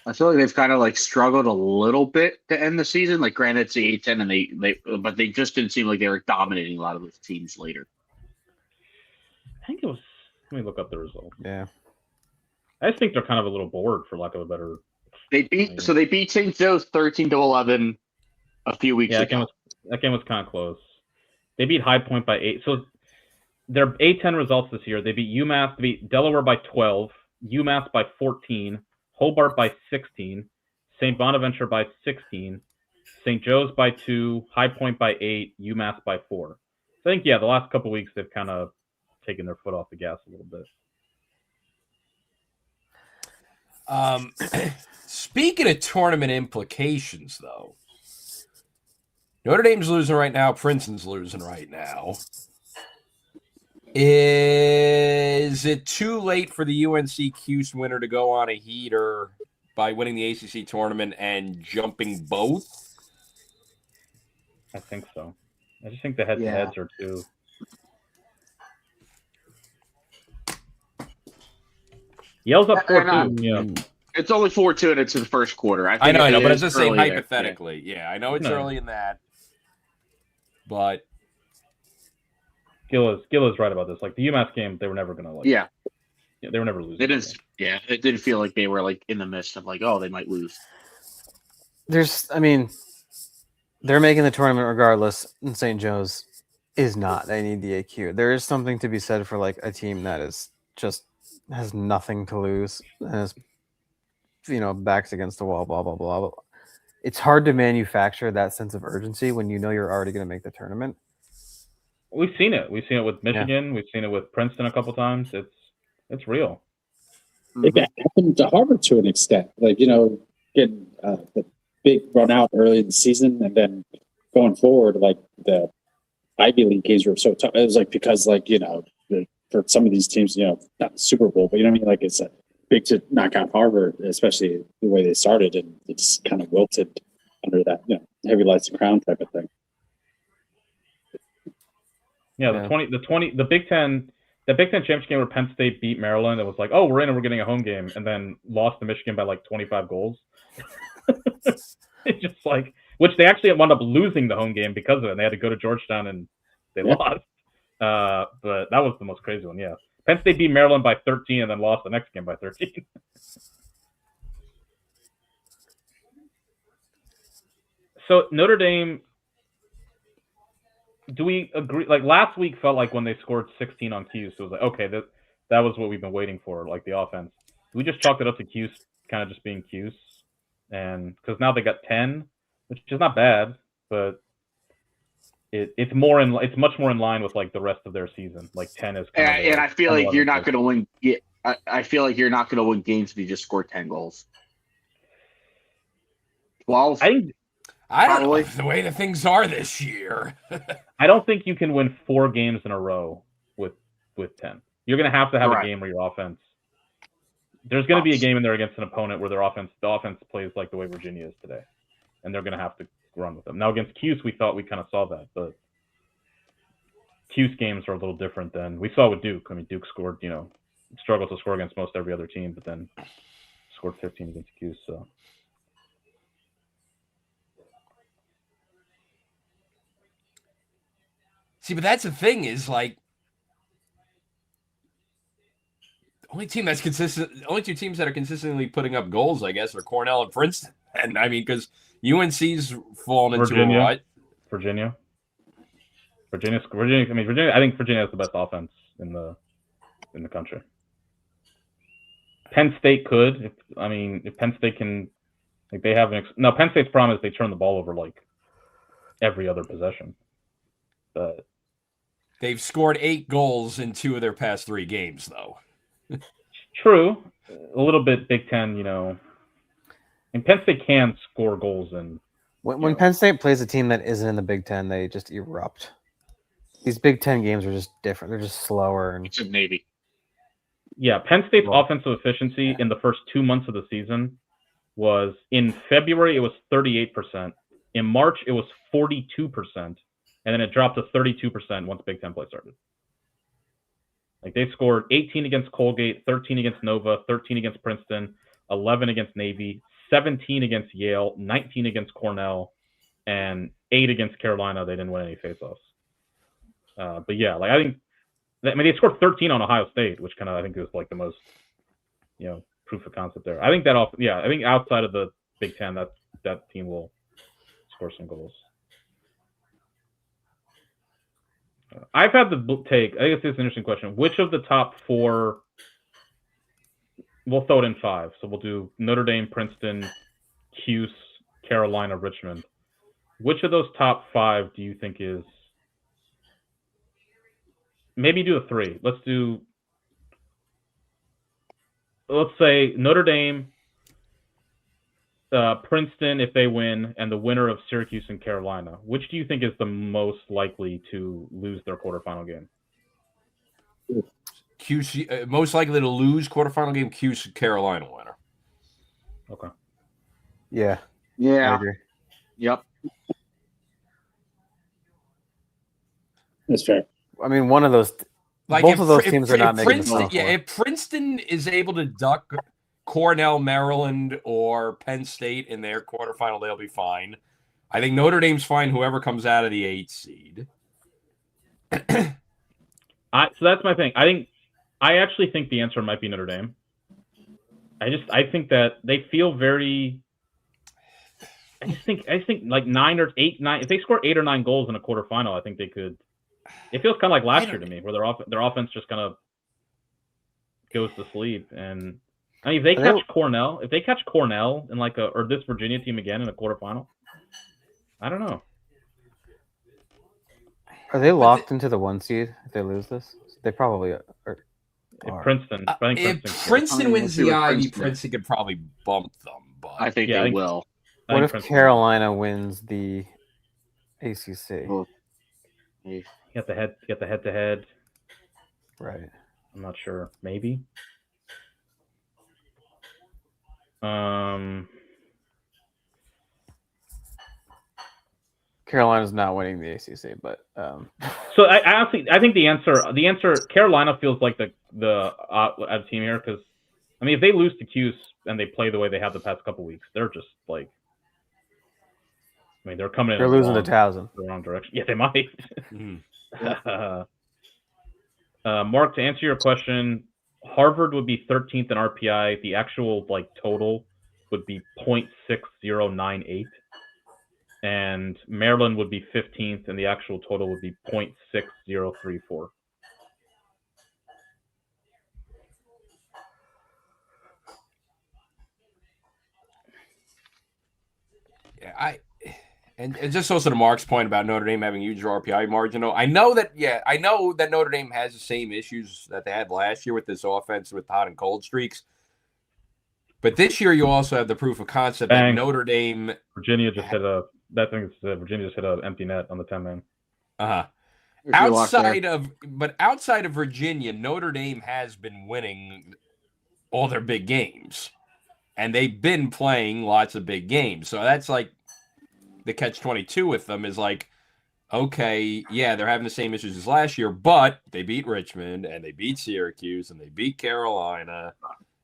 I feel like they've kind of like struggled a little bit to end the season. Like, granted, it's the A10, and but they just didn't seem like they were dominating a lot of those teams later. I think it was. Let me look up the result. Yeah, I just think they're kind of a little bored, for lack of a better. They beat St. Joe's 13-11 a few weeks ago. That game was kind of close. They beat High Point by 8. So their A10 results this year: they beat UMass, they beat Delaware by 12, UMass by 14, Hobart by 16, St. Bonaventure by 16, St. Joe's by 2, High Point by 8, UMass by 4. So I think the last couple weeks they've kind of taken their foot off the gas a little bit. Speaking of tournament implications, though, Notre Dame's losing right now. Princeton's losing right now. Is it too late for the UNC Cuse winner to go on a heater by winning the ACC tournament and jumping both? I think so. I just think the head-to-heads are too. Yale's up 4-2. Yeah. It's only 4-2, and it's in the first quarter. I know, but I'm just saying hypothetically. Yeah, I know it's early in that, but Gill is right about this. Like the UMass game, they were never gonna like. Yeah, they were never losing. They didn't. Yeah, it didn't feel like they were like in the midst of like, oh, they might lose. They're making the tournament regardless, and St. Joe's is not. They need the AQ. There is something to be said for like a team that is just has nothing to lose and is, backs against the wall, blah, blah, blah. It's hard to manufacture that sense of urgency when you know you're already going to make the tournament. We've seen it. We've seen it with Michigan. Yeah. We've seen it with Princeton a couple times. It's real. It happened to Harvard to an extent. Like, getting the big run out early in the season and then going forward, like the Ivy League games were so tough. It was like because, like, for some of these teams, not the Super Bowl, but like it's big to knock out Harvard, especially the way they started, and it just kind of wilted under that, heavy lights and crown type of thing. Yeah, the Big Ten championship game where Penn State beat Maryland, it was like, oh, we're in and we're getting a home game, and then lost to Michigan by like 25 goals. It's just like, which they actually wound up losing the home game because of it. And they had to go to Georgetown and they lost. But that was the most crazy one, yeah. Penn State beat Maryland by 13 and then lost the next game by 13. So Notre Dame, do we agree? Like last week felt like when they scored 16 on Cuse, it was like, okay, that was what we've been waiting for, like the offense. We just chalked it up to Cuse kind of just being Cuse, and because now they got 10, which is not bad, but it's much more in line with like the rest of their season. Like 10 is. And I feel like you're not going to win. I feel like you're not going to win games if you just score 10 goals. 12. I think I don't Probably. know the way the things are this year. I don't think you can win 4 games in a row with 10. You're going to have a Right. game where your offense. There's going to be a game in there against an opponent where the offense plays like the way Virginia is today, and they're going to have to run with them. Now against Cuse, we thought we kind of saw that, but Cuse games are a little different than we saw with Duke. I mean, Duke scored, struggled to score against most every other team, but then scored 15 against Cuse. So. See, but that's the thing is like only team that's consistent. Only 2 teams that are consistently putting up goals, I guess, are Cornell and Princeton. And I mean, because UNC's fallen into a rut. Virginia. I think Virginia has the best offense in the country. Penn State could. If Penn State can, Penn State's problem is they turn the ball over like every other possession. But They've scored 8 goals in 2 of their past 3 games, though. True, a little bit Big Ten, and Penn State can score goals. And when Penn State plays a team that isn't in the Big Ten, they just erupt. These Big Ten games are just different. They're just slower. And It's a Navy. Yeah, Penn State's offensive efficiency in the first 2 months of the season was in February it was 38%, in March it was 42%, and then it dropped to 32% once Big Ten play started. Like they scored 18 against Colgate, 13 against Nova, 13 against Princeton, 11 against Navy, 17 against Yale, 19 against Cornell, and 8 against Carolina. They didn't win any faceoffs. But yeah, I think they scored 13 on Ohio State, which I think is like the most, proof of concept there. I think I think outside of the Big Ten, that team will score some goals. I've had the take. I guess this is an interesting question. Which of the top 4? We'll throw it in 5. So we'll do Notre Dame, Princeton, Cuse, Carolina, Richmond. Which of those top 5 do you think is? Maybe do a 3. Let's say Notre Dame, Princeton if they win, and the winner of Syracuse and Carolina. Which do you think is the most likely to lose their quarterfinal game? Cuse, most likely to lose quarterfinal game, Cuse Carolina winner. Okay. Yeah. Yeah. I agree. Yep. That's fair. I mean, one of those. Both of those teams are not making the Final Four. If Princeton is able to duck Cornell, Maryland, or Penn State in their quarterfinal, they'll be fine. I think Notre Dame's fine. Whoever comes out of the 8th seed. So that's my thing. I actually think the answer might be Notre Dame. I think that they feel very. I think like 9 or 8, 9. If they score 8 or 9 goals in a quarterfinal, I think they could. It feels kind of like last year to me, where their offense just kind of goes to sleep. And if they catch Cornell in or this Virginia team again in a quarterfinal, I don't know. Are they locked into the 1 seed if they lose this? They probably are. If Princeton, if Princeton wins the Ivy, Princeton could probably bump them. But I think they will. What if Carolina wins the ACC? Well, Get the head-to-head. Right. I'm not sure. Maybe. Carolina's not winning the ACC, but So I think the answer Carolina feels like the team here because if they lose to Cuse and they play the way they have the past couple weeks, they're just like they're coming in. They're losing to Towson. The wrong direction. Yeah, they might. Mark, to answer your question, Harvard would be 13th in RPI. The actual total would be 0.6098. And Maryland would be 15th, and the actual total would be 0.6034. Yeah, and just also to Mark's point about Notre Dame having a huge RPI margin. I know that Notre Dame has the same issues that they had last year with this offense with hot and cold streaks. But this year you also have the proof of concept that Notre Dame. Virginia just hit a. That thing is Virginia just hit an empty net on the 10-man. Outside of Virginia, Notre Dame has been winning all their big games, and they've been playing lots of big games. So that's like the catch-22 with them is like, okay, yeah, they're having the same issues as last year, but they beat Richmond and they beat Syracuse and they beat Carolina.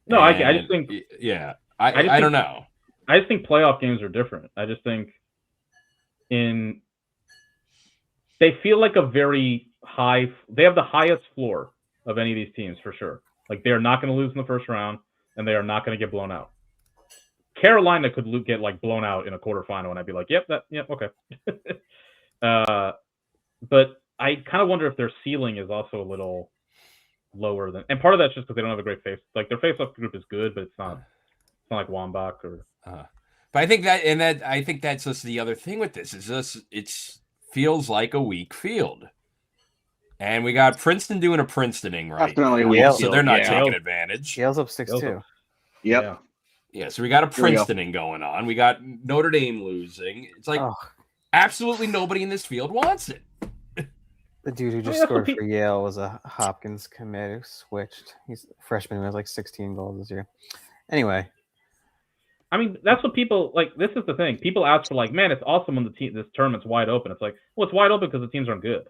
No, I just think, yeah, I don't know. I just think playoff games are different. I just think they feel like a very high. They have the highest floor of any of these teams for sure. Like they are not going to lose in the first round, and they are not going to get blown out. Carolina could get like blown out in a quarterfinal, and I'd be like, yep, okay. But I kind of wonder if their ceiling is also a little lower than, and part of that's just because they don't have a great face. Like their face-off group is good, but it's not like Wambach or. But I think I think that's just the other thing with this is just it feels like a weak field, and we got Princeton doing a Princetoning right. Definitely, so they're not taking advantage. Yale's up 6-2. Yep. Yeah, so we got a Princetoning going on. We got Notre Dame losing. It's like absolutely nobody in this field wants it. The dude who just scored for Yale was a Hopkins commit who switched. He's a freshman who has like 16 goals this year. Anyway. I mean, that's what people like. This is the thing. People ask for like, man, it's awesome when this tournament's wide open. It's like, well, it's wide open because the teams aren't good.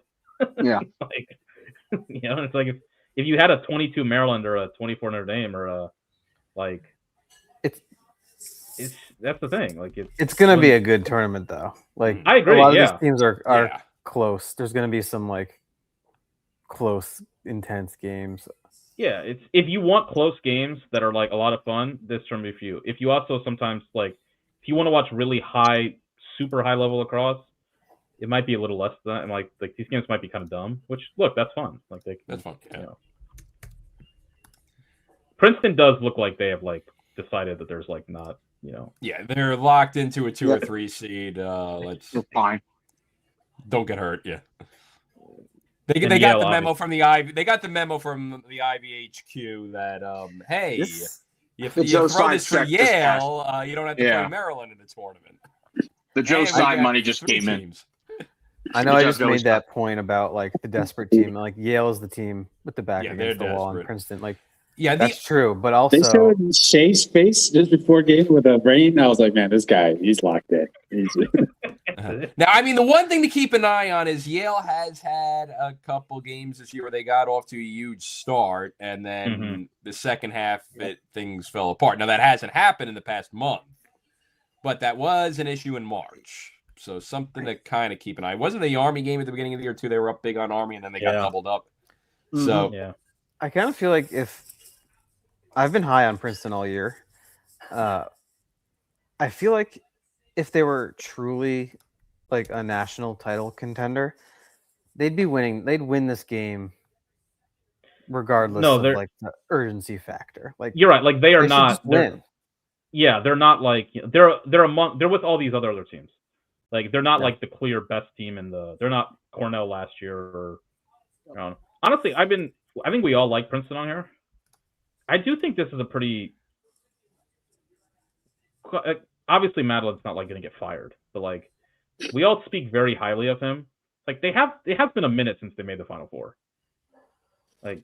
Yeah. Like, it's like if you had a 22 Maryland or a 24 Notre Dame or a like, it's that's the thing. Like it's gonna be a good tournament though. Like I agree. A lot of these teams are close. There's gonna be some like close, intense games. Yeah, it's if you want close games that are like a lot of fun, this tournament for you. If you also sometimes like if you want to watch really high, super high level lacrosse, it might be a little less than that. And like these games might be kind of dumb. Which look, that's fun. Like that's fun. Yeah. Princeton does look like they have like decided that there's like not Yeah, they're locked into a 2 or 3 seed. You're fine. Don't get hurt. Yeah. They got the memo from the Ivy. They got the memo from the IVHQ that hey, if you throw this for Yale, you don't have to play Maryland in the tournament. The Joe Stein money just came in. I know I just made that point about like the desperate team. Like Yale is the team with the back against the wall, and Princeton. Like that's true, but also they showed Shea's face just before game with a rain. I was like, man, this guy, he's locked in. Now, I mean, the one thing to keep an eye on is Yale has had a couple games this year where they got off to a huge start, and then the second half, things fell apart. Now, that hasn't happened in the past month, but that was an issue in March. So something to kind of keep an eye on. Wasn't the Army game at the beginning of the year, too? They were up big on Army, and then they got doubled up. So I kind of feel like if I've been high on Princeton all year, I feel like if they were truly like a national title contender, they'd be winning. They'd win this game regardless of like the urgency factor. Like you're right. Like they are not. They're not like they're with all these other teams. Like they're not like the clear best team in the. They're not Cornell last year or. Honestly, I think we all like Princeton on here. I do think this is a pretty. Obviously, Madeline's not like going to get fired, but like we all speak very highly of him. Like it has been a minute since they made the Final Four. Like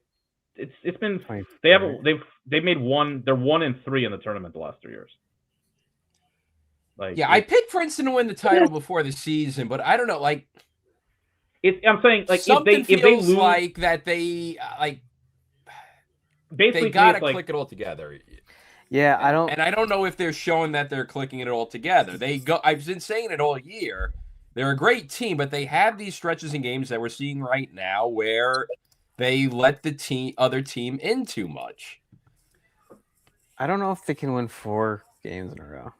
it's been they've made one. They're 1-3 in the tournament the last 3 years. Like I picked Princeton to win the title before the season, but I don't know. Like I'm saying like something if they lose, like that they like. Basically, they gotta click it all together. Yeah, I don't know if they're showing that they're clicking it all together. I've been saying it all year. They're a great team, but they have these stretches in games that we're seeing right now where they let the other team in too much. I don't know if they can win 4 games in a row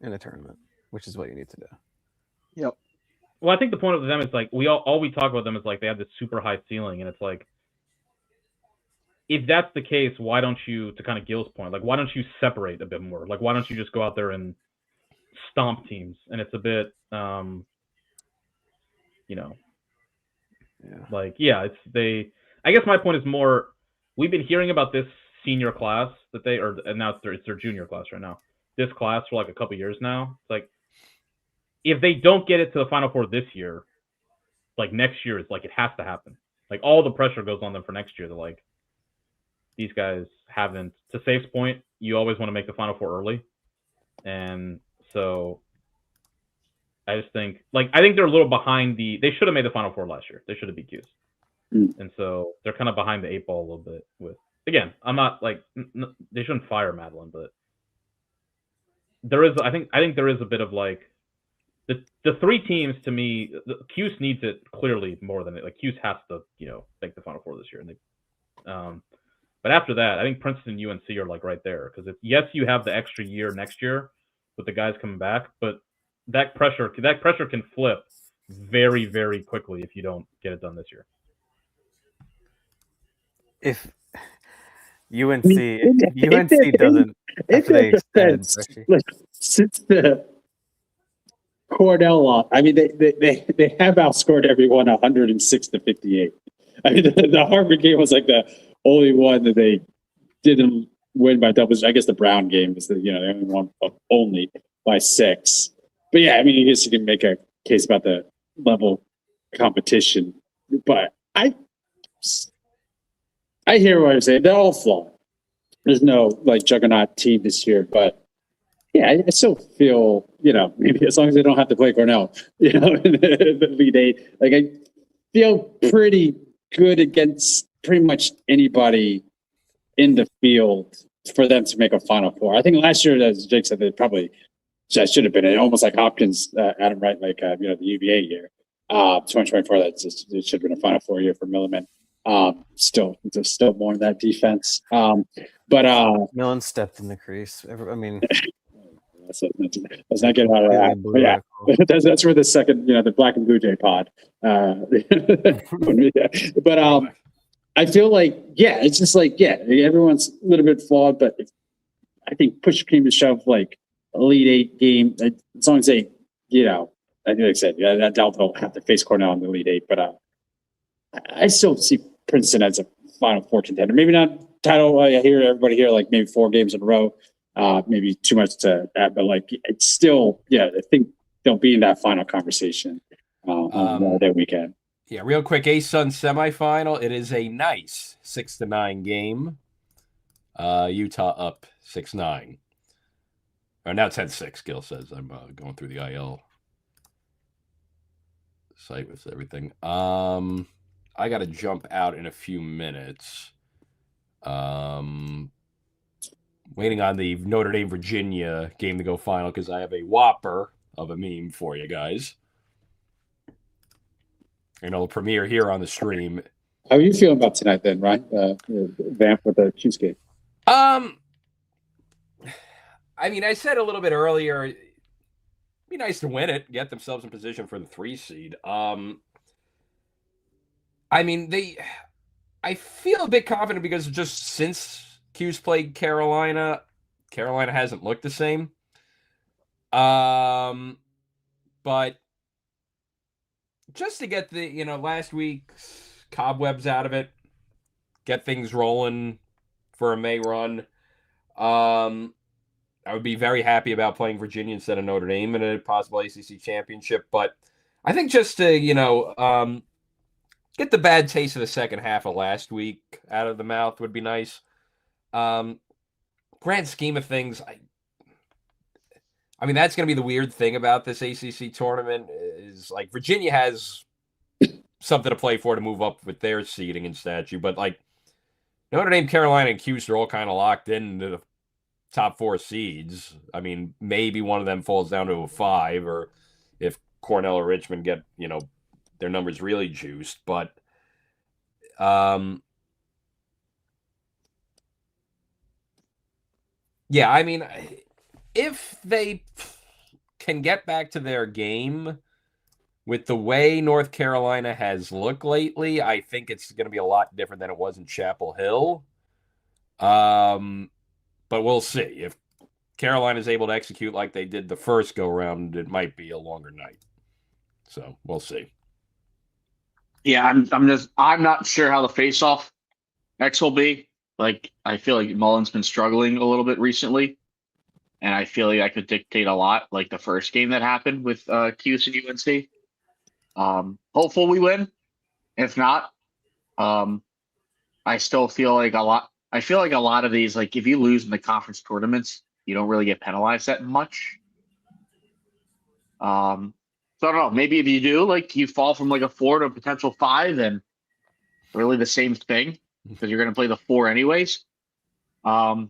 in a tournament, which is what you need to do. Yep. Well, I think the point of them is like all we talk about them is like they have this super high ceiling, and it's like. If that's the case, why don't you, to kind of Gil's point, like why don't you separate a bit more? Like why don't you just go out there and stomp teams? And it's a bit, like it's I guess my point is more. We've been hearing about this senior class that and now it's their junior class right now. This class for like a couple years now. It's like if they don't get it to the Final Four this year, like next year, it's like it has to happen. Like all the pressure goes on them for next year. They're like, these guys haven't. To Safe's point, you always want to make the Final Four early, and so I just think I think they're a little behind they should have made the Final Four last year. They should have beat Cuse. And so they're kind of behind the 8 ball a little bit with, again, I'm not like, they shouldn't fire Madeline, but I think there is a bit of like, the 3 teams to me, Cuse needs it clearly more than it. Like Cuse has to, make the Final Four this year. And but after that, I think Princeton and UNC are like right there. Because yes, you have the extra year next year with the guys coming back, but that pressure can flip very, very quickly if you don't get it done this year. If UNC doesn't, if they extend, since the Cornell loss, I mean, they have outscored everyone 106-58. I mean, the Harvard game was like the only one that they didn't win by doubles. I guess the Brown game was they only won only by 6. But yeah, I mean, I guess you can make a case about the level competition. But I hear what you're saying. They're all flawed. There's no juggernaut team this year, but yeah, I still feel maybe as long as they don't have to play Cornell, in the Elite 8, I feel pretty good against pretty much anybody in the field for them to make a Final Four. I think last year, as Jake said, they probably should have been almost like Hopkins, Adam, right? The UVA year, 2024. It should have been a Final Four year for Milliman. Still more in that defense. But Millen stepped in the crease. I mean, let's not get out of that. But yeah, that's where the second, the Black and Blue Jay pod. But I feel like it's just everyone's a little bit flawed, but I think push came to shove, Elite 8 game, as long as they, like I said, I doubt they'll have to face Cornell in the Elite 8, but I still see Princeton as a Final Four contender. Maybe not title. I hear everybody here maybe 4 games in a row. Maybe too much to add, but it's still, I think they'll be in that final conversation on that weekend. Yeah, real quick, ASUN semifinal. It is a nice 6-9 game. Utah up 6-9. Or now 10-6, Gil says. I'm going through the IL site with everything. I got to jump out in a few minutes. Waiting on the Notre Dame Virginia game to go final because I have a whopper of a meme for you guys. And it'll premiere here on the stream. How are you feeling about tonight then, Ryan? Vamp with the Chiefs game. I mean, I said a little bit earlier, it'd be nice to win it, get themselves in position for the 3 seed. I mean, I feel a bit confident because just since Cuse played Carolina hasn't looked the same. But just to get the, last week's cobwebs out of it, get things rolling for a May run. I would be very happy about playing Virginia instead of Notre Dame in a possible ACC championship. But I think just to, get the bad taste of the second half of last week out of the mouth would be nice. Grand scheme of things, I mean, that's going to be the weird thing about this ACC tournament is Virginia has something to play for to move up with their seeding and statue, but Notre Dame, Carolina, and Cuse are all kind of locked into the top 4 seeds. I mean, maybe one of them falls down to a 5, or if Cornell or Richmond get, their numbers really juiced, but yeah, I mean, if they can get back to their game with the way North Carolina has looked lately, I think it's going to be a lot different than it was in Chapel Hill. But we'll see. If Carolina is able to execute like they did the first go-round, it might be a longer night. So we'll see. Yeah, I'm not sure how the face-off X will be. Like, I feel like Mullen's been struggling a little bit recently, and I feel like I could dictate a lot, like the first game that happened with Cuse and UNC. Hopeful we win. If not, I still feel like a lot. I feel like a lot of these, like if you lose in the conference tournaments, you don't really get penalized that much. So I don't know. Maybe if you do, like you fall from like a 4 to a potential 5, and really the same thing because you're going to play the 4 anyways. I'd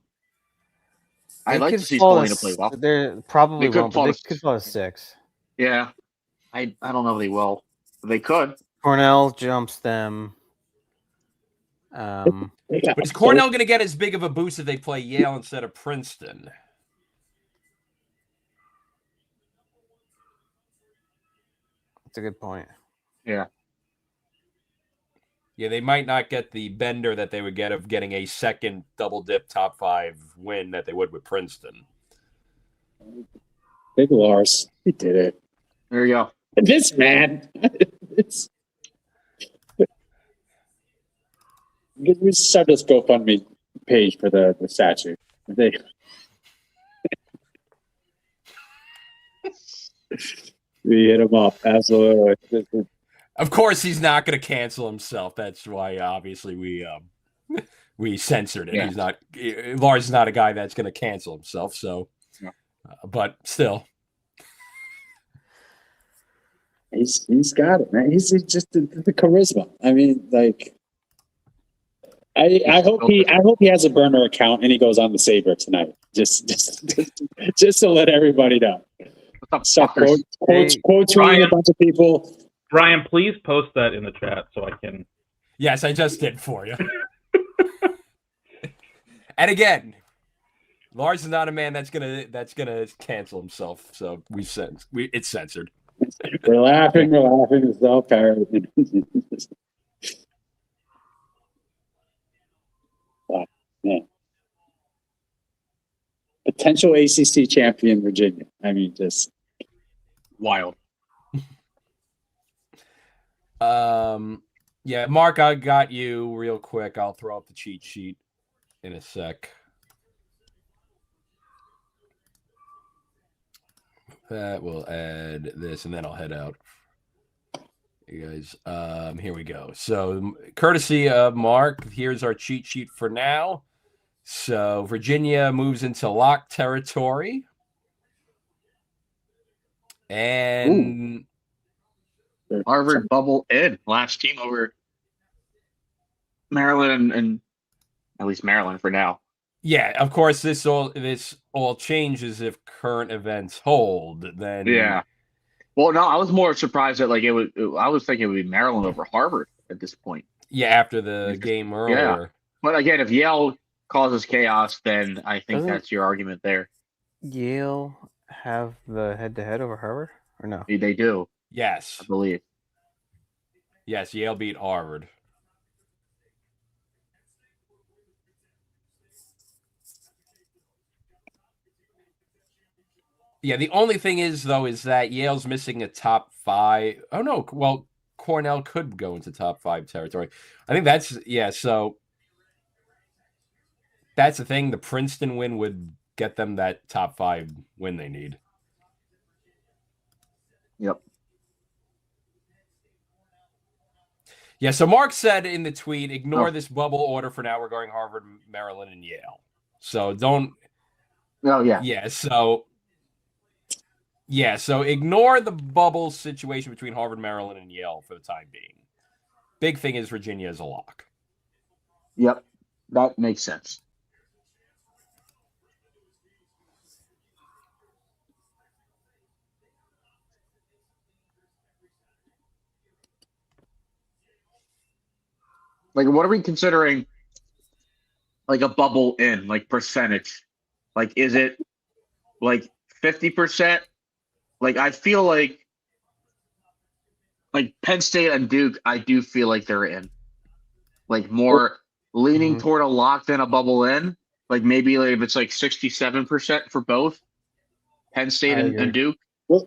like to see Spallina play well. They probably They won't, but they could fall to 6. Yeah, I don't know if they will. But they could. Cornell jumps them. But is Cornell going to get as big of a boost if they play Yale instead of Princeton? That's a good point. Yeah. Yeah, they might not get the bender that they would get of getting a second double dip top 5 win that they would with Princeton. Big Lars, he did it. There you go. This man, we start this GoFundMe page for the statue. We hit him up, absolutely. Of course, he's not going to cancel himself. That's why, obviously, we censored it. Yeah. He's not. Lars is not a guy that's going to cancel himself. So, yeah. But still, he's got it, man. He's just the charisma. I mean, like, I hope he has a burner account and he goes on the Saber tonight. Just to let everybody know. So quotes from a bunch of people. Brian, please post that in the chat so I can. Yes, I just did for you. And again, Lars is not a man that's gonna cancel himself. So it's censored. We're laughing. It's all parody. Wow, man. Potential ACC champion, Virginia. I mean, just wild. Yeah, Mark, I got you real quick. I'll throw up the cheat sheet in a sec. That will add this, and then I'll head out. You guys, here we go. So, courtesy of Mark, here's our cheat sheet for now. So, Virginia moves into lock territory. And Harvard bubble in last team over Maryland and at least Maryland for now. Yeah, of course this all changes if current events hold. Then yeah. Well, no, I was more surprised that I was thinking it would be Maryland over Harvard at this point. Yeah, after the game earlier. Yeah. But again, if Yale causes chaos, then I think that's your argument there. Yale have the head-to-head over Harvard or no? They do. Yes. I believe. Yes, Yale beat Harvard. Yeah, the only thing is that Yale's missing a top 5. Oh no, well, Cornell could go into top 5 territory. I think so that's the thing. The Princeton win would get them that top 5 win they need. Yep. Yeah, so Mark said in the tweet, ignore this bubble order for now. We're going Harvard, Maryland, and Yale. So don't. Oh, yeah. So ignore the bubble situation between Harvard, Maryland, and Yale for the time being. Big thing is Virginia is a lock. Yep, that makes sense. Like, what are we considering, like, a bubble in, like, percentage? Like, is it, like, 50%? Like, I feel like Penn State and Duke, I do feel like they're in. Like, more leaning toward a lock than a bubble in. Like, maybe if it's, like, 67% for both, Penn State and Duke. Well,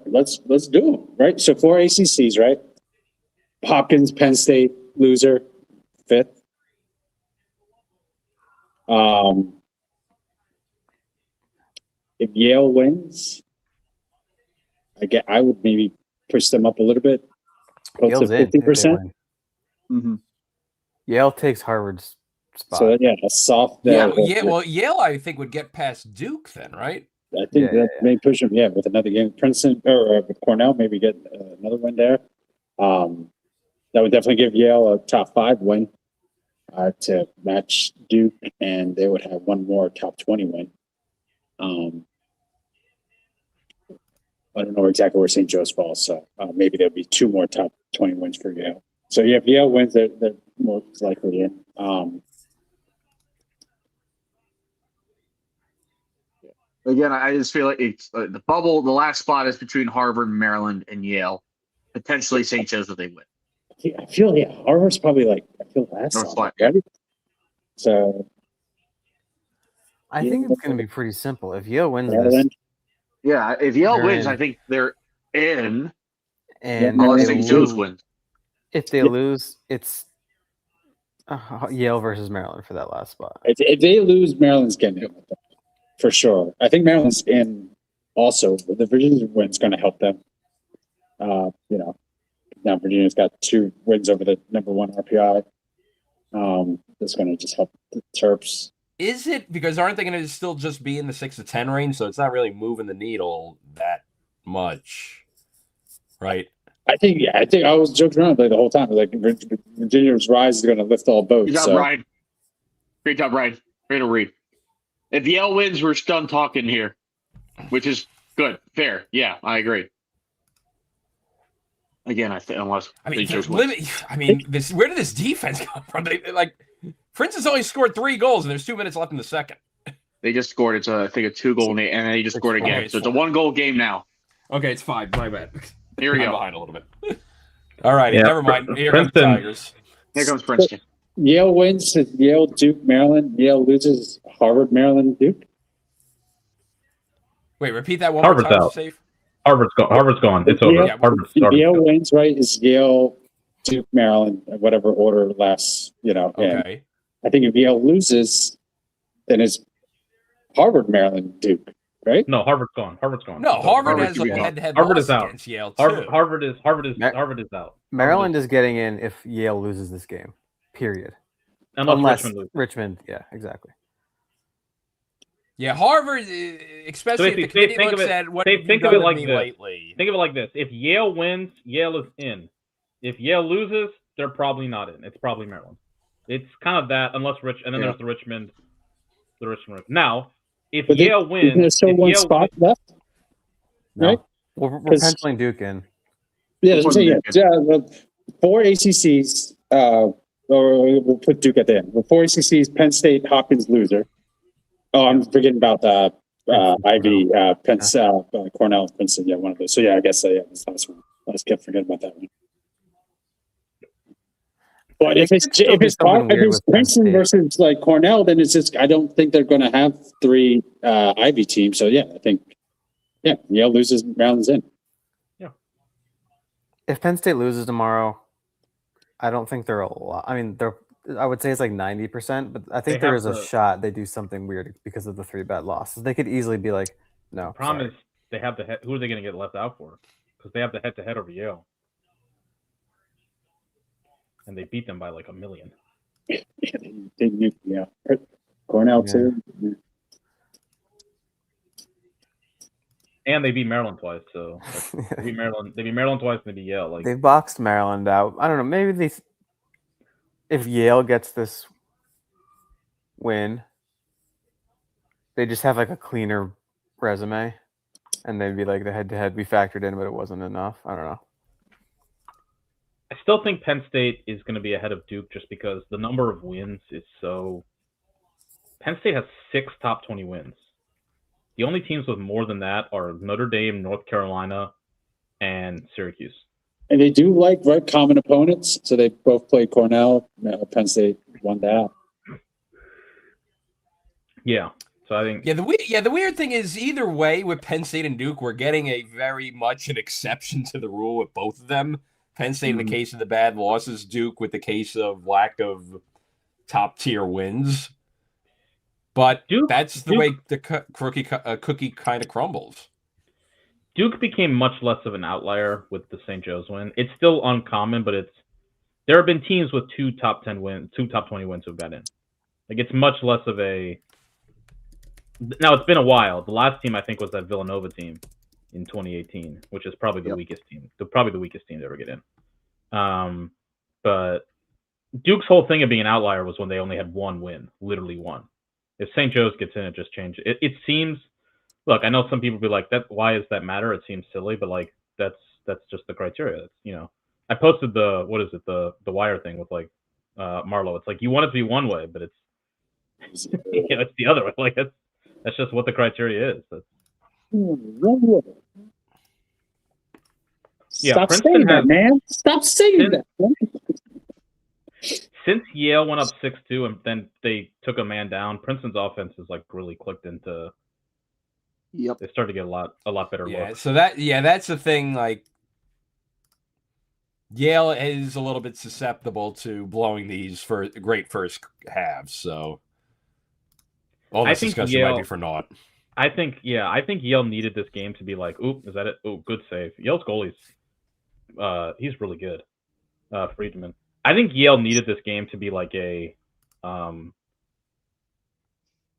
let's do them, right? So 4 ACCs, right? Hopkins, Penn State, loser, 5th. If Yale wins, I would maybe push them up a little bit, close to Yale's in if they 50%. win. Mm-hmm. Yale takes Harvard's spot. So yeah, a soft. Well, Yale, I think, would get past Duke then, right? I think that may push them. Yeah, with another game, Princeton or with Cornell, maybe get another win there. That would definitely give Yale a top 5 win to match Duke, and they would have one more top 20 win. I don't know exactly where St. Joe's falls, so maybe there'll be 2 more top 20 wins for Yale. So yeah, if Yale wins, they're more likely in. Again, I just feel like it's the bubble. The last spot is between Harvard, Maryland, and Yale. Potentially St. Joe's if they win. I feel Harvard's probably last spot, right? So I think it's going to be pretty simple. If Yale wins Maryland. If Yale wins, I think they're in. And unless St. Joe's wins. If they lose, it's Yale versus Maryland for that last spot. If they lose, Maryland's getting in for sure. I think Maryland's in also. The Virginia win's going to help them. Now Virginia's got 2 wins over the number 1 RPI. That's going to just help the Terps. Is it because aren't they going to still just be in the 6 to 10 range? So it's not really moving the needle that much, right? I think I was joking around the whole time. Virginia's rise is going to lift all boats. Good job, Brian. Great job, Brian. Great to read. If Yale wins, we're done talking here, which is good, fair. Yeah, I agree. Again, unless St. Joe's wins. Where did this defense come from? Princeton's only scored 3 goals, and there's 2 minutes left in the second. They just scored. It's I think a 2-goal game, and they just scored again. Okay, so it's a 1-goal game now. Okay, it's 5. My bad. Here we go. Behind a little bit. All right, never mind. Here comes the Tigers. Here comes Princeton. Yale wins. Yale, Duke, Maryland. Yale loses. Harvard, Maryland, Duke. Wait, repeat that one Harvard's more time. Out. Safe. Harvard's gone. It's over. Yale, Yale wins, right? Is Yale, Duke, Maryland, whatever order lasts. Okay. I think if Yale loses, then it's Harvard, Maryland, Duke. Right? No, Harvard's gone. No, Harvard has a head-to-head Harvard loss is out. against Yale too. Harvard is out. Maryland is getting in if Yale loses this game. Period. Unless Richmond loses. Richmond, yeah, exactly. Yeah, Harvard, especially if the committee looks at what think of it like this. Lately. Think of it like this: if Yale wins, Yale is in. If Yale loses, they're probably not in. It's probably Maryland. It's kind of that, unless there's the Richmond. Now. If Yale wins, there's still one spot left, right? We're penciling Duke in. Yeah, 4 ACCs, or we'll put Duke at the end. 4 ACCs, Penn State, Hopkins loser. Oh, I'm forgetting about Ivy, Cornell, Princeton. Yeah, one of those. So yeah, I guess this last one. I just kept forgetting about that one. But if it's Princeton versus Cornell, then it's just I don't think they're going to have 3 Ivy teams. So yeah, I think Yale loses, Maryland's in. Yeah. If Penn State loses tomorrow, I don't think they're a lot. I mean, I would say it's 90%, but I think there is a shot they do something weird because of the 3-bet losses. They could easily be no. The problem is they have who are they going to get left out for? Because they have the head-to-head over Yale. And they beat them by 1 million. Cornell too. Yeah. And they beat Maryland twice, so they beat Maryland twice and they beat Yale. They boxed Maryland out. I don't know. Maybe if Yale gets this win, they just have a cleaner resume, and they'd be the head-to-head we factored in, but it wasn't enough. I don't know. I still think Penn State is going to be ahead of Duke just because the number of wins is so. Penn State has 6 top 20 wins. The only teams with more than that are Notre Dame, North Carolina, and Syracuse. And they do common opponents, so they both played Cornell. Penn State won that. Yeah, so I think. The weird thing is either way with Penn State and Duke, we're getting a very much an exception to the rule with both of them. Penn State in the case of the bad losses, Duke with the case of lack of top-tier wins. But that's the way the cookie kind of crumbles. Duke became much less of an outlier with the St. Joe's win. It's still uncommon, but there have been teams with 2 top 10 wins, 2 top 20 wins who've got in. Like, it's much less of a. Now, it's been a while. The last team I think was that Villanova team in 2018, which is probably the weakest team. Probably the weakest team to ever get in. But Duke's whole thing of being an outlier was when they only had 1 win, literally 1. If St. Joe's gets in, it just changes. It seems. Look, I know some people be like, "That why does that matter?" It seems silly, but like that's just the criteria. It's, I posted the Wire thing with like Marlo. It's like you want it to be one way, but it's it's the other way. Like that's just what the criteria is. Stop saying that, man. Stop saying that. Since Yale went up 6-2 and then they took a man down, Princeton's offense is like really clicked into. Yep, they started to get a lot better. Yeah, looks. so that's the thing. Like Yale is a little bit susceptible to blowing these for great first halves. So all this discussion might be for naught. I think Yale needed this game to be like, oop, is that it? Oh, good save. Yale's goalie's he's really good. Friedman. I think Yale needed this game to be like a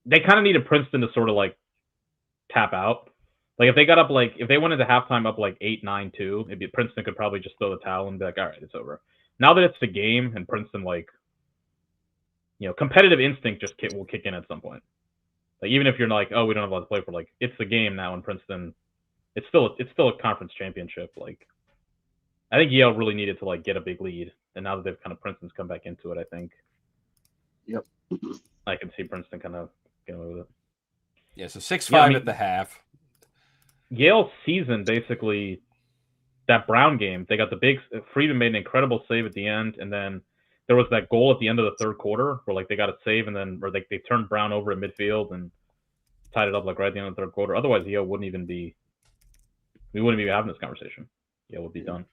they kind of needed Princeton to sort of like tap out. Like if they got up if they went into halftime up like 8-9-2, maybe Princeton could probably just throw the towel and be like, all right, it's over. Now that it's the game and Princeton competitive instinct will kick in at some point. Like even if you're like, oh, we don't have a lot to play for, like it's the game now, and Princeton, it's still a conference championship. Like I think Yale really needed to like get a big lead, and now that they've kind of Princeton's come back into it, I think. Yep. I can see Princeton kind of getting away with it. Yeah, so 6-5 at the half. Yale's season basically, that Brown game, they got the big. Friedman made an incredible save at the end, and then there was that goal at the end of the third quarter where like they got a save and then they turned Brown over at midfield and tied it up like right at the end of the third quarter. Otherwise, Yale wouldn't even be. We wouldn't be having this conversation. Yale would be done.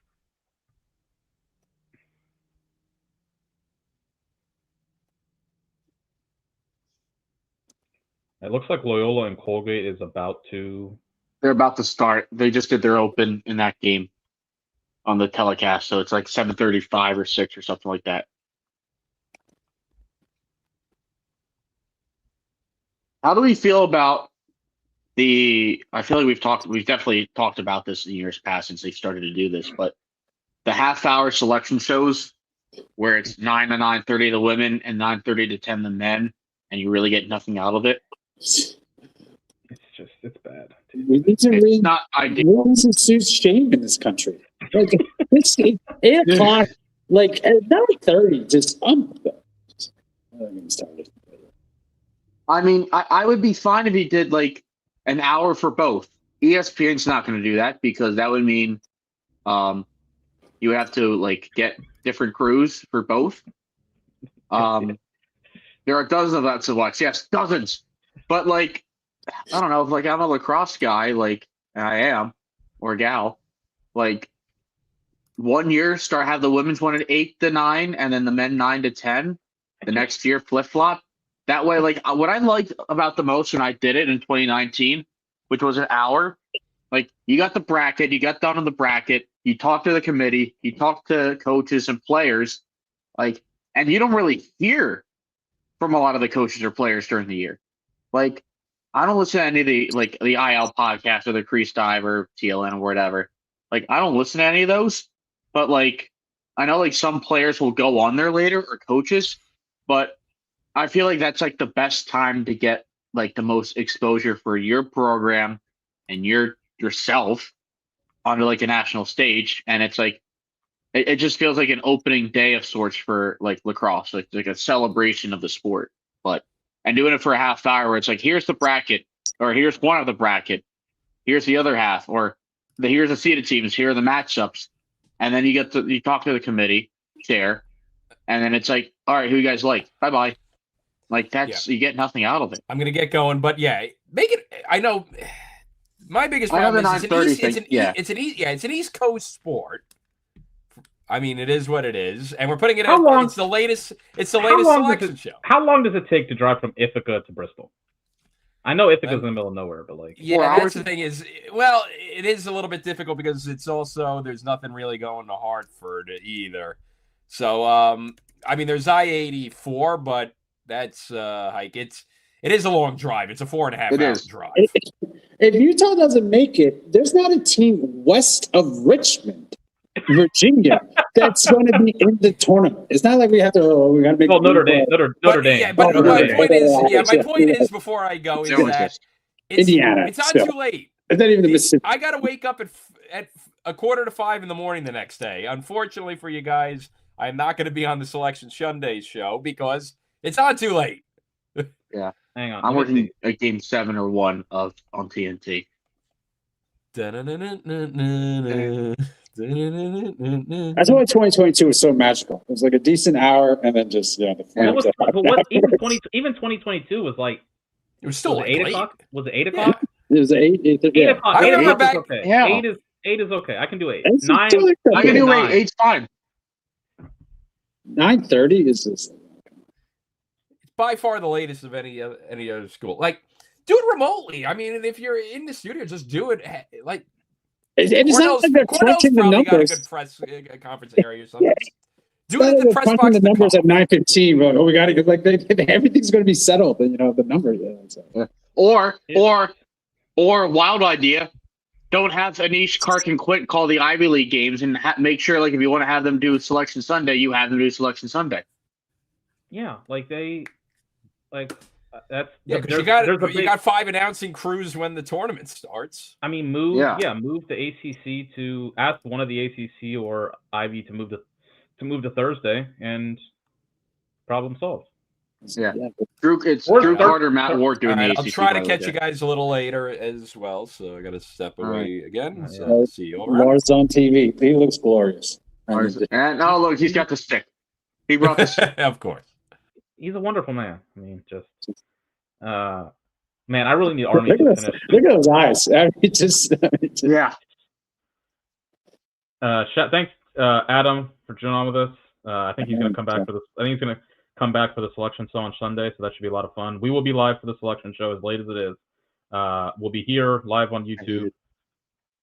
It looks like Loyola and Colgate is about to. They're about to start. They just did their open in that game on the telecast, so it's like 7:35 or 6 or something like that. How do we feel about I feel like we've definitely talked about this in years past since they started to do this, but the half-hour selection shows where it's 9 to 9:30 the women and 9:30 to 10 the men, and you really get nothing out of it. It's bad. We need to it's not ideal. Rules and suits shame in this country. Like it's 8 o'clock, like at 9:30. Just I mean, I would be fine if he did like an hour for both. ESPN's not going to do that because that would mean you have to like get different crews for both. There are dozens of that to watch. Yes, dozens. But like, I don't know, if like I'm a lacrosse guy, like and I am, or gal, like 1 year have the women's one at 8 to 9 and then the men 9 to 10. The next year flip flop. That way, like what I liked about the most when I did it in 2019, which was an hour, like you got the bracket, you got down on the bracket, you talk to the committee, you talk to coaches and players, like, and you don't really hear from a lot of the coaches or players during the year. Like, I don't listen to any of the IL podcast or the Crease Dive or TLN or whatever. Like, I don't listen to any of those. But like, I know like some players will go on there later or coaches, but I feel like that's like the best time to get like the most exposure for your program and yourself onto like a national stage. And it's like, it just feels like an opening day of sorts for like lacrosse, like a celebration of the sport. And doing it for a half hour where it's like, here's the bracket, or here's one of the bracket, here's the other half, or here's the seeded teams, here are the matchups. And then you talk to the committee chair, and then it's like, all right, who you guys like? Bye-bye. Like you get nothing out of it. I'm going to get going, but yeah, make it, I know my biggest problem is it's an East Coast sport. I mean, it is what it is, and we're putting it. How long? It's the latest. It's the latest selection show. How long does it take to drive from Ithaca to Bristol? I know Ithaca's in the middle of nowhere, but like, yeah, that's the thing is, well, it is a little bit difficult because it's also there's nothing really going to Hartford either. So, I mean, there's I-84, but that's hike. It is a long drive. It's a 4.5 hour drive. If Utah doesn't make it, there's not a team west of Richmond, Virginia, that's going to be in the tournament. It's not like we have to. We got to make. Notre Dame. Notre Dame. Yeah, but my point is, before I go, is that Indiana. It's not too late. It's not even the Mississippi. I got to wake up at 4:45 in the morning the next day. Unfortunately for you guys, I'm not going to be on the Selection Sundays show because it's not too late. Yeah. Hang on. I'm working at game 7 or 1 on TNT. That's why 2022 was so magical. It was like a decent hour, and then just even 2022 was like it was still was 8 o'clock. Was it 8 o'clock? It was 8. 8 o'clock. I remember back. Okay. Yeah. 8 is okay. I can do 8. 9. I can do 8. 8's fine. 9:30 is just by far the latest of any other school. Like, do it remotely. I mean, if you're in the studio, just do it. Like, it's not like they're crunching the numbers. Got a good press conference area or something. Yeah. Do it at the press box. The numbers at 9:15. Oh, we got to get like everything's going to be settled. And the number. Yeah. Or wild idea. Don't have Anish, Clark, and Quint call the Ivy League games and make sure, like, if you want to have them do Selection Sunday, you have them do Selection Sunday. Yeah, like that's because you got 5 announcing crews when the tournament starts. I mean, move the ACC to ask one of the ACC or Ivy to move to Thursday, and problem solved. Yeah, Drew Carter, Matt Ward doing the ACC. I'll try to catch you guys a little later as well, so I got to step away again. So see you all right. Lars on TV. He looks glorious. And look, he's got the stick. He brought the stick. Of course. He's a wonderful man. I mean, man, I really need Army to finish. Look at those eyes. Yeah. Thanks, Adam, for joining on with us. I think he's going to come back for this. I think he's going to come back for the selection show on Sunday, so that should be a lot of fun. We will be live for the selection show as late as it is. We'll be here live on YouTube.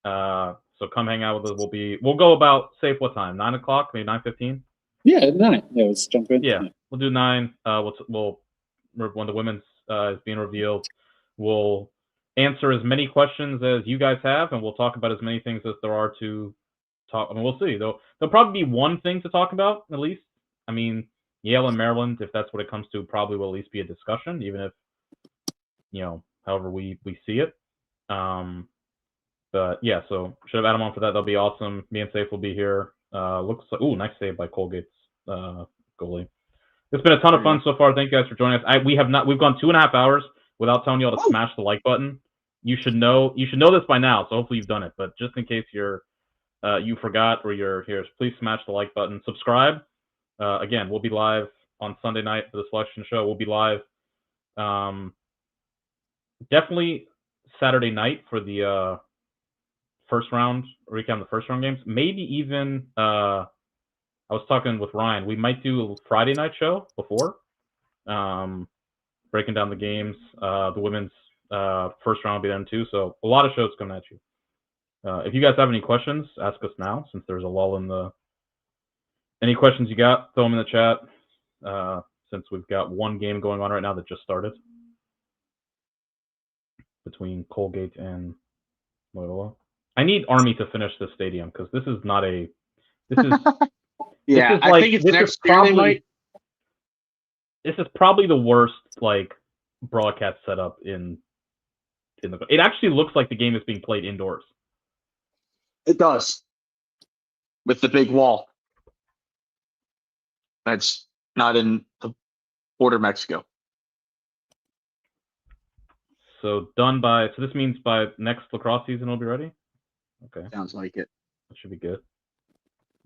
So come hang out with us. We'll go about, say, what time? 9 o'clock, maybe 9:15. Yeah, 9. Yeah, let's jump in. Yeah, we'll do 9. We'll when the women's is being revealed, we'll answer as many questions as you guys have, and we'll talk about as many things as there are to talk. I mean, we'll see. There'll probably be one thing to talk about at least. I mean, Yale and Maryland, if that's what it comes to, probably will at least be a discussion, even if however we see it. But yeah, so should have Adam on for that. That'll be awesome. Me and Safe will be here. Looks like nice save by Colgate's goalie. It's been a ton of fun so far. Thank you guys for joining us. We've gone 2.5 hours without telling you all to smash the like button. You should know this by now, so hopefully you've done it. But just in case you forgot or you're here, please smash the like button. Subscribe. Again, we'll be live on Sunday night for the selection show. We'll be live definitely Saturday night for the first round, recap the first round games. Maybe even I was talking with Ryan. We might do a Friday night show before, breaking down the games. The women's first round will be then too. So a lot of shows coming at you. If you guys have any questions, ask us now, since there's a lull in the. Any questions you got, throw them in the chat. Since we've got one game going on right now that just started between Colgate and Loyola. I need Army to finish this stadium because this is not a. This is. Yeah, I think it's next year they might. This is probably the worst broadcast setup in the. It actually looks like the game is being played indoors. It does, with the big wall. That's not in the border of Mexico. So this means by next lacrosse season it'll be ready. Okay, sounds like it. That should be good.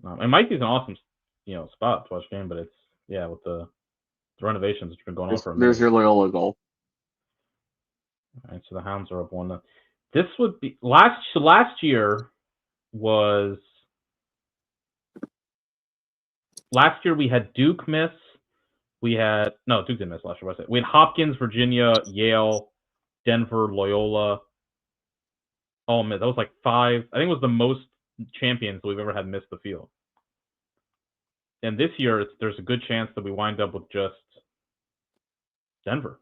It might be an awesome, spot to watch game, but it's with the renovations which have been going on for a minute. There's your Loyola goal. All right, so the Hounds are up 1. This would be last year was last year we had Duke miss. We had Duke didn't miss last year. We had Hopkins, Virginia, Yale, Denver, Loyola. Oh man, that was like 5. I think it was the most champions we've ever had miss the field. And this year, there's a good chance that we wind up with just Denver,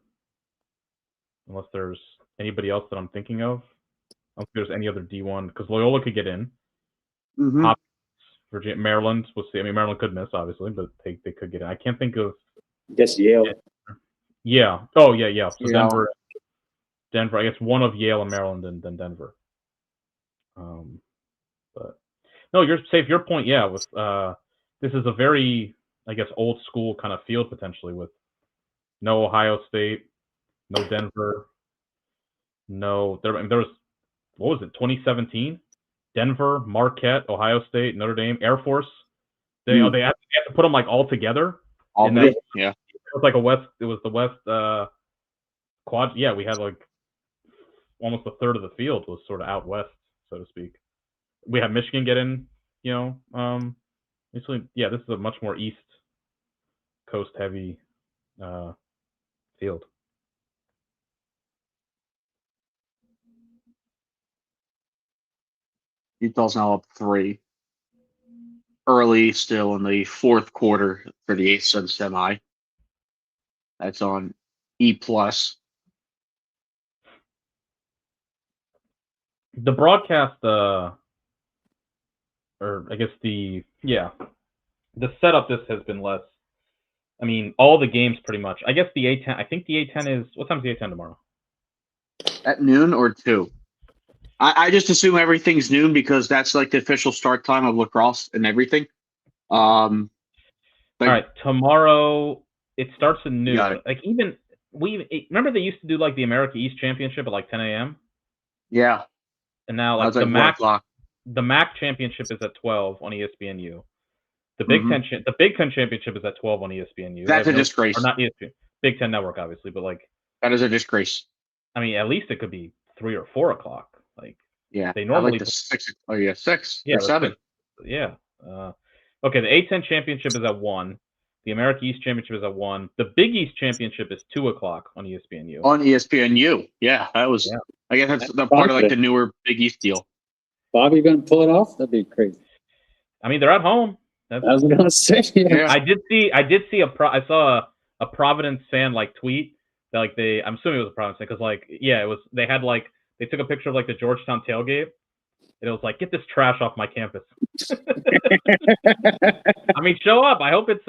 unless there's anybody else that I'm thinking of. I don't think there's any other D1 because Loyola could get in. Mm-hmm. Hopkins, Virginia, Maryland. We'll see. I mean, Maryland could miss obviously, but they could get in. I can't think of. I guess Yale. Yeah. Oh yeah. So Yeah. Denver. I guess one of Yale and Maryland, and then Denver. But no, you're safe. Your point, yeah. With this is a very, I guess, old school kind of field potentially with no Ohio State, no Denver, no. There was what was it? 2017, Denver, Marquette, Ohio State, Notre Dame, Air Force. They had to put them like all together. Yeah. It was like a West. It was the West quad. Yeah, we had like almost a third of the field was sort of out west, so to speak. We have Michigan get in. Basically, yeah, this is a much more East Coast heavy field. Utah's now up 3. Early still in the fourth quarter for the ASUN semi. That's on E+. The broadcast, or I guess the setup this has been less. I mean, all the games pretty much. I guess the A10. I think the A10 is what time's the A10 tomorrow? At noon or 2. I just assume everything's noon because that's like the official start time of lacrosse and everything. All right, tomorrow it starts at noon. Like remember they used to do like the America East Championship at like 10 a.m. Yeah. And now like the MAC Championship is at 12 on ESPNU. The Big Ten Championship is at 12 on ESPNU. That's a disgrace. Or not ESPN, Big Ten Network, obviously, but like that is a disgrace. I mean, at least it could be 3 or 4 o'clock. Like they I normally like the 6. Oh yeah, 6 or 7. 6. Yeah. Okay, the A10 Championship is at 1. The America East Championship is at 1. The Big East Championship is 2 o'clock on ESPNU. On ESPNU, yeah, that was. Yeah. I guess that's the part of like the newer Big East deal. Bobby gonna pull it off? That'd be crazy. I mean, they're at home. I was gonna say. Yeah. I did see. I saw a Providence fan like tweet that like I'm assuming it was a Providence fan because like it was. They had like they took a picture of like the Georgetown tailgate. And it was like, get this trash off my campus. I mean, show up. I hope it's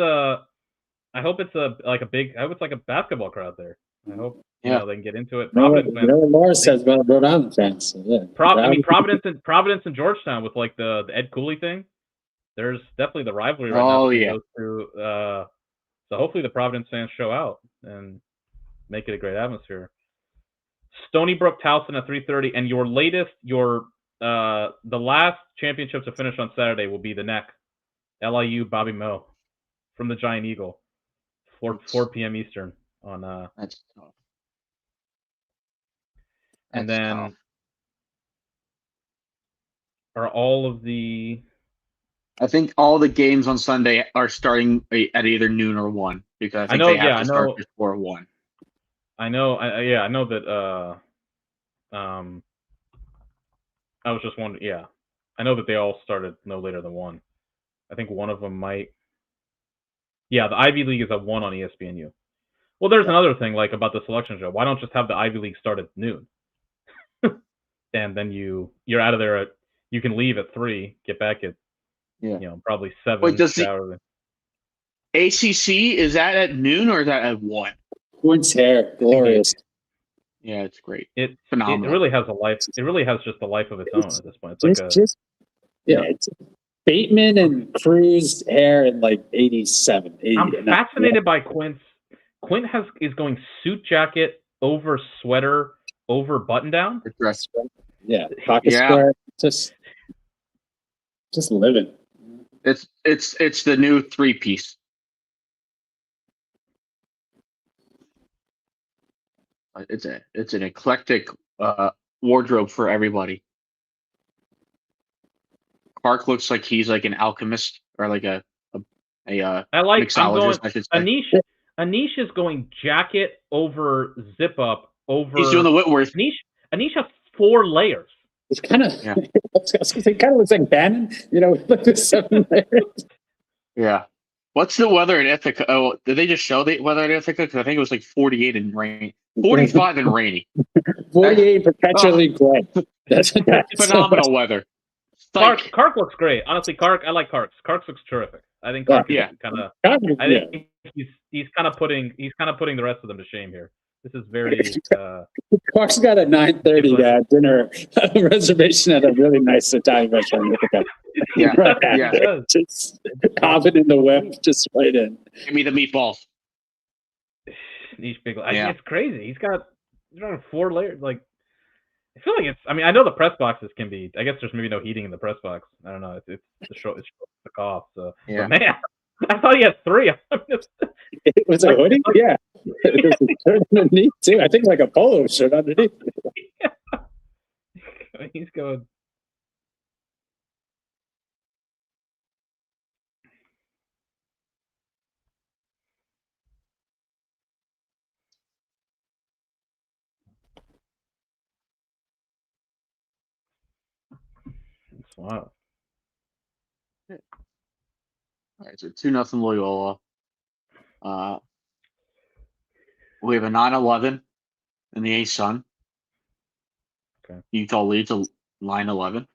like a basketball crowd there. I hope they can get into it. Providence, Morris says about Rhode Island fans. So yeah. Providence and Georgetown with like the Ed Cooley thing. There's definitely the rivalry right now. Yeah. Goes through, so hopefully the Providence fans show out and make it a great atmosphere. Stony Brook Towson at 3:30, and the last championship to finish on Saturday will be the NEC, LIU Bobby Moe from the Giant Eagle, 4 p.m. Eastern on. That's tough. And then are all of the. I think all the games on Sunday are starting at either noon or 1 because I think they have to start before 1. I know. I know that. I was just wondering. Yeah, I know that they all started no later than 1. I think one of them might. Yeah, the Ivy League is at 1 on ESPNU. Well, there's another thing like about the selection show. Why don't just have the Ivy League start at noon? And then you're out of there you can leave at 3, get back at probably 7. Wait, does the ACC is that at noon or is that at 1? Quint's hair, glorious. Yeah, it's great. It's phenomenal. It really has a life. It really has just a life of its own at this point. It's it's Bateman and Cruz hair in like 87. 80, I'm fascinated by Quint. Quint is going suit jacket over sweater over button down. Dress. Yeah, pocket square. Just living. It's the new 3-piece. It's an eclectic wardrobe for everybody. Clark looks like he's like an alchemist or like a I like. I'm mixologist, going. I should say. Anish is going jacket over zip up over. He's doing the Whitworth. Anish has 4 layers. It's kind of, Yeah. it kind of looks like Bannon, with the 7 layers. Yeah. What's the weather in Ithaca? Oh, did they just show the weather in Ithaca? Because I think it was like 48 and rainy, 45 and rainy. 48 perpetually gray. That's Phenomenal weather. Kark looks great. Honestly, Kark, I like Kark. Kark looks terrific. I think Kark is kind of. I think he's kind of putting the rest of them to shame here. This is very. Kark's got a 9:30 dinner reservation at a really nice Italian restaurant. Yeah, Just hopping in the whip, just right in. Give me the meatballs. Niche big. It's crazy. He's got 4 layers. Like, I feel like it's. I mean, I know the press boxes can be. I guess there's maybe no heating in the press box. I don't know. It's the cough. So, yeah. But man, I thought he had 3. It was a hoodie. Yeah, it was a shirt underneath too. I think like a polo shirt underneath. Yeah. He's going. Wow. All right, so 2-0 Loyola. We have a 9-11 in the ASUN. Okay. Utah leads a line 11.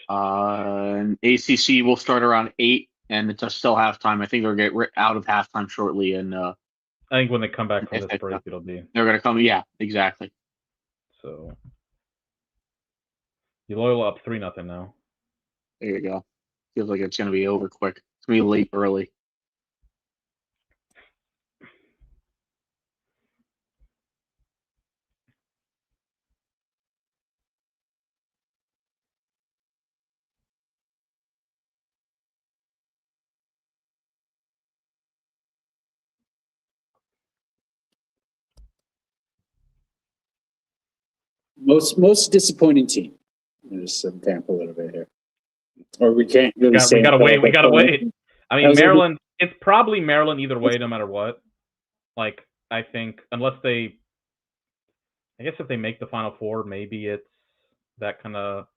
And ACC will start around 8, and it's still halftime. I think they'll get out of halftime shortly. And I think when they come back from this break, it'll be. They're going to come. Yeah, exactly. So, Loyola up 3-0 now. There you go. Feels like it's going to be over quick. It's going to be late early. Most disappointing team. Just vamp a little bit here, or we can't really say. We gotta wait. We gotta wait. I mean, Maryland. It's probably Maryland either way, no matter what. Like, I think unless they, I guess if they make the Final Four, maybe it's that kind of.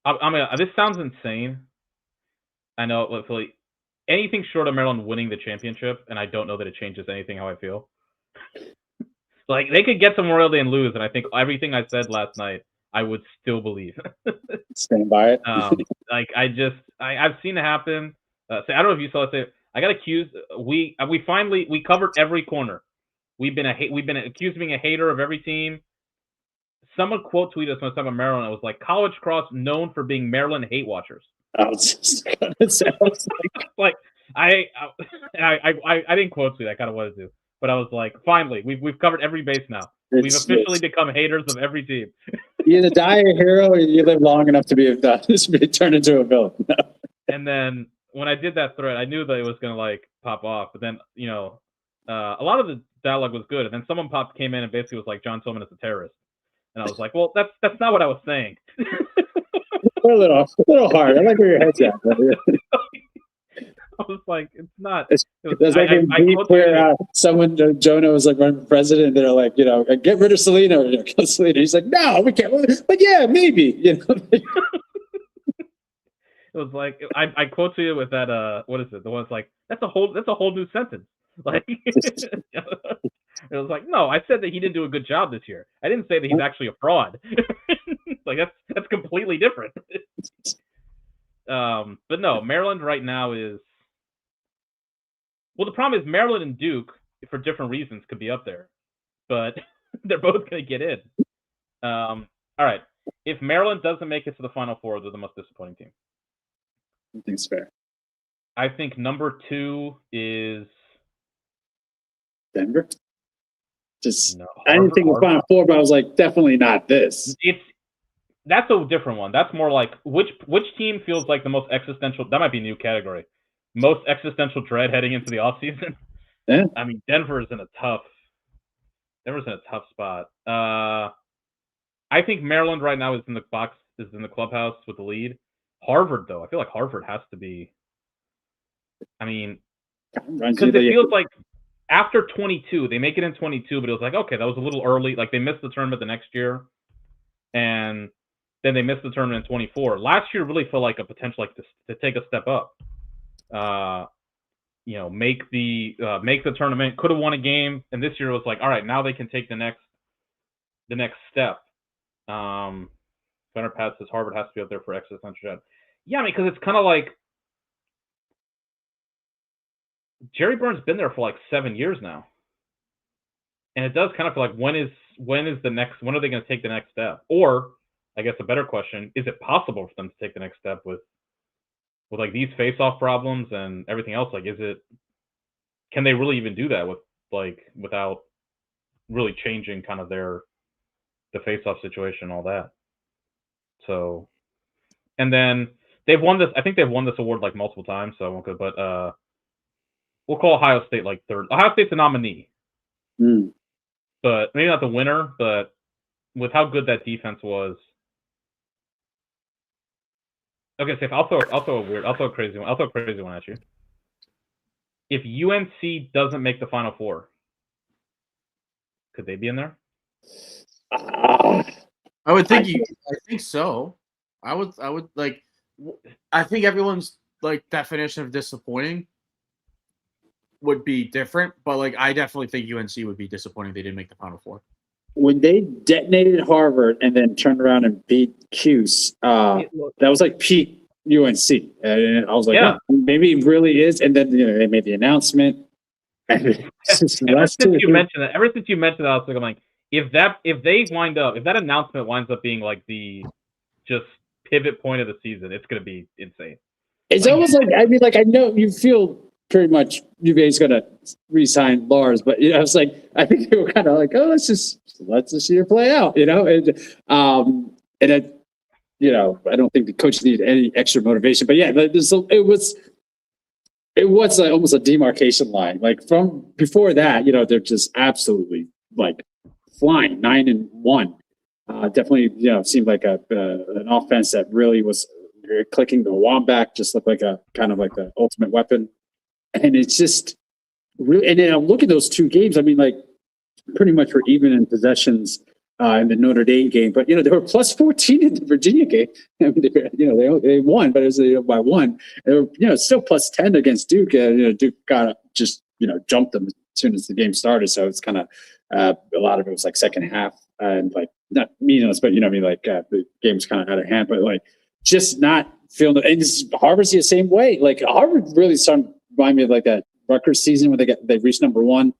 I mean, this sounds insane. I know, like, anything short of Maryland winning the championship, and I don't know that it changes anything how I feel. Like, they could get to Memorial Day and lose, and I think everything I said last night, I would still believe. Stand by it. Like, I've seen it happen. I don't know if you saw it. I got accused. We covered every corner. We've been accused of being a hater of every team. Someone quote tweeted us when I was talking about Maryland. It was like, College Cross known for being Maryland hate watchers. I was just gonna say, I didn't quote tweet. I kind of wanted to, but I was like, finally, we've covered every base now. We've officially become haters of every team. You either die a hero or you live long enough to be turned into a villain. No. And then when I did that thread, I knew that it was gonna like pop off. But then a lot of the dialogue was good, and then someone came in and basically was like, John Tillman is a terrorist, and I was like, well, that's not what I was saying. A little hard. I like where your head's at. I was like, it's not. It's like in Beef where someone, Jonah was like running for president, and they're like, get rid of Selena or kill Selena. He's like, no, we can't. But yeah, maybe. It was like I quote to you with that. What is it? The one's like, that's a whole new sentence. Like, it was like, no, I said that he didn't do a good job this year. I didn't say that he's actually a fraud. Like, that's completely different. But no, Maryland right now is. Well, the problem is Maryland and Duke, for different reasons, could be up there, but they're both going to get in. All right. If Maryland doesn't make it to the Final Four, they're the most disappointing team. I think it's fair. I think number 2 is Denver. I didn't think it was Final Four, but I was like, definitely not this. That's a different one. That's more like which team feels like the most existential. That might be a new category. Most existential dread heading into the offseason. Yeah. I mean, Denver's in a tough spot. I think Maryland right now is in the box. is in the clubhouse with the lead. Harvard, though, I feel like Harvard has to be. I mean, because it feels like after 22, they make it in 22, but it was like, okay, that was a little early. Like, they missed the tournament the next year, and then they missed the tournament in 24. Last year really felt like a potential like to take a step up. You know, make the tournament, could have won a game, and this year it was like, all right, now they can take the next step. Gunnar Pat says Harvard has to be up there for existential dread. Yeah, I mean, because it's kind of like Jerry Burns been there for like 7 years now, and it does kind of feel like when are they going to take the next step? Or I guess a better question, is it possible for them to take the next step with like these face-off problems and everything else? Like, can they really even do that without really changing kind of the face-off situation and all that? So, and then they've won this. I think they've won this award like multiple times. So I won't go, but we'll call Ohio State like third. Ohio State's a nominee, but maybe not the winner. But with how good that defense was. Okay, Safe. I'll throw a crazy one at you. If UNC doesn't make the Final Four, could they be in there? I would think I think so. I would like. I think everyone's like definition of disappointing would be different, but like I definitely think UNC would be disappointing if they didn't make the Final Four. When they detonated Harvard and then turned around and beat Cuse, that was like peak UNC. And I was like, yeah, maybe it really is. And then they made the announcement. Ever since you mentioned that, I was like, if that announcement winds up being like the just pivot point of the season, it's going to be insane. It's almost like, I mean, like, I know you feel pretty much UVA's going to re-sign Lars, but I was like, I think they were kind of like, oh, let's just see it play out, and I don't think the coach needed any extra motivation, but yeah, it was like almost a demarcation line. Like from before that, they're just absolutely like flying 9-1. Definitely, seemed like an offense that really was clicking. The Wombat just looked like a kind of like the ultimate weapon. And it's just really, and then I'm looking at those two games. I mean, like pretty much were even in possessions in the Notre Dame game, but they were plus 14 in the Virginia game. I mean, they won, but it was by one. They were still plus 10 against Duke. Duke got just jumped them as soon as the game started. So it's kind of a lot of it was like second half and like not meaningless, but the game was kind of out of hand. But like just not feeling it. And Harvard's the same way. Like Harvard really started remind me of like that Rutgers season when they reached number 1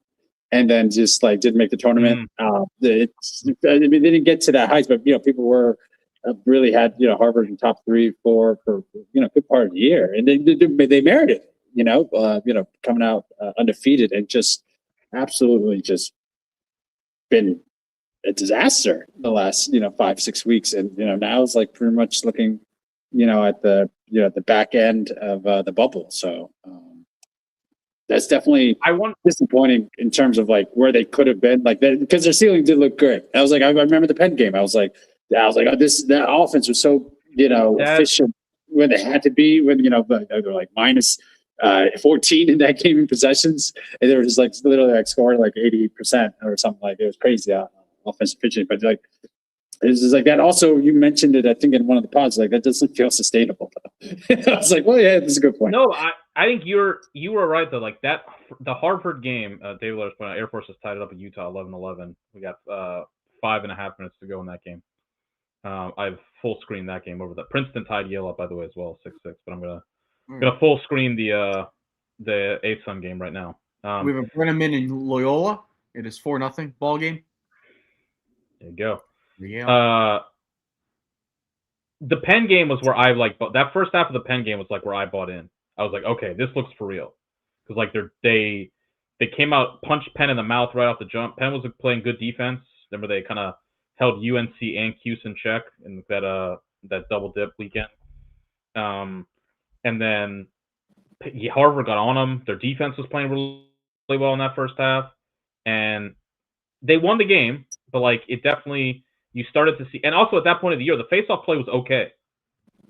and then just like didn't make the tournament. They didn't get to that heights, but people were really had Harvard in top 3, 4 for good part of the year, and they merited coming out undefeated and just absolutely just been a disaster the last 5-6 weeks, and now it's like pretty much looking at the back end of the bubble. So. That's definitely disappointing in terms of like where they could have been, like because their ceiling did look good. I was like, I remember the Penn game. I was like, oh, that offense was so efficient when they had to be. When they were like minus 14 in that game in possessions, and they were just like literally like scoring like 80% or something. Like it was crazy offensive efficiency, but like. It's just like that. Also, you mentioned it, I think, in one of the pods. Like that doesn't feel sustainable. I was like, well, yeah, that's a good point. No, I think you were right though. Like that, the Harvard game, David Letters point out, Air Force has tied it up at Utah 11-11. We got 5.5 minutes to go in that game. I've full screen that game over that. Princeton tied Yale up, by the way, as well, 6-6. But I'm gonna full screen the ASUN game right now. We have a Brenneman in Loyola. It is 4-0 ball game. There you go. Yeah. The Penn game was where I that first half of the Penn game was like where I bought in. I was like, okay, this looks for real, because like they came out, punched Penn in the mouth right off the jump. Penn was playing good defense. Remember they kind of held UNC and Cuse in check in that double dip weekend. And then Harvard got on them. Their defense was playing really, really well in that first half, and they won the game. But like it definitely. you started to see, and also at that point of the year, the face-off play was okay.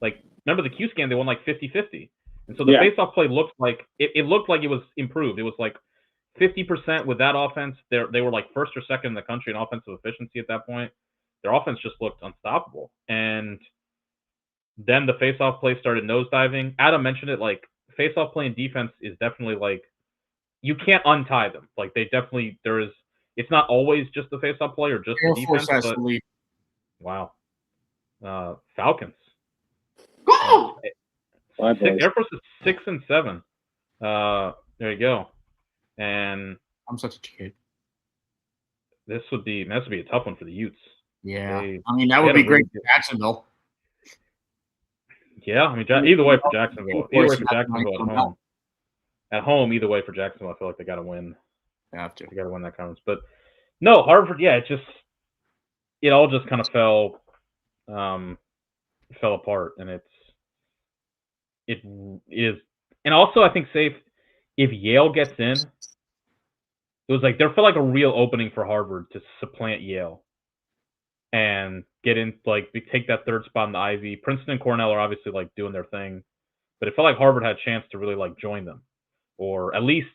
Like, remember the Q-Scan, they won like 50-50. And so the face-off play looked like, it looked like it was improved. It was like 50% with that offense. They were like first or second in the country in offensive efficiency at that point. Their offense just looked unstoppable. And then the face-off play started nosediving. Adam mentioned it, like, face-off play and defense is definitely like, you can't untie them. Like, they definitely, it's not always just the face-off play or just the defense. But, wow. Falcons. Go! Air Force is 6-7. There you go. And I'm such a kid. This would be a tough one for the Utes. Yeah, I mean that would be great for Jacksonville. Yeah, I mean either way for Jacksonville. Either way for Jacksonville at home. At home, either way for Jacksonville, I feel like they got to win. They got to win that conference. But no, Harvard. Yeah, it all just kind of fell apart, and it is. And also, I think if Yale gets in, it was like there felt like a real opening for Harvard to supplant Yale and get in, like, take that third spot in the Ivy. Princeton and Cornell are obviously like doing their thing, but it felt like Harvard had a chance to really like join them, or at least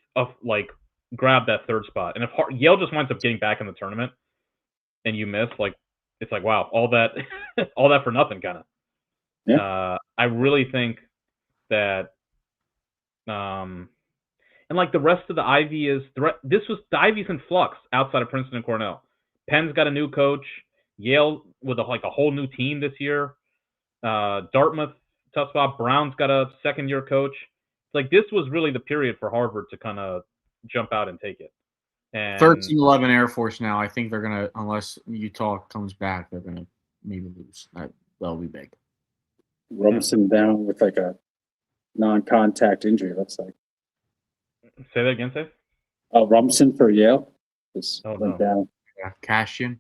like grab that third spot. And if Yale just winds up getting back in the tournament and you miss, like, it's like, wow, all that for nothing, kind of. Yeah. I really think that, and like the rest of the Ivy the Ivy's in flux outside of Princeton and Cornell. Penn's got a new coach. Yale with a whole new team this year. Dartmouth, tough spot. Brown's got a second-year coach. Like, this was really the period for Harvard to kind of jump out and take it. And 13-11 Air Force now. I think they're gonna, unless Utah comes back, they're gonna maybe lose. That'll be big. Robinson down with like a non-contact injury. Looks like. Say that again, Save. Robinson for Yale just went down. Yeah, Cashion.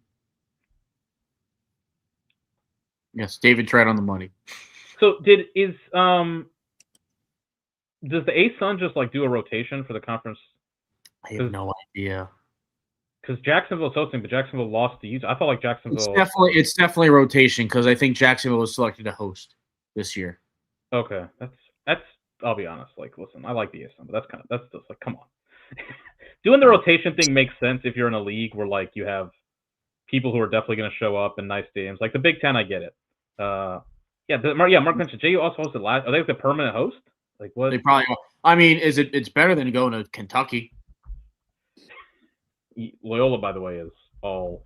Yes, David tried on the money. So does the ASUN just like do a rotation for the conference? I have no idea. Because Jacksonville's hosting, but Jacksonville lost to Utah. I felt like Jacksonville. It's definitely rotation because I think Jacksonville was selected to host this year. Okay, that's. I'll be honest. Like, listen, I like the ASUN, but that's just like, come on. Doing the rotation thing makes sense if you're in a league where like you have people who are definitely going to show up in nice stadiums. Like the Big Ten, I get it. Mark mentioned JU also hosted last. Are they the permanent host? Like what? They probably. I mean, it's better than going to Kentucky. Loyola, by the way, is all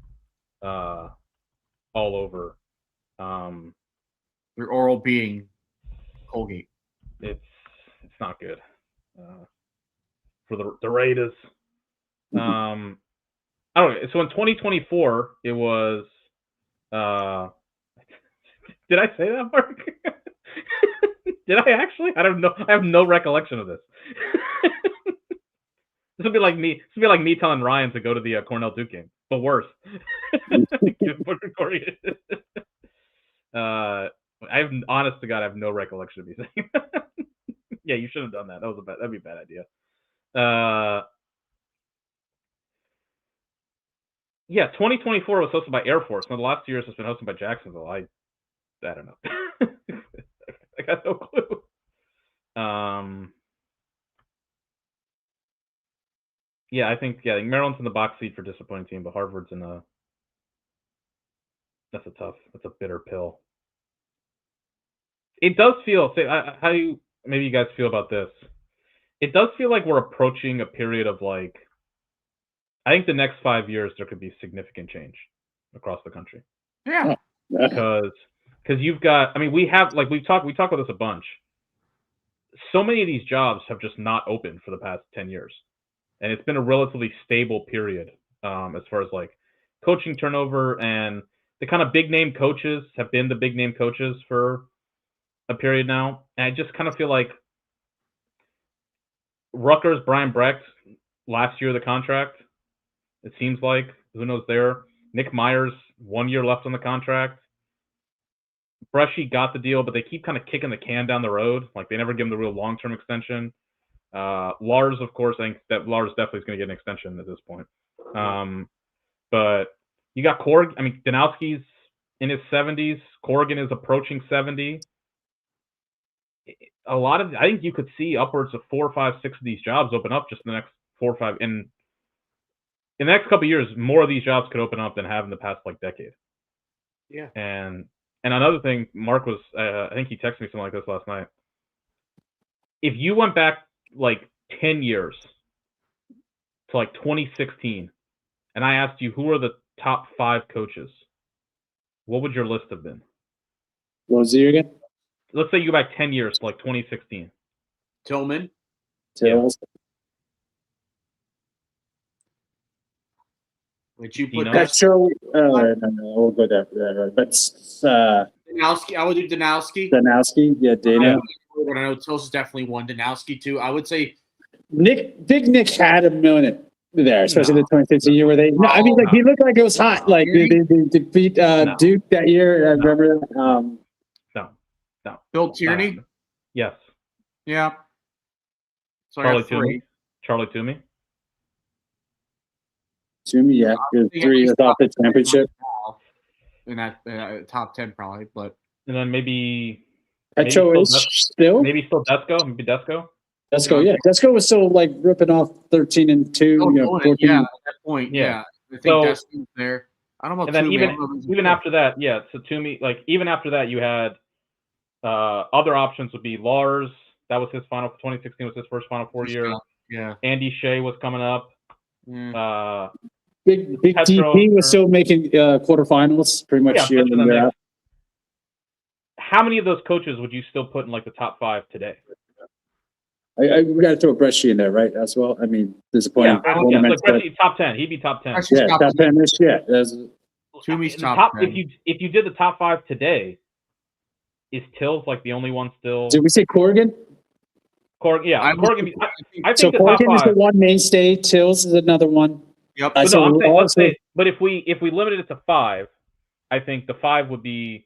over. Your oral being Colgate. It's not good for the Raiders. I don't know. So in 2024, it was. Did I say that, Mark? Did I actually? I don't know. I have no recollection of this. This would be like me. This would be like me telling Ryan to go to the Cornell Duke game, but worse. Honest to God, I have no recollection of you saying that. Yeah, you should have done that. That'd be a bad idea. Yeah, 2024 was hosted by Air Force. Now the last 2 years has been hosted by Jacksonville. I don't know. I got no clue. I think Maryland's in the box seat for disappointing team, but Harvard's in a. That's a bitter pill. It does feel. How do you? Maybe you guys feel about this. It does feel like we're approaching a period of like. I think the next 5 years there could be significant change across the country. Yeah. Because you've got. I mean, we have like we talk about this a bunch. So many of these jobs have just not opened for the past 10 years, and it's been a relatively stable period as far as like coaching turnover, and the kind of big name coaches have been the big name coaches for a period now. And I just kind of feel like Rutgers, Brian Brecht, last year of the contract, it seems like. Who knows there? Nick Myers, 1 year left on the contract. Brushy got the deal, but they keep kind of kicking the can down the road. Like, they never give him the real long-term extension. Lars, of course, I think that Lars definitely is going to get an extension at this point. But You got Korg. I mean, Danowski's in his 70s. Corrigan is approaching 70. I think you could see upwards of 4, 5, 6 of these jobs open up just in the next 4 or 5. In the next couple of years, more of these jobs could open up than have in the past decade. Yeah. And another thing, Mark was, I think he texted me something like this last night. If you went back 10 years to 2016, and I asked you who are the top 5 coaches, what would your list have been? What was the year again? Let's say you go back 10 years to 2016. Tillman. Tills. Would you put Petro? No, we'll go there. But Danowski. I would do Danowski. Danowski, yeah, Dana. I know Tills is definitely one. Danowski too. I would say Big Nick had a minute there, especially the 2015 year where they. No, I mean, he looked like it was hot. Like they beat Duke that year. I remember that. No. Bill Tierney. Yes. Yeah. So Charlie Toomey. Toomey, yeah, 3 off the championship. In that top 10, probably, but and then maybe Petro is still Desko. Maybe Desko. Desko, yeah. Desko was still ripping off 13-2. 14. Yeah, at that point, yeah. I think Desko's there. I don't know. And then even after that, yeah. So Toomey, even after that, you had other options would be Lars. That was his 2016 was his first Final Four year. Yeah. Andy Shea was coming up. Big DP was still making quarterfinals pretty much year in year out. How many of those coaches would you still put in the top 5 today? We got to throw Bresci in there, right? As well. I mean, there's a point. Bresci, top 10. He'd be top 10. Yeah, top 10-ish. Yeah, Toomey's top 10. If you did the top 5 today, is Tills the only one still? Did we say Corrigan? Corrigan. Corrigan. I think so Corrigan is the one mainstay. Tills is another one. Yep. But if we limited it to 5, I think the 5 would be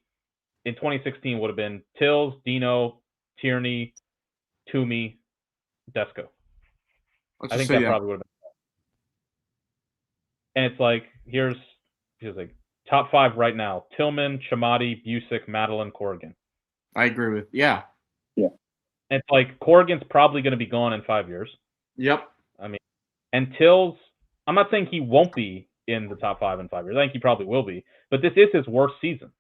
in 2016 would have been Tills, Dino, Tierney, Toomey, Desko. I think that probably would have been. And it's here's top 5 right now: Tillman, Chamati, Busick, Madeline, Corrigan. I agree with yeah. It's Corrigan's probably going to be gone in 5 years. Yep. I mean, and Tills, I'm not saying he won't be in the top 5 in 5 years. I think he probably will be, but this is his worst season.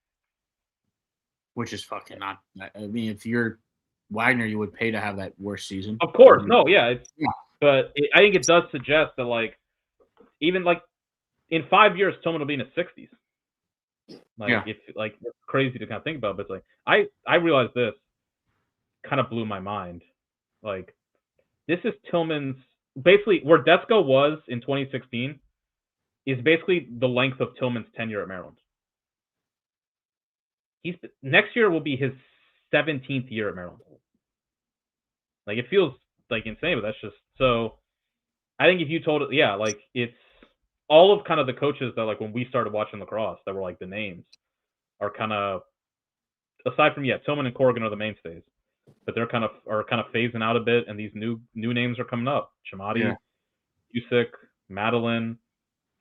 Which is fucking not. I mean, if you're Wagner, you would pay to have that worst season. Of course, no, yeah. But I think it does suggest that even in 5 years, Tillman will be in his 60s. It's crazy to kind of think about, but it's I realized this kind of blew my mind. This is Tillman's basically where Desko was in 2016 is basically the length of Tillman's tenure at Maryland. Next year will be his 17th year at Maryland. It feels insane, but that's just so. I think if you told it, it's all of kind of the coaches that when we started watching lacrosse that were the names are kind of aside from Tillman and Corrigan are the mainstays, but they're kind of phasing out a bit, and these new names are coming up: Chamati, Busick, Madeline,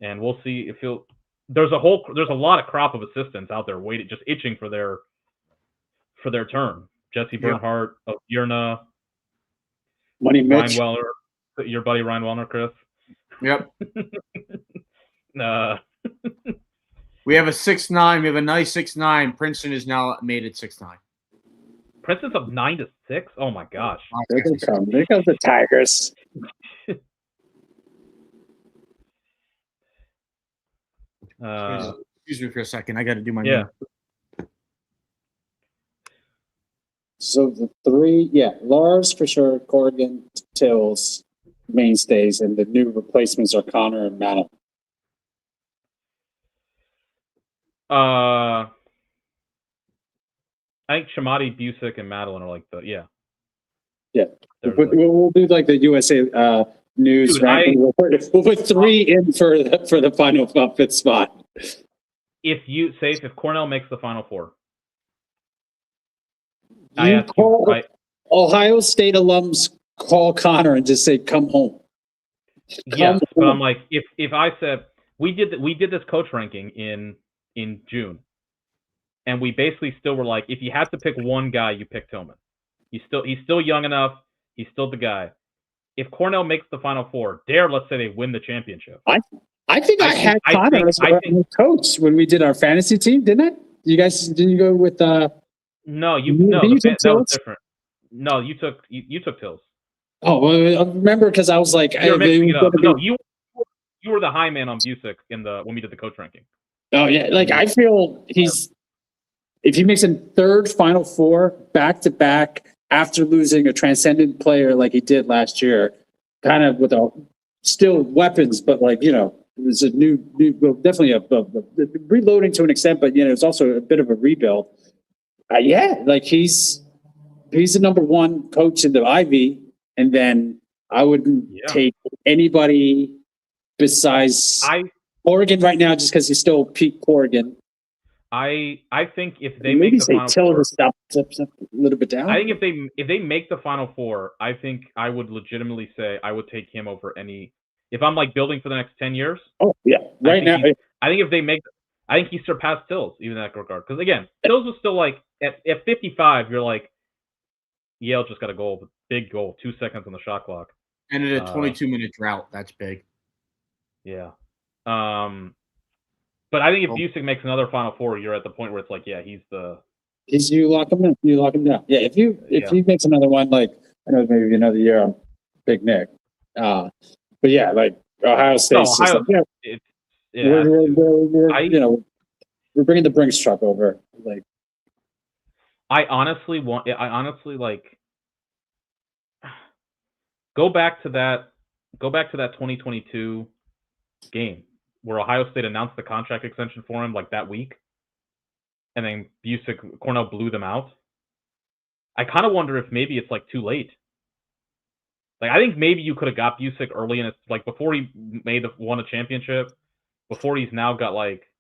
and we'll see if he'll. There's a lot of crop of assistants out there waiting, just itching for their turn. Jesse Bernhardt, Irna, Money Mitch, Ryan Weller, your buddy Ryan Wellner, Chris. Yep. We have a 6'9". We have a nice 6'9". Princeton is now made it 6'9". Princeton's up 9-6. Oh my gosh! There they come. There comes the Tigers. Excuse me for a second. I got to do my yeah. So the 3, Lars for sure, Corrigan, Tills, mainstays, and the new replacements are Connor and Madeline. I think Chamati, Busick, and Madeline are Yeah. We'll do the USA News ranking. We'll put 3 in for the final 5th spot. If Cornell makes the Final Four, Ohio State alums call Connor and just say, "Come home." But I'm if I said we did this coach ranking in June, and we basically still were like, if you had to pick one guy, you pick Tillman. He's still young enough. He's still the guy. If Cornell makes the Final Four, let's say they win the championship. I think I had Connor as our coach when we did our fantasy team, didn't I? Didn't you go with No, that was different. No, you took Tills. Oh, well, I remember because I was like, you're mixing it up. No, you were the high man on Busick when we did the coach ranking. Oh yeah, like I feel if he makes a third Final Four back to back after losing a transcendent player like he did last year, kind of with still weapons, but like it was a new definitely a reloading to an extent, but it's also a bit of a rebuild. Like he's the number one coach in the Ivy, and then I wouldn't take anybody besides Oregon right now, just because he's still peak Oregon. I think if they make the Final Four, stop a little bit down. I think if they make the Final Four, I think I would legitimately say I would take him over any. If I'm like building for the next 10 years. Oh yeah, I think if they make, I think he surpassed Tills even in that regard. Because again, Tills was still like at 55. You're like, Yale just got a goal, big goal, 2 seconds on the shot clock, and in a 22-minute drought. That's big. Yeah. But I think if Busick makes another Final Four, you're at the point where it's like, you lock him in. You lock him down. Yeah, if he makes another one, like I know maybe another year on Big Nick. But yeah, like Ohio State. We're bringing the Brinks truck over. Like, I honestly like go back to that 2022 game where Ohio State announced the contract extension for him like that week, and then Cornell blew them out. I kind of wonder if maybe it's like too late. Like I think maybe you could have got Busick early, and it's like before he won a championship, before he's now got like,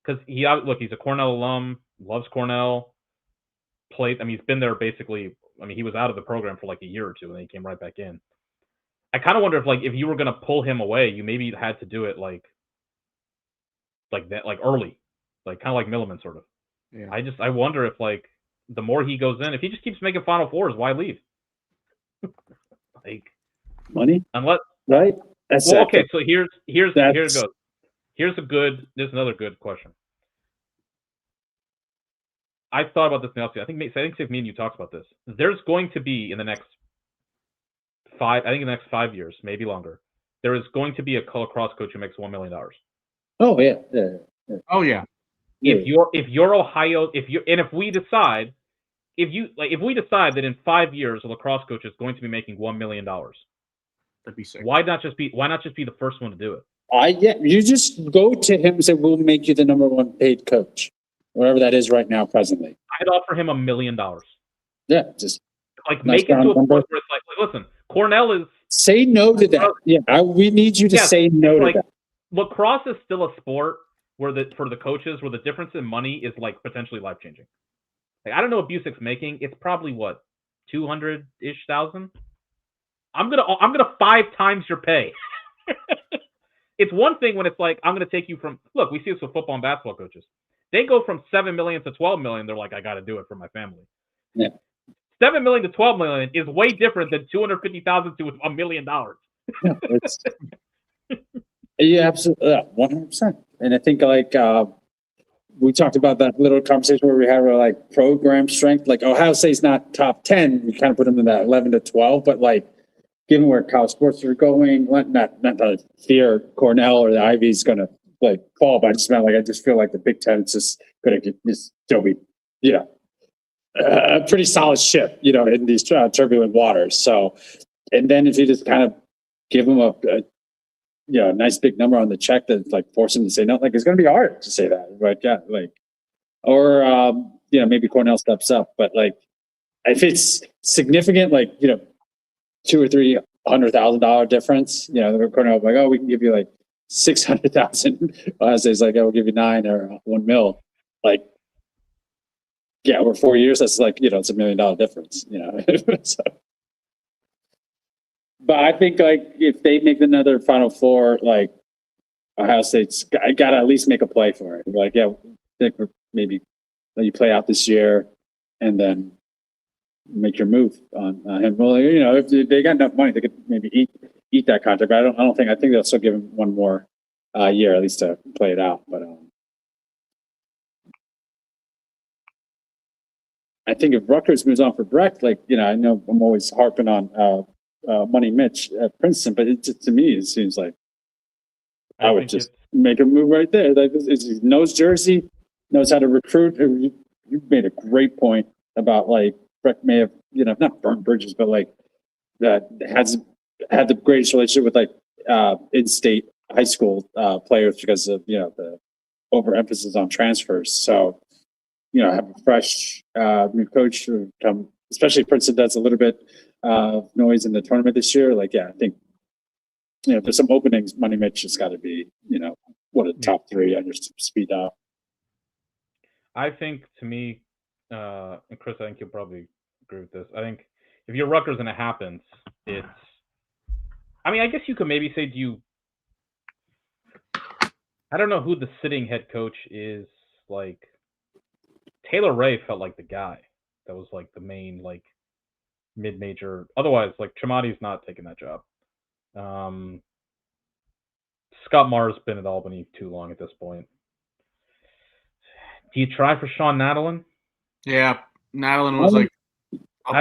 because he's a Cornell alum, loves Cornell, played. I mean, he's been there basically. I mean, he was out of the program for like a year or two, and then he came right back in. I kind of wonder if you were gonna pull him away, you maybe had to do it like that, like early, like kind of like Milliman sort of. Yeah. I wonder if like the more he goes in, if he just keeps making Final Fours, why leave? Like money, unless right? Okay. So here it goes. Here's another good question. I thought about this in the offseason. I think if me and you talked about this, there's going to be in the next 5 years, maybe longer, there is going to be a lacrosse coach who makes $1 million. Oh yeah. Oh yeah. If you're Ohio, if we decide that in 5 years a lacrosse coach is going to be making $1 million, that'd be sick. Why not just be the first one to do it? You just go to him and say, we'll make you the number one paid coach, whatever that is right now, presently. I'd offer him $1 million. Yeah, just like make it to a point where it's like, listen, Cornell is. Say no to that. Yeah, we need you to say no to that. Lacrosse is still a sport where for the coaches, where the difference in money is like potentially life changing. Like, I don't know what Busick's making. It's probably what, 200-ish thousand. I'm gonna 5 times your pay. It's one thing when it's like, I'm gonna take you from. Look, we see this with football and basketball coaches. They go from $7 million to $12 million. They're like, I got to do it for my family. Yeah. $7 million to $12 million is way different than $250,000 to $1 million. Yeah, absolutely, 100%. And I think like we talked about that little conversation where we have like program strength. Like Ohio State's not top 10. We kind of put them in that 11 to 12, but like given where college sports are going, not to fear Cornell or the Ivy is going to like fall, but I just feel like the Big Ten is just going to still be, a pretty solid ship, in these turbulent waters. So, and then if you just kind of give them a nice big number on the check that like force them to say no, like it's going to be hard to say that, but maybe Cornell steps up, but like if it's significant, like $200,000 or $300,000 difference, Cornell like, oh, we can give you like 600,000. Ohio State's like, we'll give you 9 or 1 mil. Like, over 4 years, that's like, it's $1 million difference, So, but I think like if they make another Final Four, like Ohio State's got to at least make a play for it. Like, yeah, I think we're maybe let you play out this year and then make your move on him. Well, if they got enough money, they could maybe eat that contract. But I think they'll still give him one more year at least to play it out. But I think if Rutgers moves on for Brecht, I know I'm always harping on Money Mitch at Princeton, but to me it seems like I would just make a move right there. Like, he knows Jersey, knows how to recruit. You made a great point about Brecht may have not burnt bridges, but that has had the greatest relationship with in-state high school players because of the overemphasis on transfers. So have a fresh new coach to come, especially Princeton does a little bit of noise in the tournament this year. I think if there's some openings, Money Mitch has got to be one of the top three on your speed dial. I think, to me, and Chris, I think you'll probably agree with this. I think if you're Rutgers and it happens, it's. I mean, I guess you could maybe say, I don't know who the sitting head coach is. Taylor Ray felt like the guy that was the main mid-major. Otherwise, Chamati's not taking that job. Scott Marr's been at Albany too long at this point. Do you try for Sean Nadalin? Yeah, Nadalin was I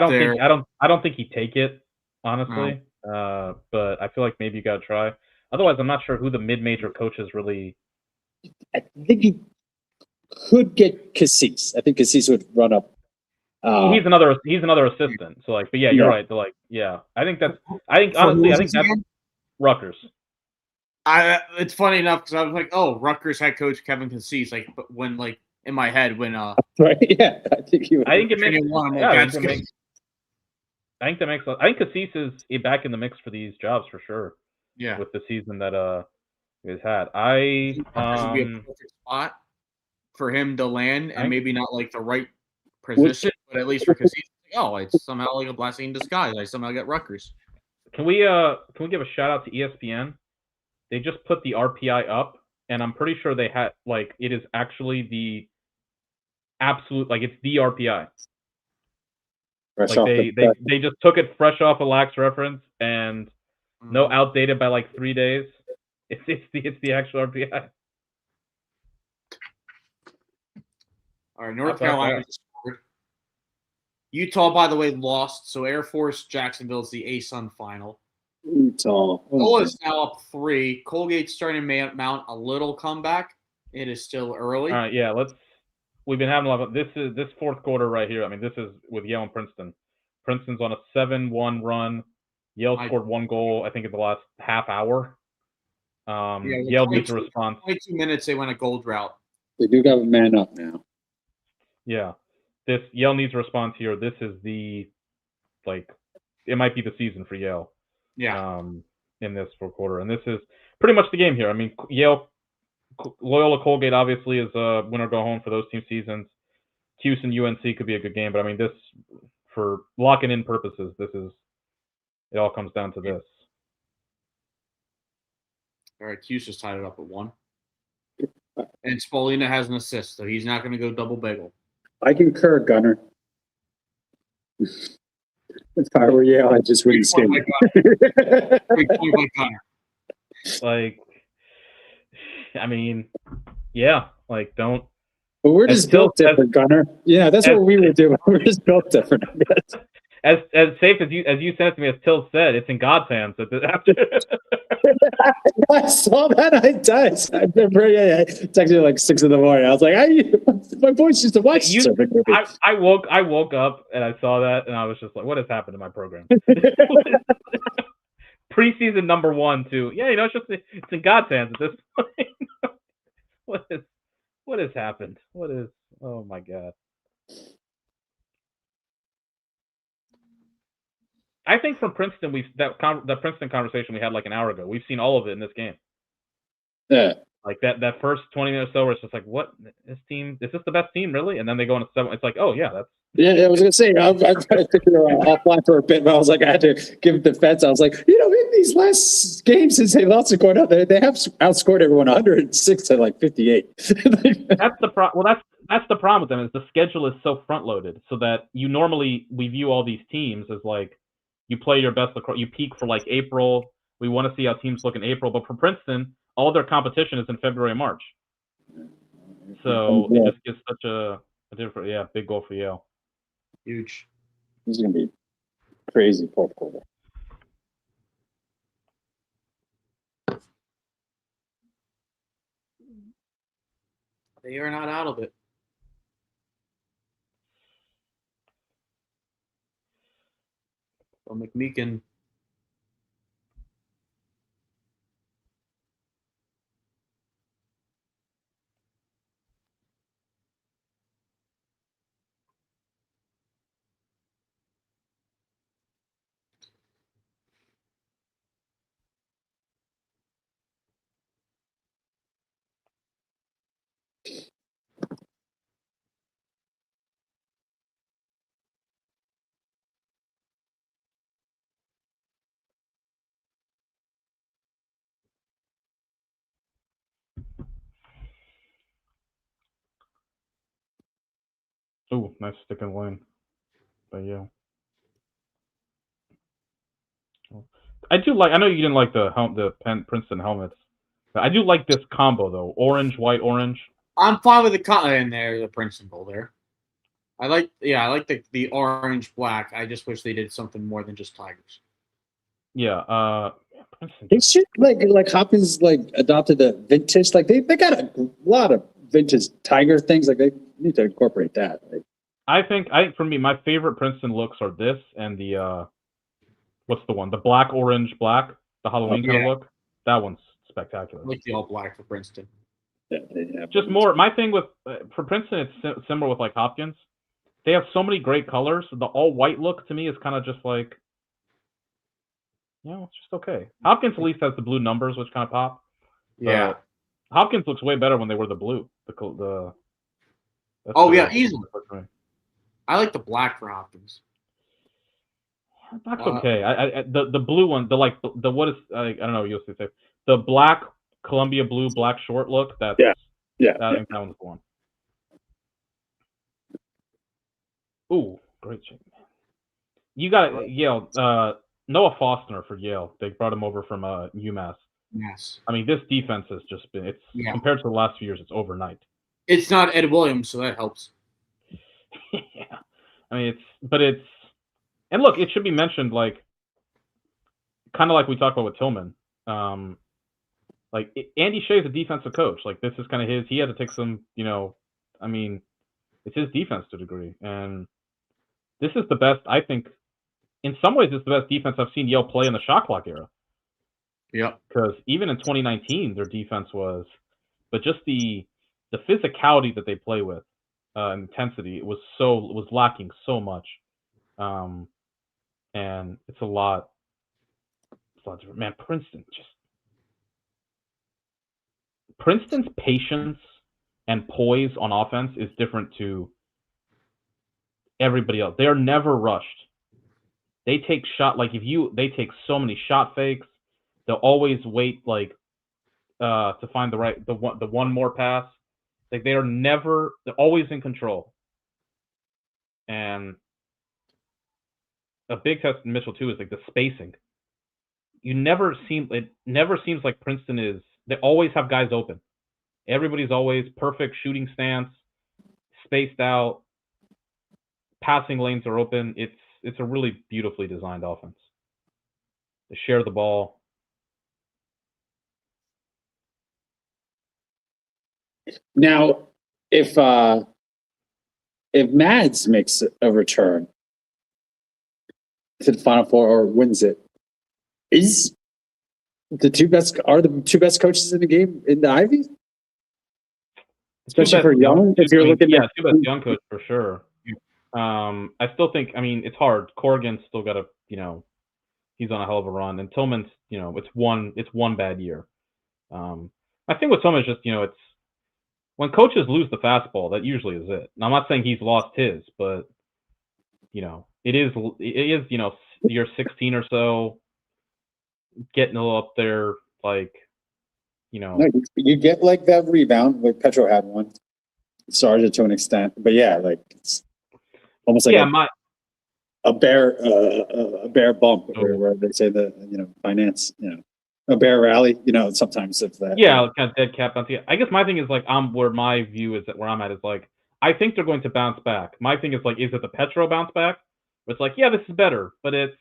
don't think he'd take it, honestly. No. But I feel like maybe you got to try. Otherwise, I'm not sure who the mid-major coaches really. I think he could get Cassis. I think Cassis would run up. He's another assistant. So but yeah, you're right. I think honestly that's Rutgers. It's funny enough because I was like, oh, Rutgers head coach Kevin Cassis. But when in my head when right, yeah, I think it makes. I think that makes. I think Cassis is back in the mix for these jobs for sure. Yeah, with the season that he's had, would be a perfect spot for him to land, and maybe not the right position, but at least for Cassis, it's somehow a blessing in disguise. I somehow get Rutgers. Can we give a shout out to ESPN? They just put the RPI up, and I'm pretty sure they had it is actually the absolute it's the RPI. They just took it fresh off a Lax reference and no outdated by 3 days. It's the actual RPI. All right, North Carolina scored. Utah, by the way, lost. So Air Force Jacksonville is the ASUN final. Utah. Cole is now up 3. Colgate's starting to mount a little comeback. It is still early. All right, yeah. We've been having a lot of this fourth quarter right here. I mean, this is with Yale and Princeton. Princeton's on a 7-1 run. Yale scored 1 goal, I think, in the last half hour. Yale needs a response. 22 minutes, they went a goal drought. They do got a man up now. Yeah. Yale needs a response here. This is the it might be the season for Yale. Yeah. In this fourth quarter. And this is pretty much the game here. I mean, Loyola Colgate obviously is a winner go home for those two seasons. Cuse and UNC could be a good game, but I mean, this for locking in purposes, it all comes down to this. All right, Cuse just tied it up at 1. And Spolina has an assist, so he's not going to go double bagel. I concur, Gunner. If I were Yale, I just wouldn't stay. I mean, yeah, don't. But we're just built different, Gunner. Yeah, that's what we would do. We're just built different. As safe as you said to me, as Till said, it's in God's hands. After I saw that. I remember. Yeah, it's actually 6 in the morning. I was like, my voice used to watch. I woke up and I saw that, and I was just like, what has happened to my program? Preseason number 1 too. Yeah, it's in God's hands at this point. What has happened? Oh my God. I think from Princeton, that Princeton conversation we had an hour ago, we've seen all of it in this game. Yeah. Like that first 20 minutes or so, where it's just like, what, this team, is this the best team really? And then they go into 7. It's like, oh yeah, that's. Yeah, I was gonna say I tried to figure offline for a bit, but I was like, I had to give defense. I was like, in these last games since they lost to Cornell, they have outscored everyone 106 to like 58. That's the problem. Well, that's the problem with them, is the schedule is so front loaded, so that we view all these teams as like, you play your best lacrosse, you peak for like April. We want to see how teams look in April, but for Princeton, all their competition is in February and March. So it just gives such a different, big goal for Yale. Huge. This is gonna be crazy fourth quarter. They are not out of it. Well, McMeekin. Ooh, nice stick and lane by Yale. I do like. I know you didn't like the Princeton helmets. But I do like this combo though. Orange, white, orange. I'm fine with the Princeton bowl there. I like the orange black. I just wish they did something more than just tigers. Yeah, They should like Hopkins adopted the vintage. Like they got a lot of vintage tiger things. Like they need to incorporate that. I think for me, my favorite Princeton looks are this and the what's the one? The black, orange, black, the Halloween kind of look. That one's spectacular. I like the all black for Princeton. Yeah, just more. My thing with for Princeton, it's similar with like Hopkins. They have so many great colors. The all white look to me is kind of just like, it's just okay. Hopkins at least has the blue numbers, which kind of pop. Yeah. Hopkins looks way better when they wear the blue. Easily. I like the black for Hopkins. Black's okay. The blue one, the what is I don't know. You'll see. The black Columbia blue black short look. I think that one's the one. Ooh, great check. You got Yale. Noah Faulkner for Yale. They brought him over from UMass. Yes. I mean, this defense has just been. Compared to the last few years, it's overnight. It's not Ed Williams, so that helps. Yeah, I mean and look, it should be mentioned, like, kind of like we talked about with Tillman. Like Andy Shea's a defensive coach. Like this is kind of his. He had to take some. I mean, it's his defense to a degree, and this is the best. I think, in some ways, it's the best defense I've seen Yale play in the shot clock era. Yeah. Because even in 2019, their defense was, but just the physicality that they play with, intensity, was lacking so much. And it's a lot. It's a lot different. Man, Princeton's patience and poise on offense is different to everybody else. They are never rushed. They take they take so many shot fakes. They'll always wait to find the one more pass. Like they're always in control. And a big test in Mitchell too is like the spacing. It never seems like Princeton is. They always have guys open. Everybody's always perfect shooting stance, spaced out. Passing lanes are open. It's a really beautifully designed offense. They share the ball. Now, if Mads makes a return to the Final Four or wins it, are the two best coaches in the game in the Ivy? Especially for young, if you're looking at two best young coach for sure. I still think, it's hard. Corrigan's still got he's on a hell of a run, and Tillman's, it's one bad year. I think with some is just it's when coaches lose the fastball, that usually is it. And I'm not saying he's lost his, but it is you're 16 or so, getting a little up there, like No, you get like that rebound. Like Petro had one, Sargent to an extent, but yeah, like it's almost like a bear bump, where they say the finance, a bear rally. Sometimes if that. Yeah, kind of dead cat bounce. I guess my thing is like where my view is that where I'm at is like I think they're going to bounce back. My thing is like, is it the Petro bounce back? Where it's like, yeah, this is better, but it's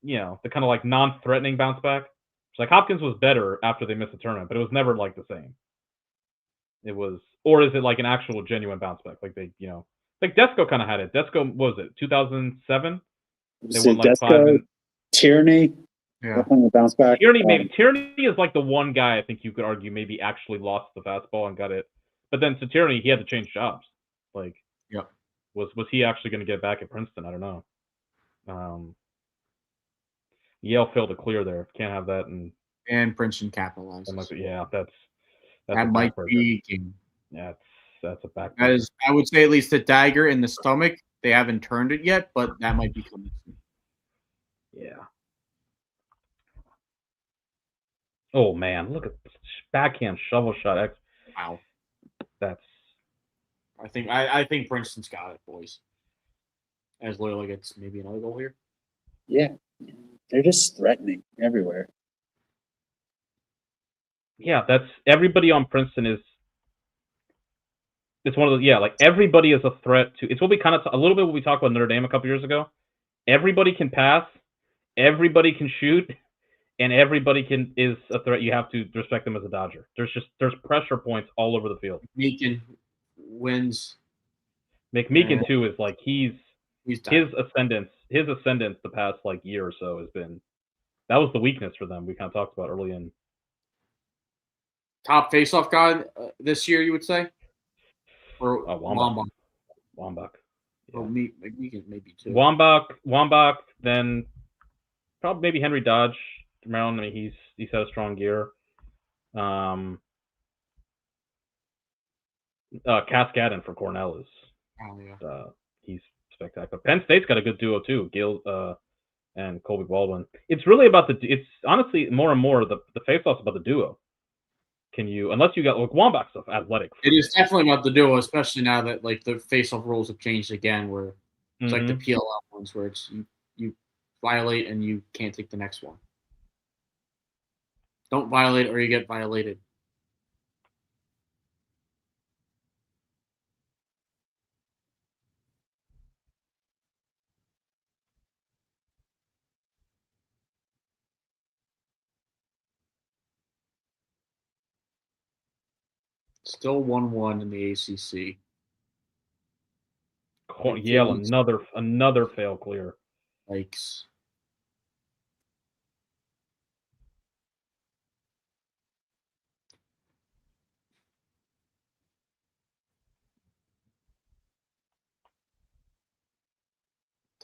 the kind of like non-threatening bounce back. It's like Hopkins was better after they missed the tournament, but it was never like the same. It was, or is it like an actual genuine bounce back? Like they, like Desco kind of had it. Desco, what was it, 2007? They won like Desco, Tierney. Yeah. Bounce back. Tierney is like the one guy I think you could argue maybe actually lost the fastball and got it. But then to Tierney, he had to change jobs. Like, was he actually going to get back at Princeton? I don't know. Yale failed to clear there. Can't have that. And Princeton capitalized. Yeah, that's that might be game. Yeah, that's a back. That is, I would say, at least a dagger in the stomach. They haven't turned it yet, but that might be coming soon. Yeah. Oh man, look at backhand shovel shot. Wow. That's. I think Princeton's got it, boys. As Loyola gets maybe another goal here. Yeah, they're just threatening everywhere. Yeah, that's everybody on Princeton is. It's one of the like everybody is a threat to. It's what we kind of a little bit what we talked about Notre Dame a couple years ago. Everybody can pass, everybody can shoot, and everybody is a threat. You have to respect them as a Dodger. There's pressure points all over the field. Meekin wins. McMeekin too is like his ascendance the past like year or so has been that was the weakness for them. We kind of talked about early in. Top faceoff guy this year, you would say, or Wambach. Yeah. Oh, McMeekin maybe too. Wambach, then probably maybe Henry Dodge. Maryland, I mean, he's had a strong year. Cascadden for Cornell is he's spectacular. Penn State's got a good duo too, Gil and Colby Baldwin. It's really about it's honestly more and more the face-offs about the duo. Can you, unless you got like Wambach's stuff athletic. It is definitely about the duo, especially now that like the face-off rules have changed again, where it's like the PLL ones where it's you violate and you can't take the next one. Don't violate or you get violated. Still 1-1 in the ACC. Yale, another fail clear. Yikes.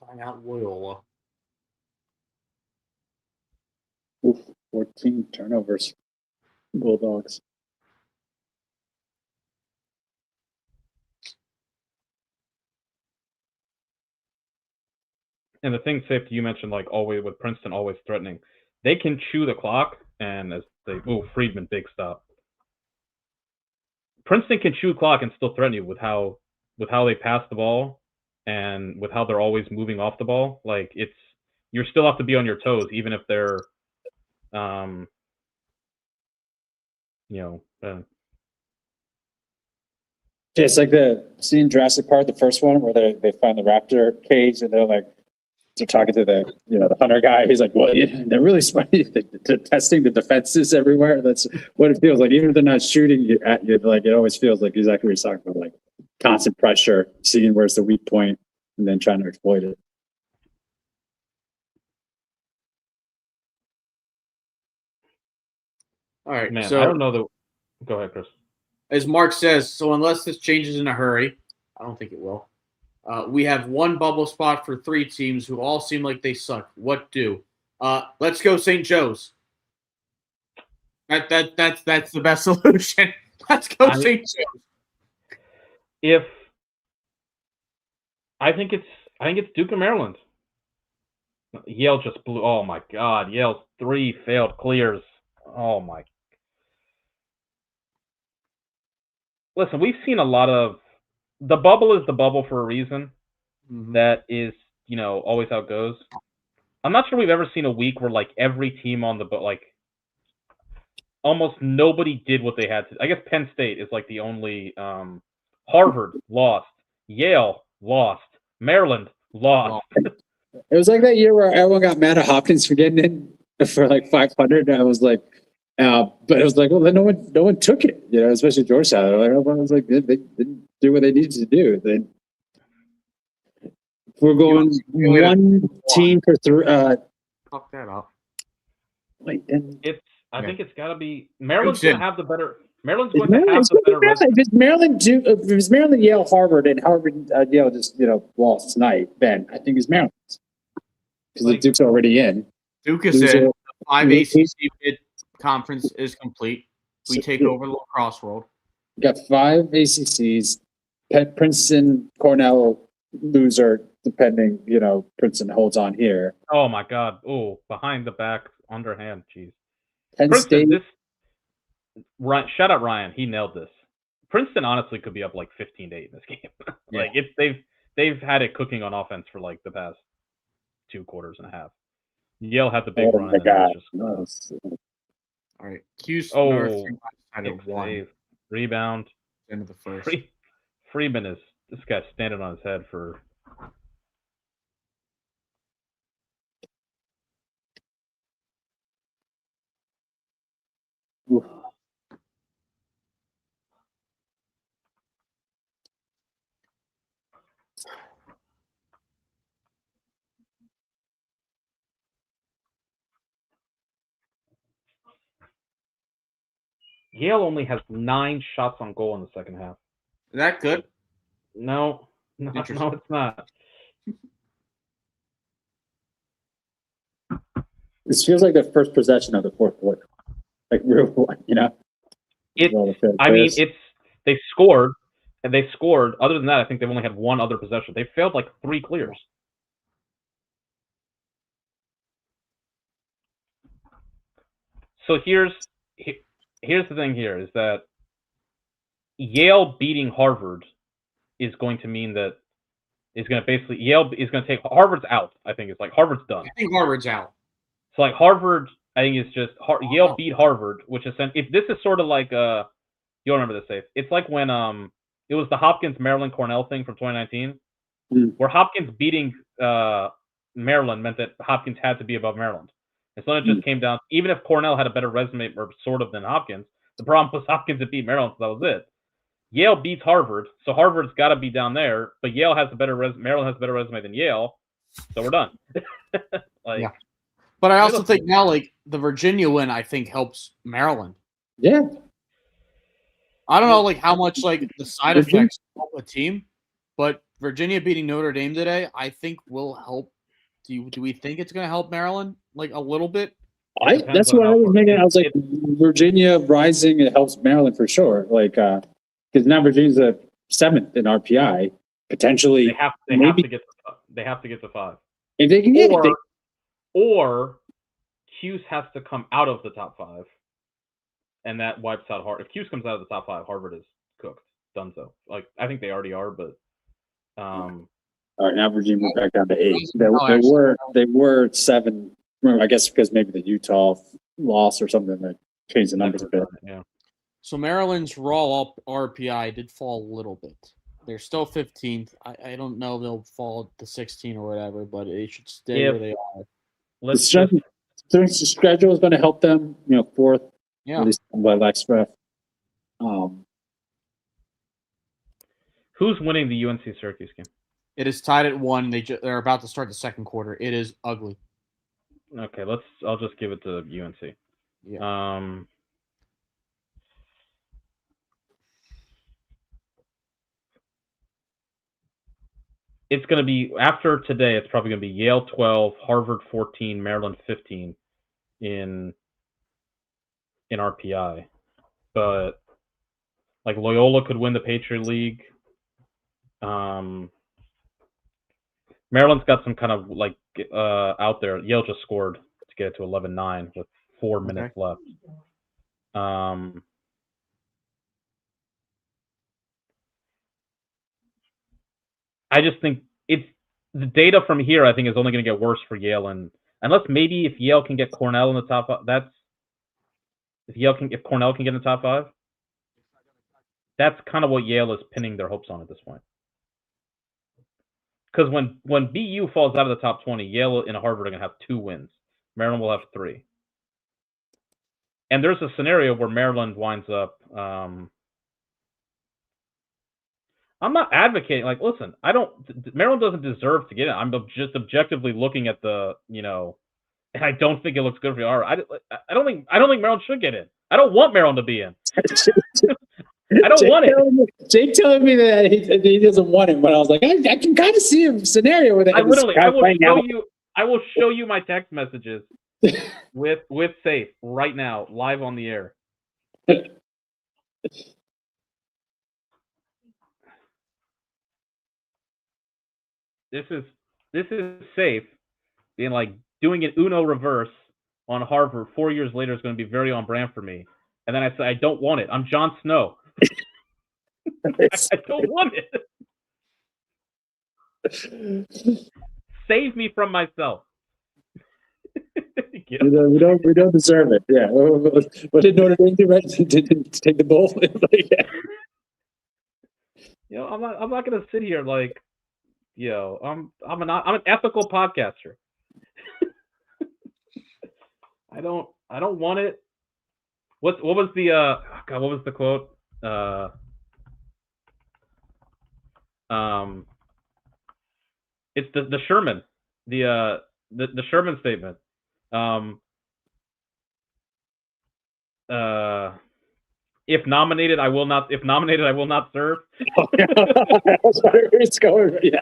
Timeout Loyola. 14 turnovers. Bulldogs. And the thing, safety, you mentioned, like always with Princeton, always threatening. They can chew the clock, and as they Friedman, big stop. Princeton can chew clock and still threaten you with how they pass the ball and with how they're always moving off the ball. Like you still have to be on your toes, even if they're, It's like the scene Jurassic Park, the first one where they find the raptor cage and they're talking to the hunter guy. He's like, well, they're really smart. They're testing the defenses everywhere. That's what it feels like. Even if they're not shooting at you, like it always feels like exactly what he's talking about, like constant pressure, seeing where's the weak point, and then trying to exploit it. All right, man, so I don't know the. Go ahead, Chris. As Mark says, so unless this changes in a hurry, I don't think it will. We have one bubble spot for 3 teams who all seem like they suck. What do? Let's go St. Joe's. That's the best solution. Let's go St. Joe's. I think it's Duke and Maryland. Yale just blew. Oh my God! Yale's 3 failed clears. Oh my. Listen, we've seen a lot of. The bubble is the bubble for a reason. Mm-hmm. That is, always how it goes. I'm not sure we've ever seen a week where like every team on the almost nobody did what they had to. I guess Penn State is like the only. Harvard lost. Yale lost. Maryland lost. It was like that year where everyone got mad at Hopkins for getting in for like 500. And I was like, but it was like, well, then no one took it, especially Georgetown. Everyone was like, they didn't do what they needed to do. We're going one team for 3. Fuck that up. Wait, and I think it's got to be Maryland's going to have the better. Maryland's going to have the better. If it's Maryland, Yale, Harvard, and Harvard, Yale just lost tonight, then I think it's Maryland because the Duke's already in. Duke is in. 5 ACC bid conference is complete. We take over the lacrosse world. We got 5 ACCs. Princeton, Cornell, loser, depending. Princeton holds on here. Oh my God! Oh, behind the back, underhand. Jeez. Penn Princeton, State. Shout out Ryan. He nailed this. Princeton honestly could be up like 15-8 in this game. They've had it cooking on offense for like the past 2 quarters and a half. Yale had the big run. My God. All right. Q's save. Rebound. End of the first. Freeman is this guy's standing on his head for. Oof. Yale only has 9 shots on goal in the second half. Is that good? No, it's not. This feels like the first possession of the fourth quarter. Like real one, They scored, and they scored. Other than that, I think they've only had 1 other possession. They failed like 3 clears. So here's the thing here is that Yale beating Harvard is going to mean that is going to basically Yale is going to take Harvard's out. I think it's like Harvard's done. I think Harvard's out. So like Harvard, I think it's just Yale beat Harvard, which is if this is sort of like you'll remember this, Safe. It's like when it was the Hopkins Maryland Cornell thing from 2019, where Hopkins beating Maryland meant that Hopkins had to be above Maryland. And so then it just came down. Even if Cornell had a better resume, or sort of, than Hopkins, the problem was Hopkins had beat Maryland, so that was it. Yale beats Harvard, so Harvard's got to be down there. But Yale has a better Maryland has a better resume than Yale, so we're done. Yeah. But I also think now, like the Virginia win, I think helps Maryland. Yeah. I don't know, like how much like the side effects help a team, but Virginia beating Notre Dame today, I think will help. Do we think it's going to help Maryland like a little bit? That's what I was thinking. I was like, Virginia rising, it helps Maryland for sure. Like, because now Virginia's a 7th in RPI, potentially. They have to get to 5. If they can get or Cuse has to come out of the top 5, and that wipes out Harvard. If Cuse comes out of the top 5, Harvard is cooked, done so. Like I think they already are, but. All right, now Virginia moved back down to 8. They were 7. I guess because maybe the Utah loss or something that changed the numbers a bit. Yeah. So Maryland's raw RPI did fall a little bit. They're still 15th. I don't know if they'll fall to 16 or whatever, but they should stay where they are. The schedule is going to help them, 4th. Yeah. At least by Lexref. Who's winning the UNC Syracuse game? It is tied at 1. They're about to start the second quarter. It is ugly. Okay, I'll just give it to UNC. Yeah. It's going to be after today. It's probably going to be Yale 12, Harvard 14, Maryland 15 in in RPI, but like Loyola could win the Patriot League. Maryland's got some kind of like out there. Yale just scored to get it to 11-9 with 4 minutes left. I just think it's the data from here. I think is only going to get worse for Yale, and unless maybe if Yale can get Cornell in the top 5, if Cornell can get in the top 5, that's kind of what Yale is pinning their hopes on at this point. Because when BU falls out of the top 20, Yale and Harvard are going to have 2 wins. Maryland will have 3. And there's a scenario where Maryland winds up. I'm not advocating. Like, listen, Maryland doesn't deserve to get in. I'm just objectively looking at the, and I don't think it looks good for you. I don't think Maryland should get in. I don't want Maryland to be in. I don't want it. Jake telling me that he doesn't want it, but I was like, I can kind of see a scenario with that. I will show you my text messages with Safe right now, live on the air. This is Safe being like doing an Uno reverse on Harvard 4 years later is going to be very on brand for me. And then I said, I don't want it. I'm Jon Snow. I don't want it. Save me from myself. We don't deserve it. Yeah. What did Notre Dame do? Right? Didn't take the bowl. I'm not gonna sit here like, I'm an ethical podcaster. I don't want it. What was the what was the quote? It's the Sherman, the Sherman statement. If nominated, I will not. If nominated, I will not serve. That's where it's going. Yeah.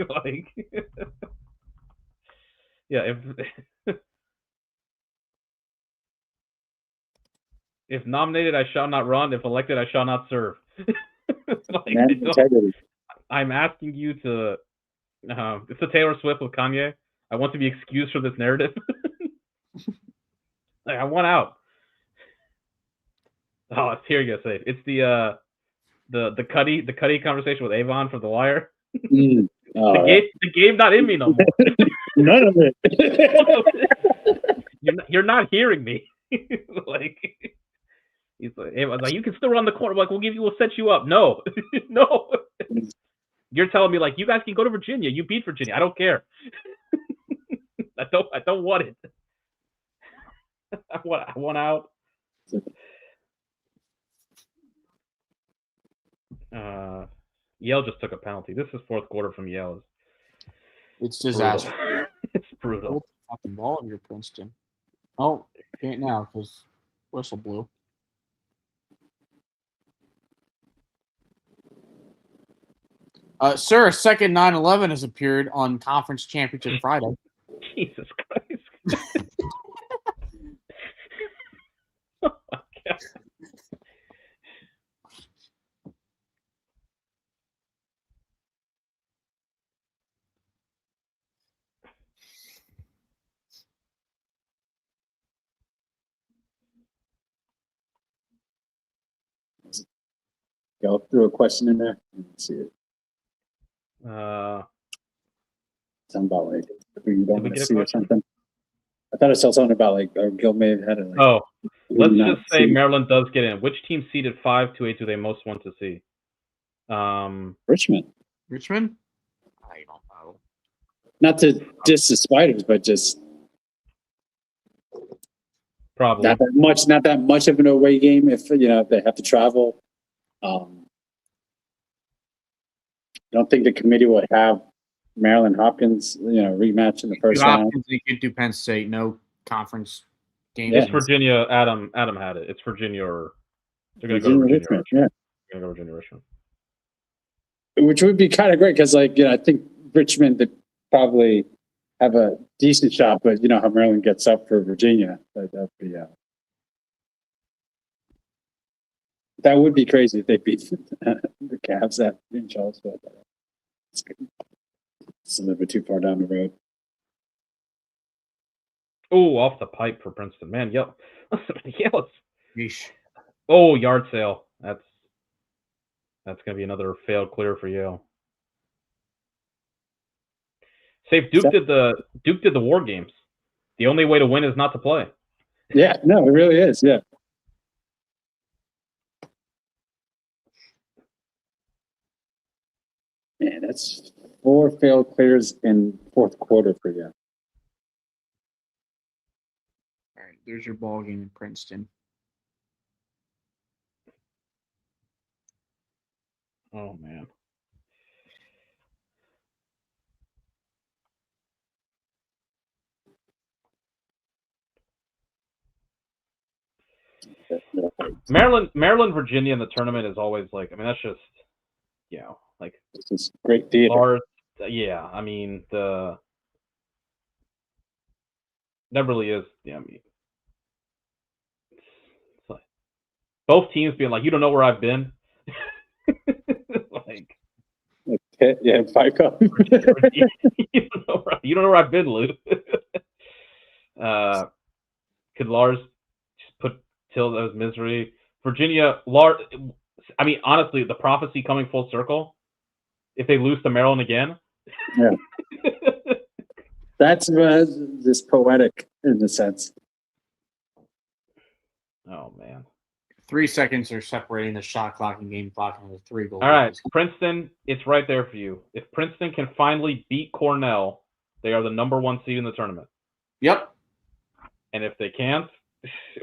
Like, yeah. If nominated, I shall not run. If elected, I shall not serve. I'm asking you to. It's the Taylor Swift with Kanye. I want to be excused from this narrative. Like, I want out. Oh, it's here you go, Safe. It's the Cuddy conversation with Avon from The Wire. The game not in me no more. None of it. You're not hearing me. Like, he's like, you can still run the corner. Like, we'll set you up. No, no. You're telling me like you guys can go to Virginia. You beat Virginia. I don't care. I don't want it. I want out. Yale just took a penalty. This is fourth quarter from Yale. It's disaster. It's brutal. Hold the fucking ball in your Princeton. Oh, can't now because whistle blew. Sir, second 9/11 has appeared on Conference Championship Friday. Jesus Christ. Oh my God. Go through a question in there. Let's see it. Something about like you don't want to see or something. I thought I saw something about like Gil may have had it. Like, let's just say Maryland does get in. Which team seeded 5-8 do they most want to see? Richmond. Richmond? I don't know. Not to diss the Spiders, but just probably not that much of an away game if if they have to travel. I don't think the committee would have Maryland Hopkins, rematch in the first round. They could do Penn State, no conference game. It's Virginia. Adam had it. It's Virginia or they're going to go to Virginia. Richmond. Yeah, they're going to go Virginia Richmond. Which would be kind of great because, I think Richmond probably have a decent shot, but you know how Maryland gets up for Virginia. That'd be that would be crazy if they beat the Cavs in Charlottesville. It's a little bit too far down the road. Oh, off the pipe for Princeton. Man, Yale. Yale. Yeesh. Oh, yard sale. That's gonna be another failed clear for Yale. Safe. Duke did the war games. The only way to win is not to play. Yeah, no, it really is. Yeah. Man, that's 4 failed clears in fourth quarter for you. All right, there's your ball game in Princeton. Oh man. Maryland, Virginia in the tournament is always like, I mean, that's just, you know, like This is great theater. Yeah, I mean that really is. Yeah, I mean, it's like both teams being like, you don't know where I've been. Like, yeah, FICO. you don't know where I've been, Lou. Could Lars just put Tilda's misery? Virginia, Lars. I mean, honestly, the prophecy coming full circle. If they lose to Maryland again, Yeah, that's just poetic in a sense. Oh man. 3 seconds are separating the shot clock and game clock on the 3 goals. All right, Princeton, it's right there for you. If Princeton can finally beat Cornell, they are the #1 seed in the tournament. Yep. And if they can't,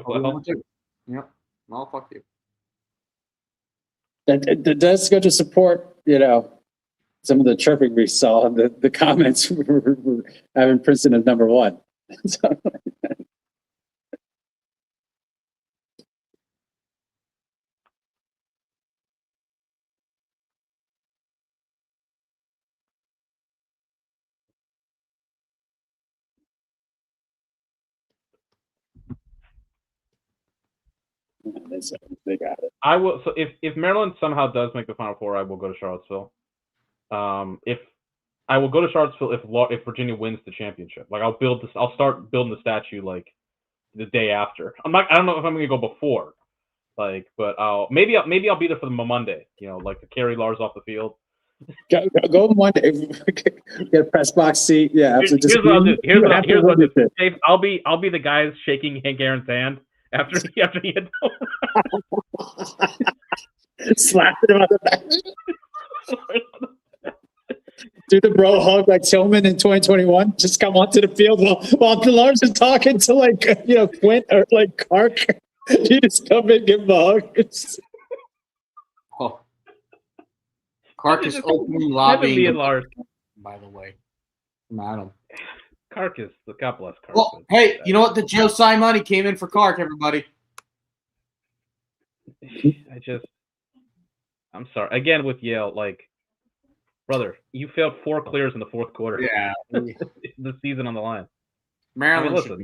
well, yep. Well, fuck you. That does go to support, you know, some of the chirping we saw in the comments were having Princeton as #1. So, they got it. I will. So if Maryland somehow does make the Final Four, I will go to Charlottesville. If I will go to Charlottesville if Virginia wins the championship, like I'll start building the statue like the day after. I don't know if I'm gonna go before, like, but maybe I'll be there for the Monday. You know, like to carry Lars off the field. Go Monday. Get a press box seat. Yeah, Here's what I'll do. Here's what I'll do. Dave, I'll be the guy shaking Hank Aaron's hand after he hit. Slapping him on the back. Do the bro hug like Tillman in 2021. Just come onto the field while Lars is talking to like Quint or like Clark. You just come in and give him a hug. Oh. Clark is openly lobbying. Lars. By the way, from Adam. Clark is the God bless Clark. Well, hey, you know what? The Joe Tsai money came in for Clark, everybody. I'm sorry. Again with Yale, like, brother, you failed 4 clears in the fourth quarter. Yeah. The season on the line. Maryland. Listen.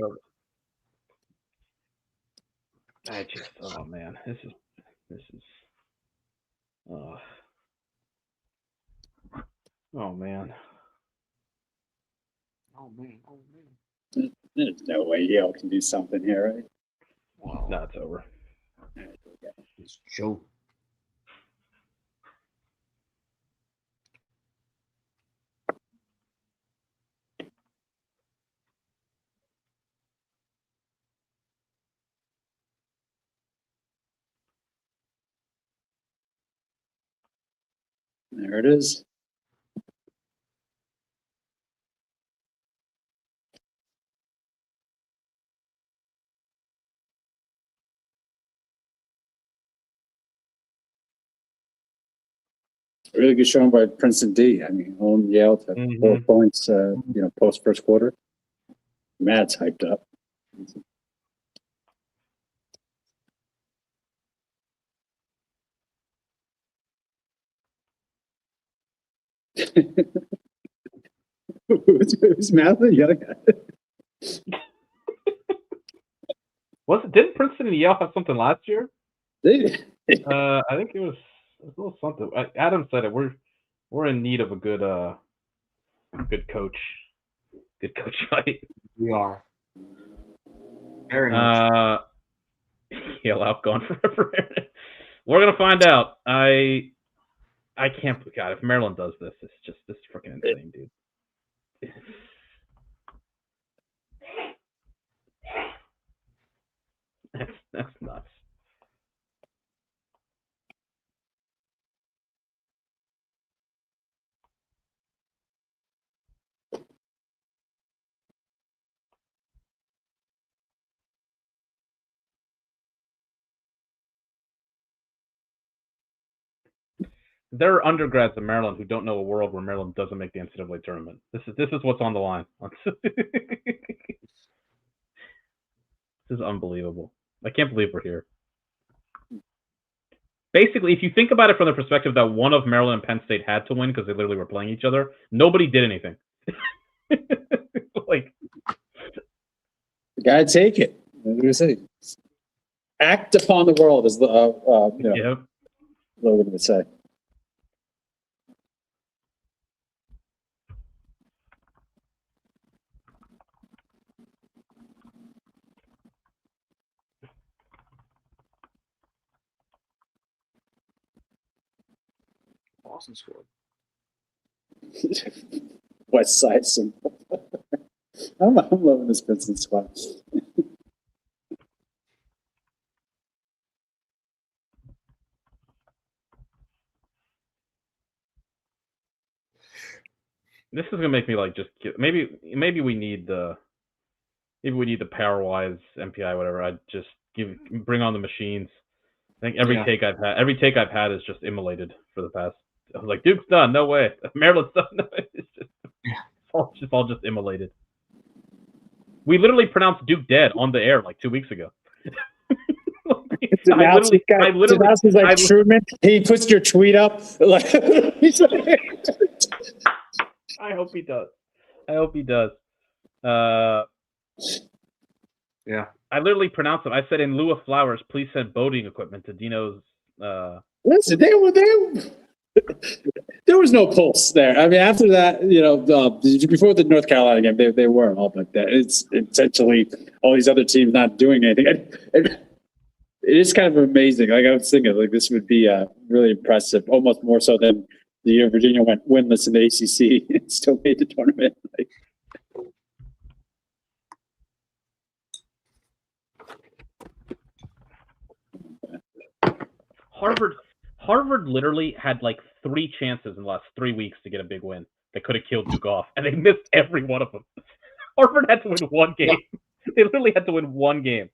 Oh man, this is. Oh man. Oh man. There's no way Yale can do something here, right? Wow. No, it's over. It's Joe. There it is. Really good showing by Princeton D. I mean, home Yale to 4 points, post first quarter. Matt's hyped up. Who's Matheson? The other guy. Didn't Princeton and Yale have something last year? They, I think it was a little something. Adam said it. We're in need of a good coach. Good coach fight. We are. Very much. Yale outgone forever. We're gonna find out. I can't. God, if Maryland does this, this is freaking insane, dude. That's nuts. There are undergrads in Maryland who don't know a world where Maryland doesn't make the NCAA tournament. This is what's on the line. This is unbelievable. I can't believe we're here. Basically, if you think about it from the perspective that one of Maryland and Penn State had to win because they literally were playing each other, nobody did anything. Like, you gotta take it. What do you say? Act upon the world is the yeah. Logan would say. Boston scored. West Side symbol. I'm loving this Vincent squad. This is gonna make me like just maybe we need the Powerwise MPI, whatever. I just bring on the machines. I think every take I've had is just immolated for the past. I was like, Duke's done, no way. Maryland's done, no way. It's just all just immolated. We literally pronounced Duke dead on the air like 2 weeks ago. Truman, he puts your tweet up. I hope he does. Yeah. I literally pronounced it. I said, in lieu of flowers, please send boating equipment to Dino's. Listen, they were there. There was no pulse there. I mean, after that, before the North Carolina game, they were all like that. It's essentially all these other teams not doing anything. It is kind of amazing. Like, I was thinking, like, this would be really impressive, almost more so than the year Virginia went winless in the ACC and still made the tournament. Like, Harvard literally had like 3 chances in the last 3 weeks to get a big win that could have killed Duke off, and they missed every one of them. Harvard had to win one game. Yeah. They literally had to win one game.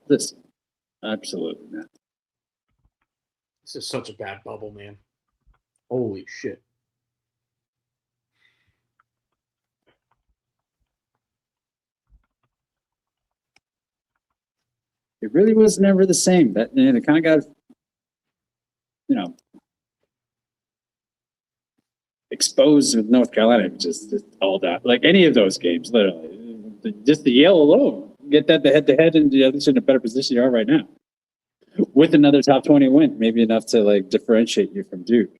Listen, absolutely, man. This is such a bad bubble, man. Holy shit. It really was never the same. That it kind of got, exposed with North Carolina. Just all that, like any of those games, literally, just the Yale alone, get that the head-to-head, and at least in a better position you are right now, with another top 20 win, maybe enough to like differentiate you from Duke.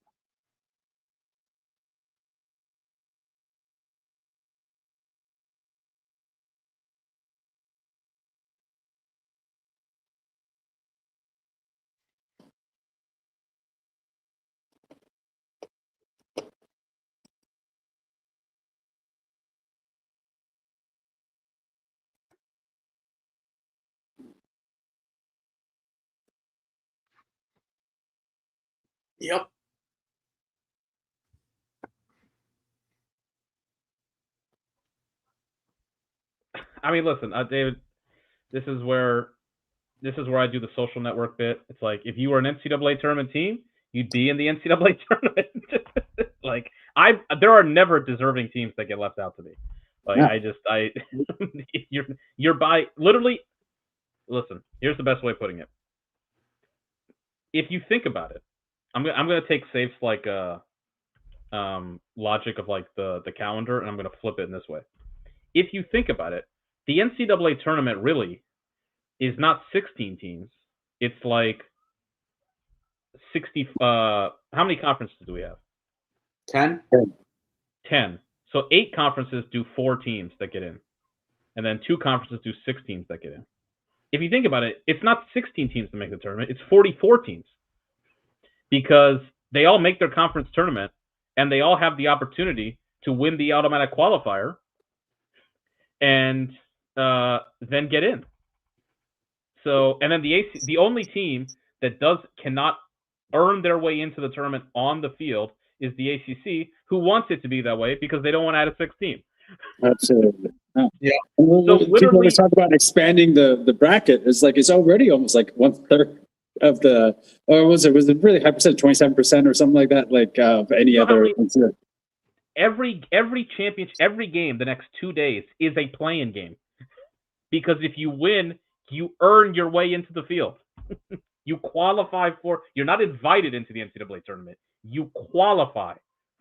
Yep. I mean, listen, David, this is where I do the social network bit. It's like, if you were an NCAA tournament team, you'd be in the NCAA tournament. Like, there are never deserving teams that get left out to me. Like, yeah. you're by literally. Listen, here's the best way of putting it. If you think about it, I'm gonna take safes like logic of like the calendar, and I'm going to flip it in this way. If you think about it, the NCAA tournament really is not 16 teams. It's like 60. How many conferences do we have? 10. 10. So 8 conferences do 4 teams that get in, and then 2 conferences do 6 teams that get in. If you think about it, it's not 16 teams to make the tournament. It's 44 teams because they all make their conference tournament and they all have the opportunity to win the automatic qualifier and then get in. So, and then the only team that cannot earn their way into the tournament on the field is the ACC, who wants it to be that way because they don't want to add a 6th team. Absolutely. Oh. Yeah. So people always talk about expanding the bracket. It's like it's already almost like 1/3 of the, or was it really high percent, 27% or something like that? Like any other. Every championship, every game the next 2 days is a play-in game because if you win, you earn your way into the field. You qualify for. You're not invited into the NCAA tournament. You qualify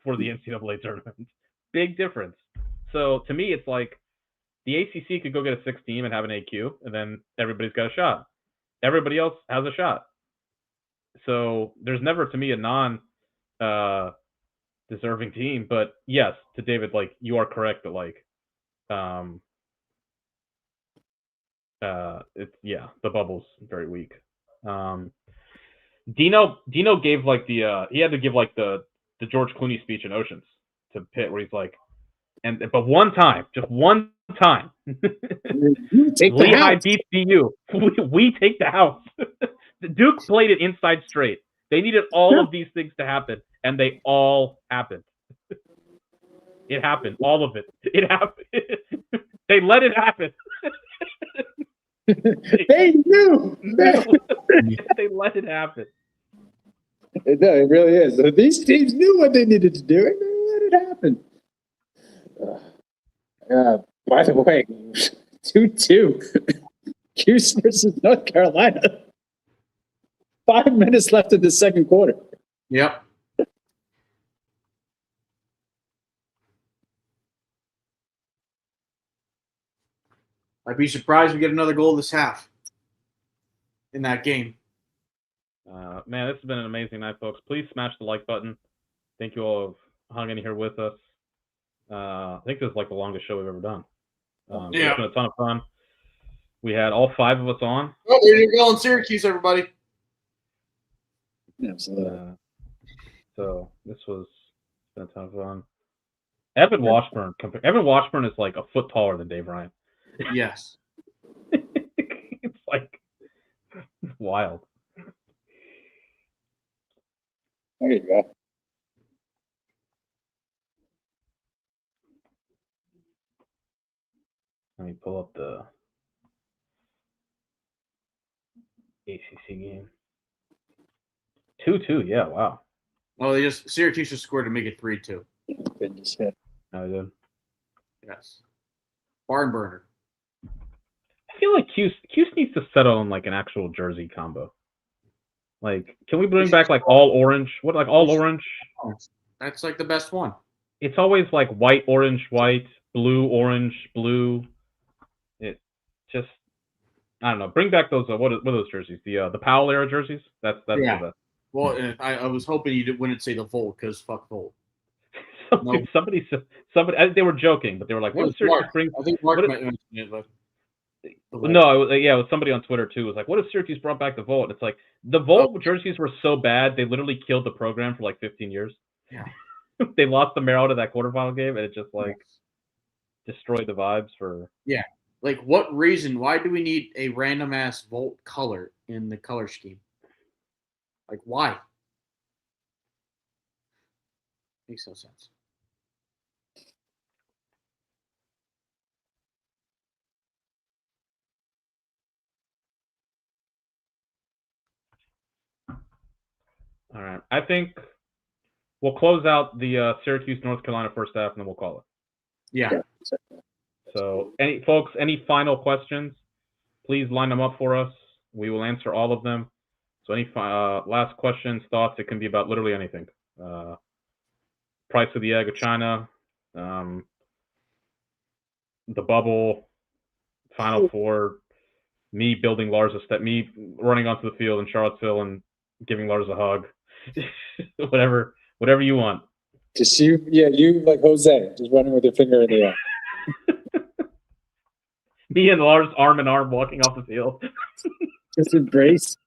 for the NCAA tournament. Big difference. So to me, it's like the ACC could go get a 6th team and have an AQ, and then everybody's got a shot. Everybody else has a shot. So there's never, to me, a non-deserving team. But yes, to David, like you are correct that like, it's the bubble's very weak. Dino gave like he had to give like the George Clooney speech in Oceans to Pitt where he's like, but one time, just one time, Lehigh beats DU. We take the house. Duke played it inside straight. They needed all of these things to happen, and they all happened. It happened, all of it. It happened. They let it happen. They knew. They let it happen. No, it really is. These teams knew what they needed to do, and they let it happen. By the way, 2-2. Cuse versus North Carolina. 5 minutes left in the second quarter. Yep. I'd be surprised if we get another goal this half in that game. Man, this has been an amazing night, folks. Please smash the like button. Thank you all for hanging in here with us. I think this is like the longest show we've ever done. It's been a ton of fun. We had all 5 of us on. Oh, there you go in Syracuse, everybody. Absolutely. So this was been a ton of fun. Evan Washburn is like a foot taller than Dave Ryan. Yes. It's like wild. There you go. Let me pull up the ACC game. 2-2, yeah, wow. Well, Syracuse just scored to make it 3-2. Goodness, yeah. I did. Yes. Barn burner. I feel like Cuse needs to settle on like an actual jersey combo. Like, can we bring back like all orange? What, like all orange? That's like the best one. It's always like white, orange, white, blue, orange, blue. It just, I don't know. Bring back those. What are those jerseys? The Powell era jerseys. That's the best. Well, I was hoping you wouldn't say the Volt because fuck Volt. Somebody, they were joking, but they were like, "What if Syracuse brings?" I think Mark might mention it, but no, it was somebody on Twitter too. It was like, "What if Syracuse brought back the Volt?" And it's like the Volt jerseys were so bad they literally killed the program for like 15 years. Yeah, they lost the Maryland to that quarterfinal game, and it just like destroyed the vibes for. Yeah, like what reason? Why do we need a random ass Volt color in the color scheme? Like why? Makes no sense. All right. I think we'll close out the Syracuse North Carolina first half, and then we'll call it. Yeah. So, any final questions? Please line them up for us. We will answer all of them. So, any last questions, thoughts? It can be about literally anything. Price of the Egg of China, the bubble, Final Four, me building Lars a step, me running onto the field in Charlottesville and giving Lars a hug, whatever you want. Just you like Jose, just running with your finger in the air. Me and Lars arm in arm walking off the field. Just embrace.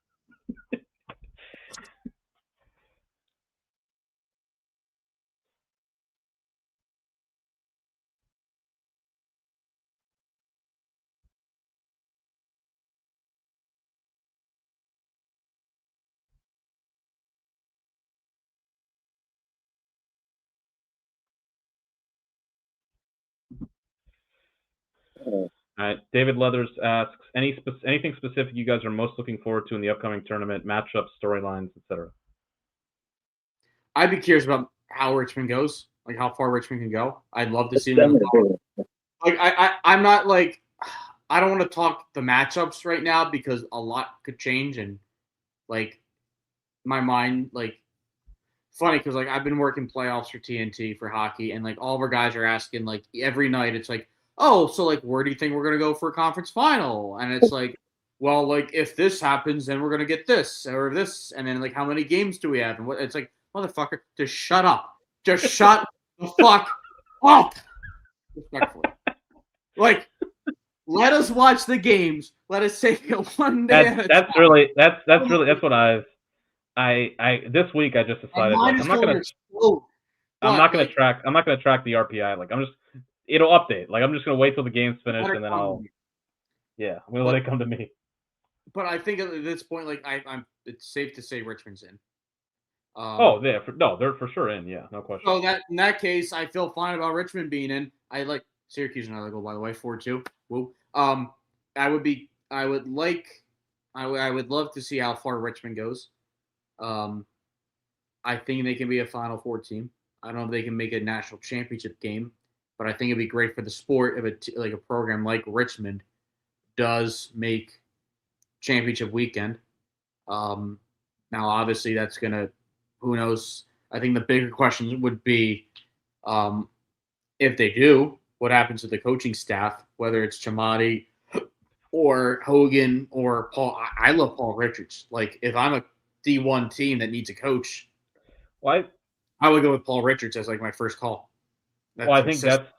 All right. David Leathers asks, anything specific you guys are most looking forward to in the upcoming tournament, matchups, storylines, etc.? I'd be curious about how Richmond goes, like how far Richmond can go. I'd love to see them. Like I'm not like, I don't want to talk the matchups right now because a lot could change, and like my mind, like funny because like I've been working playoffs for TNT for hockey, and like all of our guys are asking like every night, it's like, oh, so like where do you think we're gonna go for a conference final? And it's like, well, like if this happens, then we're gonna get this or this, and then like how many games do we have? And what it's like, motherfucker, just shut up. Just shut the fuck up. Respectfully. Like, let us watch the games. Let us take it one day. That's what I this week I just decided like, I'm not gonna track the RPI. Like it'll update. Like I'm just gonna wait till the game's finished and then I'm gonna let it come to me. But I think at this point, like it's safe to say Richmond's in. They're for sure in. Yeah, no question. So in that case, I feel fine about Richmond being in. I like Syracuse and another goal, by the way, 4-2. Woo. I would love to see how far Richmond goes. I think they can be a Final Four team. I don't know if they can make a national championship game, but I think it'd be great for the sport if a program like Richmond does make championship weekend. Now, obviously, that's gonna. Who knows? I think the bigger question would be, if they do, what happens to the coaching staff? Whether it's Chamati or Hogan or Paul. I love Paul Richards. Like if I'm a D1 team that needs a coach, I would go with Paul Richards as like my first call. I think but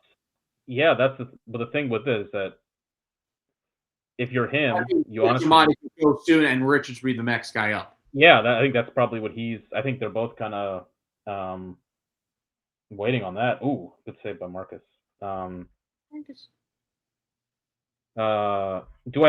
the thing with this is that if you're him, you honestly Chamati can go soon and Richards be the next guy up. Yeah, I think that's probably what I think they're both kind of waiting on that. Ooh, good save by Marcus. I do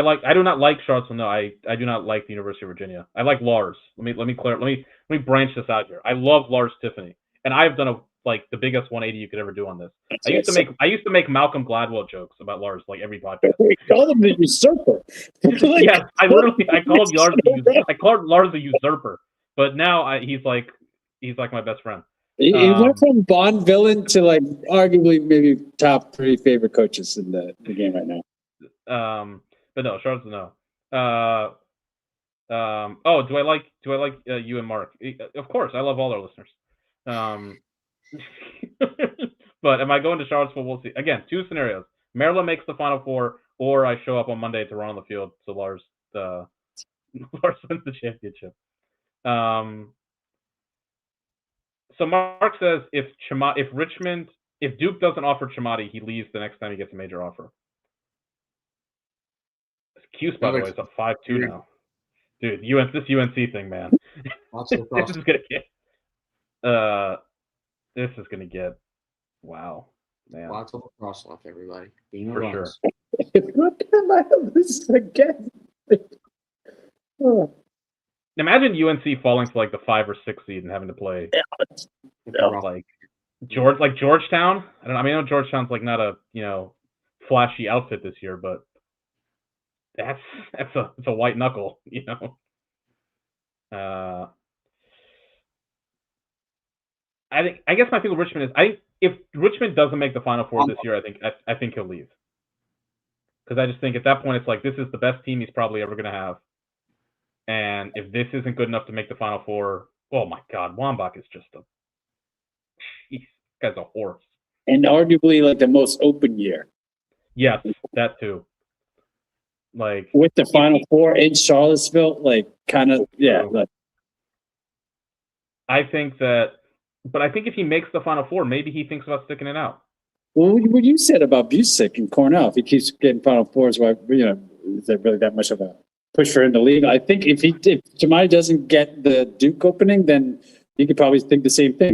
not like Charlottesville. No, I do not like the University of Virginia. I like Lars. Let me branch this out here. I love Lars Tiffany, and I've done the biggest 180 you could ever do on this. I used to make Malcolm Gladwell jokes about Lars like every podcast. We call him the usurper. Yes, I called Lars the usurper, but now he's like my best friend. He went from Bond villain to like arguably maybe top 3 favorite coaches in the game right now. But no, Charlottesville, no. Do I like you and Mark? Of course, I love all our listeners. But am I going to Charlottesville? We'll see. Again, 2 scenarios: Maryland makes the Final Four, or I show up on Monday to run on the field. So Lars wins the championship. So Mark says if Duke doesn't offer Chamati, he leaves the next time he gets a major offer. Cuse, by the way, is up 5-2 now. Dude, this UNC thing, man. This is gonna get wow, man. Lots of lacrosse left, everybody. For sure. Look at my this again. Imagine UNC falling to like the 5 or 6 seed and having to play like Georgetown. I know Georgetown's like not a flashy outfit this year, but it's a white knuckle, I guess my thing with Richmond is if Richmond doesn't make the Final Four this year, I think he'll leave. Because I just think at that point it's like this is the best team he's probably ever going to have, and if this isn't good enough to make the Final Four, oh my God, Wambach is just guy's a horse. And arguably like the most open year. Yes, that too. Like with the Final Four in Charlottesville, like kind of Like, I think if he makes the Final Four, maybe he thinks about sticking it out. Well, what you said about Busick and Cornell, if he keeps getting Final Fours, why is there really that much of a push for him to leave? I think if Jamai doesn't get the Duke opening, then he could probably think the same thing.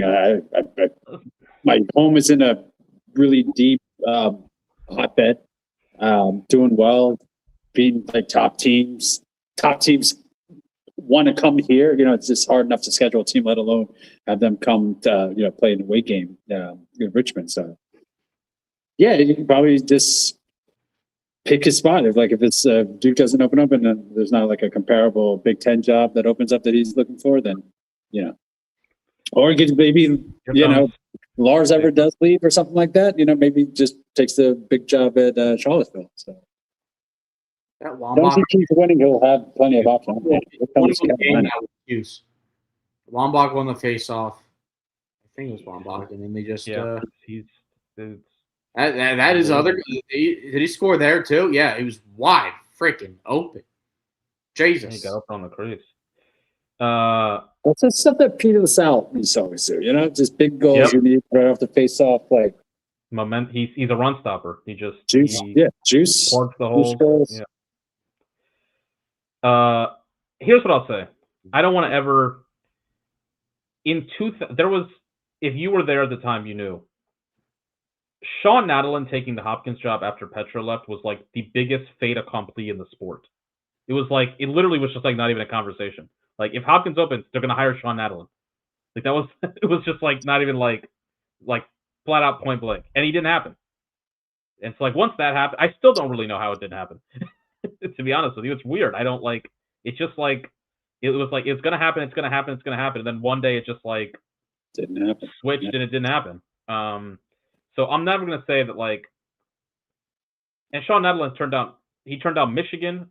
My home is in a really deep hotbed, doing well, beating like top teams. Top teams want to come here. It's just hard enough to schedule a team, let alone have them come to play in a away game in Richmond. So. Yeah, you can probably just pick his spot. If it's Duke doesn't open up and then there's not like a comparable Big Ten job that opens up that he's looking for, then or maybe Lars ever does leave or something like that. Maybe just takes the big job at Charlottesville. So once he keeps winning, he'll have plenty of options. Lombok won the face-off. I think it was Lombok, and then they just That is other. Did he score there too? Yeah, he was wide, freaking open. Jesus, he got up on the crease. That's the stuff that Peter LaSalle used to always do. Just big goals you need right off the face-off. Like he's a run stopper. He just juice. Juice. Plugs the hole. Yeah. Here's what I'll say. I don't want to ever. If you were there at the time, you knew. Sean Nadelin taking the Hopkins job after Petra left was like the biggest fait accompli in the sport. It literally was just like not even a conversation. Like if Hopkins opens, they're gonna hire Sean Nadelin. Like that was it was just like not even like flat out point blank. And he didn't happen. And so like once that happened, I still don't really know how it didn't happen. To be honest with you, it's weird. I don't like it's just like it was like it's gonna happen, it's gonna happen, it's gonna happen. And then one day it just like didn't happen. Switched and it didn't happen. So I'm never going to say that and Sean Nadelin turned down Michigan,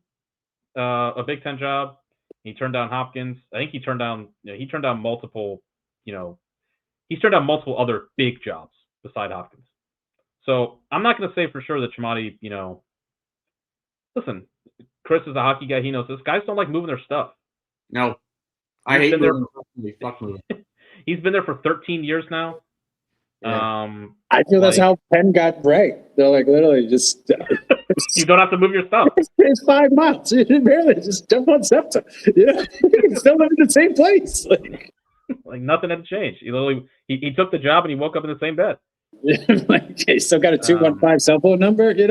a Big Ten job. He turned down Hopkins. I think he turned down multiple, he's turned down multiple other big jobs beside Hopkins. So I'm not going to say for sure that Chamati, listen, Chris is a hockey guy. He knows this. Guys don't like moving their stuff. No. I hate moving. Fuck moving. He's been there for 13 years now. Yeah. I feel that's how Penn got Bray. They're like literally just you don't have to move your stuff. It's 5 miles. You barely just jump on SEPTA. You can still live in the same place. Like nothing had changed. He took the job and he woke up in the same bed. He still got a 215 cell phone number. So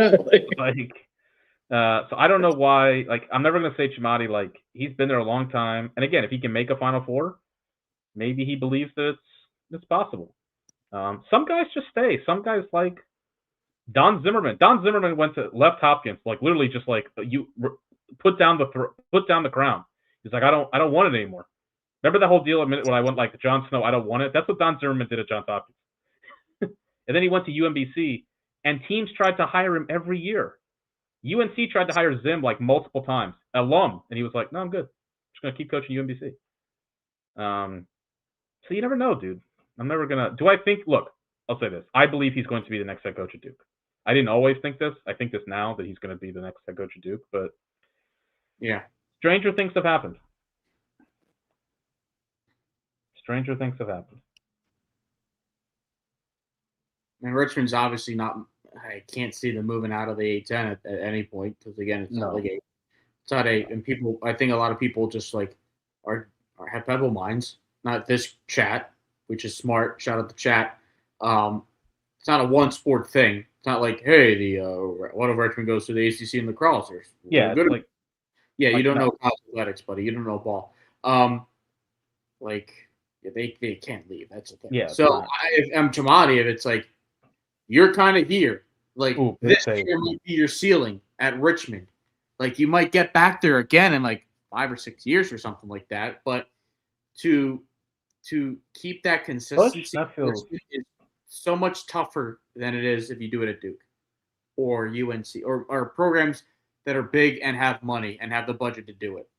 I don't know why. I'm never gonna say Chamati. He's been there a long time. And again, if he can make a Final Four, maybe he believes that it's possible. Some guys just stay. Some guys like Don Zimmerman. Don Zimmerman left Hopkins, literally just you put down the crown. He's like, I don't want it anymore. Remember that whole deal a minute when I went Jon Snow, I don't want it? That's what Don Zimmerman did at Johns Hopkins. And then he went to UMBC, and teams tried to hire him every year. UNC tried to hire Zim multiple times, alum, and he was like, no, I'm good. I'm just gonna keep coaching UMBC. So you never know, dude. I'm never going to – do I think – look, I'll say this. I believe he's going to be the next head coach at Duke. I didn't always think this. I think this now that he's going to be the next head coach at Duke. But, yeah, stranger things have happened. Stranger things have happened. And Richmond's obviously not – I can't see them moving out of the A-10 at any point because, again, it's not it's not and people – I think a lot of people just have pebble minds, not this chat – which is smart. Shout out to chat. It's not a one sport thing. It's not like, hey, one of Richmond goes to the ACC in Lacrosse. Yeah, good. You don't know college athletics, buddy. You don't know ball. They can't leave. That's the thing. Yeah. So if I'm Chamati, if it's you're kind of here, this year might be your ceiling at Richmond. You might get back there again in 5 or 6 years or something like that. But to keep that consistency is so much tougher than it is if you do it at Duke or UNC or programs that are big and have money and have the budget to do it.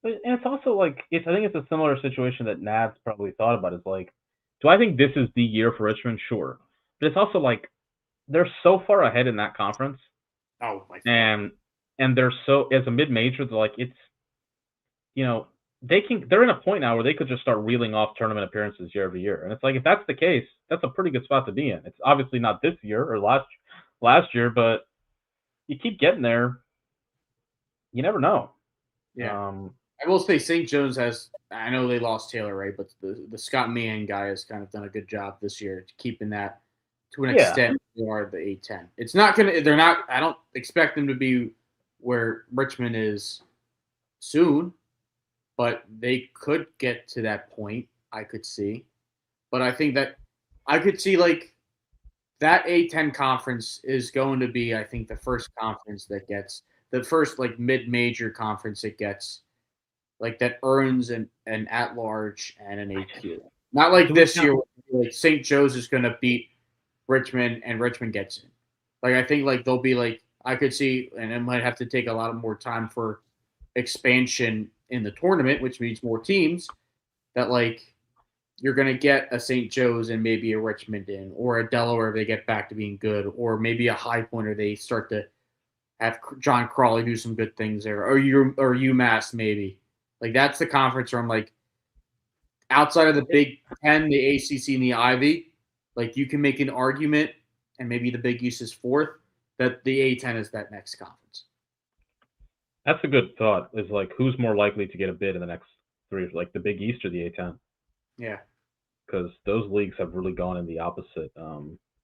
And it's also I think it's a similar situation that Nav's probably thought about. Is Do I think this is the year for Richmond? Sure. But it's also like they're so far ahead in that conference. Oh my God. And they're so as a mid-major, they're like it's they're in a point now where they could just start reeling off tournament appearances year every year. And it's like if that's the case, that's a pretty good spot to be in. It's obviously not this year or last year, but you keep getting there. You never know. Yeah. I will say St. Joe's I know they lost Taylor, right? But the Scott Meehan guy has kind of done a good job this year keeping that to an extent. They are the A10. It's not they're not. I don't expect them to be where Richmond is soon, but they could get to that point. I could see, but I think that I could see like that A10 conference is going to be, I think, the first conference that gets the first like mid-major conference that gets like that earns an at-large and an AQ. Not like this year, like St. Joe's is going to beat Richmond and Richmond gets in. Like I think like they'll be like I could see, and it might have to take a lot more time for expansion in the tournament, which means more teams. That like you're going to get a St. Joe's and maybe a Richmond in, or a Delaware if they get back to being good, or maybe a High Pointer they start to have John Crawley do some good things there, or UMass maybe. Like that's the conference where I'm like, outside of the Big Ten, the ACC, and the Ivy, like you can make an argument, and maybe the Big East is fourth, that the A10 is that next conference. That's a good thought. Is like who's more likely to get a bid in the next three, like the Big East or the A10? Yeah, because those leagues have really gone in the opposite.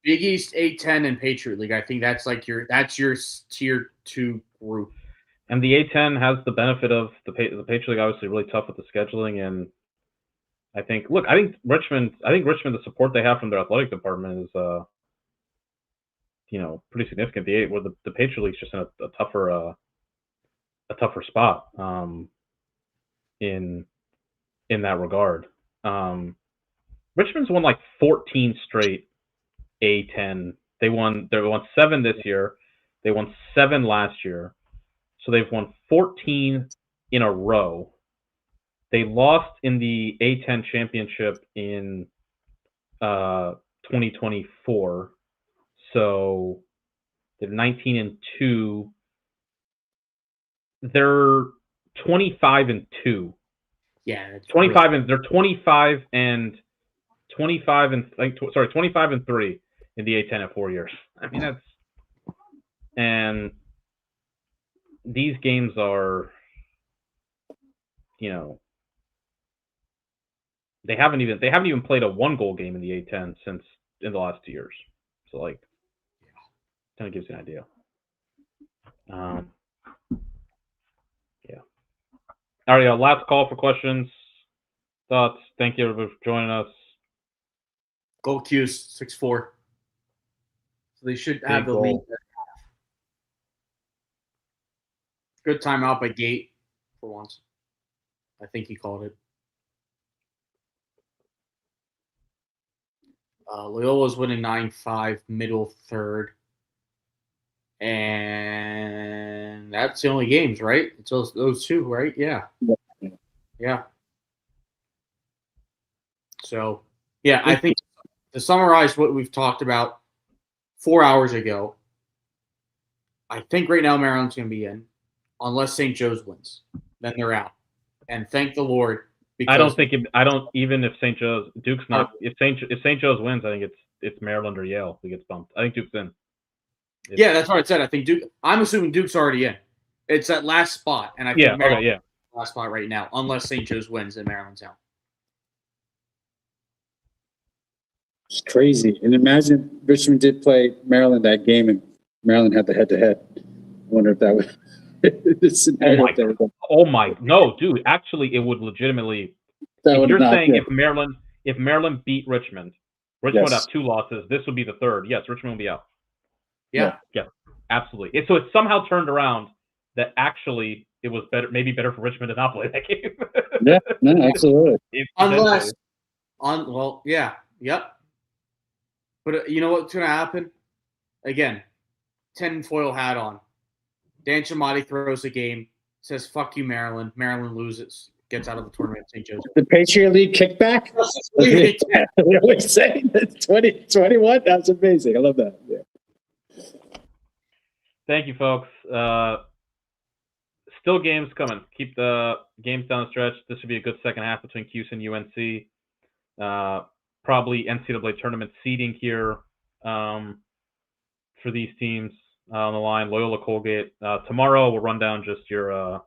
Big East, A10, and Patriot League. I think that's like your tier 2 group. And the A10 has the benefit of the Patriot League, obviously really tough with the scheduling, and I think Richmond, the support they have from their athletic department is pretty significant. The Patriot League's just in a tougher spot in that regard. Richmond's won like 14 straight A10. They won 7 this year. They won 7 last year. So they've won 14 in a row. They lost in the A10 championship in 2024. So they're 19-2. They're 25-2. Yeah, 25 and they're 25 and 3 in the A10 at 4 years. I mean and these games are, they haven't even played a 1-goal game in the A10 since in the last 2 years. So like, kind of gives you an idea. Yeah. All right, last call for questions, thoughts. Thank you everybody for joining us. Goal Q's 6-4. So they should have the lead. Good timeout by Gate for once. I think he called it. Loyola's winning 9-5, middle third. And that's the only games, right? It's those two, right? Yeah. Yeah. So, yeah, I think to summarize what we've talked about 4 hours ago, I think right now Maryland's going to be in, unless St. Joe's wins. Then they're out. And thank the Lord. Even if St. Joe's, Duke's not. If St. Joe's wins, I think it's Maryland or Yale who gets bumped. I think Duke's in. Yeah, that's what I said. I think Duke. I'm assuming Duke's already in. It's that last spot, and I think Maryland's last spot right now, unless St. Joe's wins and Maryland's out. It's crazy. And imagine Richmond did play Maryland that game, and Maryland had the head-to-head. I wonder if that would. No, dude. Actually, it would legitimately. If you're saying if Maryland beat Richmond would have 2 losses. This would be the third. Yes, Richmond will be out. Yeah, absolutely. So it's somehow turned around that actually it was maybe better for Richmond to not play that game. Yeah, no, absolutely. Yep. But you know what's going to happen? Again, tinfoil hat on. Dan Chamati throws a game, says, fuck you, Maryland. Maryland loses. gets out of the tournament, St. Joe's. The Patriot League kickback? We always say that 2021. That's amazing. I love that. Yeah. Thank you, folks. Still games coming. Keep the games down the stretch. This should be a good second half between Cuse and UNC. Probably NCAA tournament seeding here for these teams on the line. Loyola Colgate. Tomorrow we'll run down just your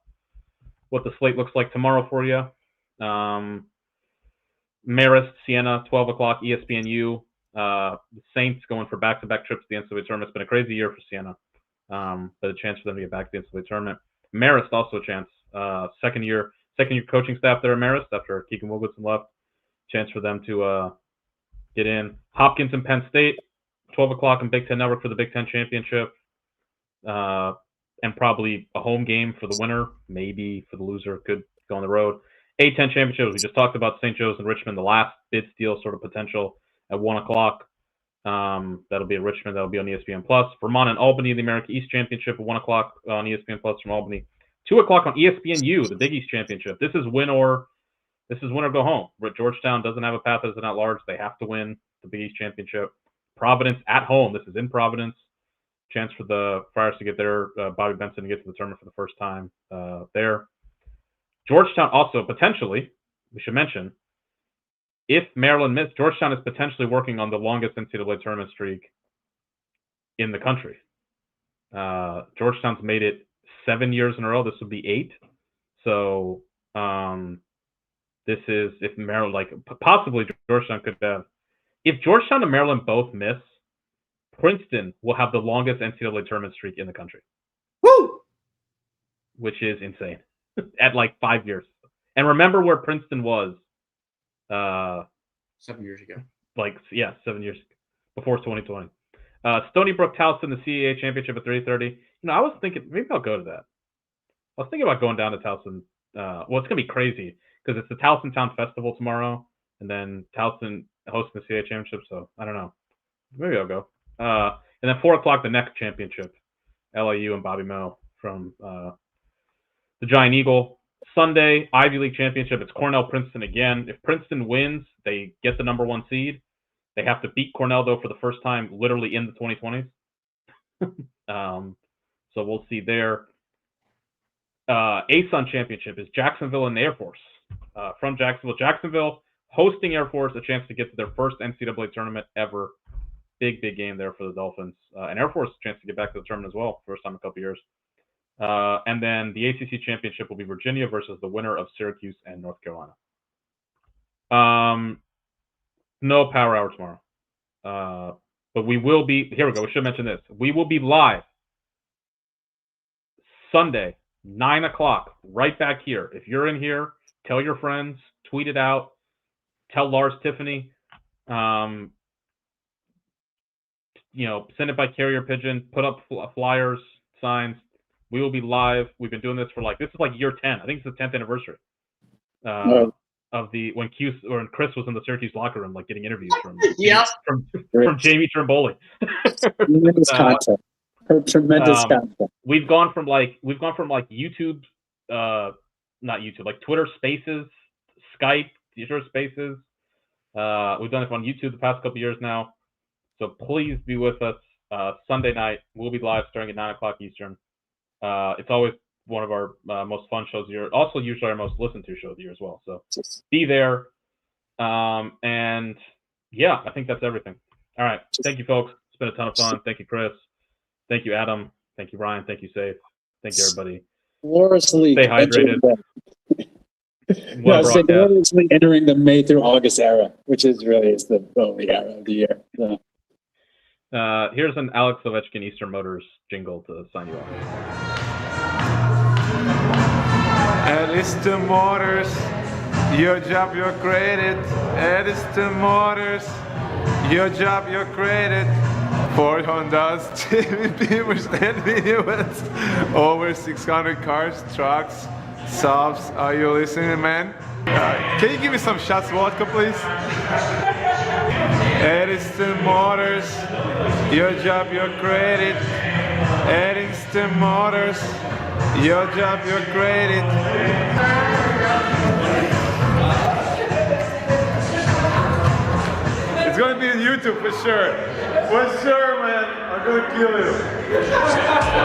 what the slate looks like tomorrow for you. Marist, Siena, 12 o'clock, ESPNU. The Saints going for back-to-back trips to the NCAA tournament. It's been a crazy year for Siena, but a chance for them to get back to the NCAA tournament. Marist also a chance. Second year coaching staff there at Marist after Keegan Wilgoodson left. Chance for them to get in. Hopkins and Penn State, 12 o'clock on Big Ten Network for the Big Ten Championship. And probably a home game for the winner. Maybe for the loser, could go on the road. A-10 Championship, we just talked about St. Joe's and Richmond, the last bid steal sort of potential at 1 o'clock. That'll be at Richmond. That'll be on ESPN+. Vermont and Albany, the America East Championship at 1 o'clock on ESPN+ from Albany. 2 o'clock on ESPNU, the Big East Championship. This is win or go home. Georgetown doesn't have a path as an at-large. They have to win the Big East Championship. Providence at home. This is in Providence. Chance for the Friars to get there. Bobby Benson to get to the tournament for the first time there. Georgetown also potentially, we should mention, if Maryland missed, Georgetown is potentially working on the longest NCAA tournament streak in the country. Georgetown's made it 7 years in a row. This would be 8. So this is if Maryland, like possibly Georgetown could have. If Georgetown and Maryland both miss, Princeton will have the longest NCAA tournament streak in the country. Woo! Which is insane. At like 5 years. And remember where Princeton was 7 years ago. 7 years before 2020. Stony Brook Towson, the CAA championship at 3:30. I was thinking maybe I'll go to that. I was thinking about going down to Towson. It's gonna be crazy because it's the Towson Town Festival tomorrow, and then Towson hosting the CAA championship. So I don't know. Maybe I'll go. And then 4 o'clock the next championship, LIU and Bobby Moe from the Giant Eagle. Sunday, Ivy League Championship. It's Cornell Princeton again. If Princeton wins, they get the number 1 seed. They have to beat Cornell, though, for the first time literally in the 2020s. So we'll see there. ASUN Championship is Jacksonville and Air Force. From Jacksonville. Jacksonville hosting Air Force, a chance to get to their first NCAA tournament ever. Big game there for the Dolphins. And Air Force, a chance to get back to the tournament as well. First time in a couple years. And then the ACC championship will be Virginia versus the winner of Syracuse and North Carolina. No power hour tomorrow. But we will be, here we go, we should mention this. We will be live Sunday, 9 o'clock, right back here. If you're in here, tell your friends, tweet it out, tell Lars Tiffany, send it by carrier pigeon, put up flyers, signs. We will be live. We've been doing this for this is year 10. I think it's the 10th anniversary of when Chris was in the Syracuse locker room, getting interviews from Jamie Trimboli. Tremendous content. Tremendous content. We've gone from YouTube, not YouTube, Twitter Spaces, Skype, Twitter Spaces. We've done it on YouTube the past couple of years now. So please be with us Sunday night. We'll be live starting at 9 o'clock Eastern. It's always one of our most fun shows of the year. Also, usually our most listened to show of the year as well. So be there. And yeah, I think that's everything. All right. Thank you, folks. It's been a ton of fun. Thank you, Chris. Thank you, Adam. Thank you, Ryan. Thank you, Safe. Thank you, everybody. Gloriously stay hydrated. Gloriously entering the May through August era, which is the only era of the year. So. Here's an Alex Ovechkin Eastern Motors jingle to sign you off. At Eastern Motors, your job you're created. At Eastern Motors, your job you're created. Ford, Hondas, Chevy, Beamers, and minivans. Over 600 cars, trucks, subs. Are you listening, man? Can you give me some shots vodka, please? Edison Motors, your job you're created. Edison Motors, Your job, you're great. It's gonna be on YouTube for sure. For sure, man. I'm gonna kill you.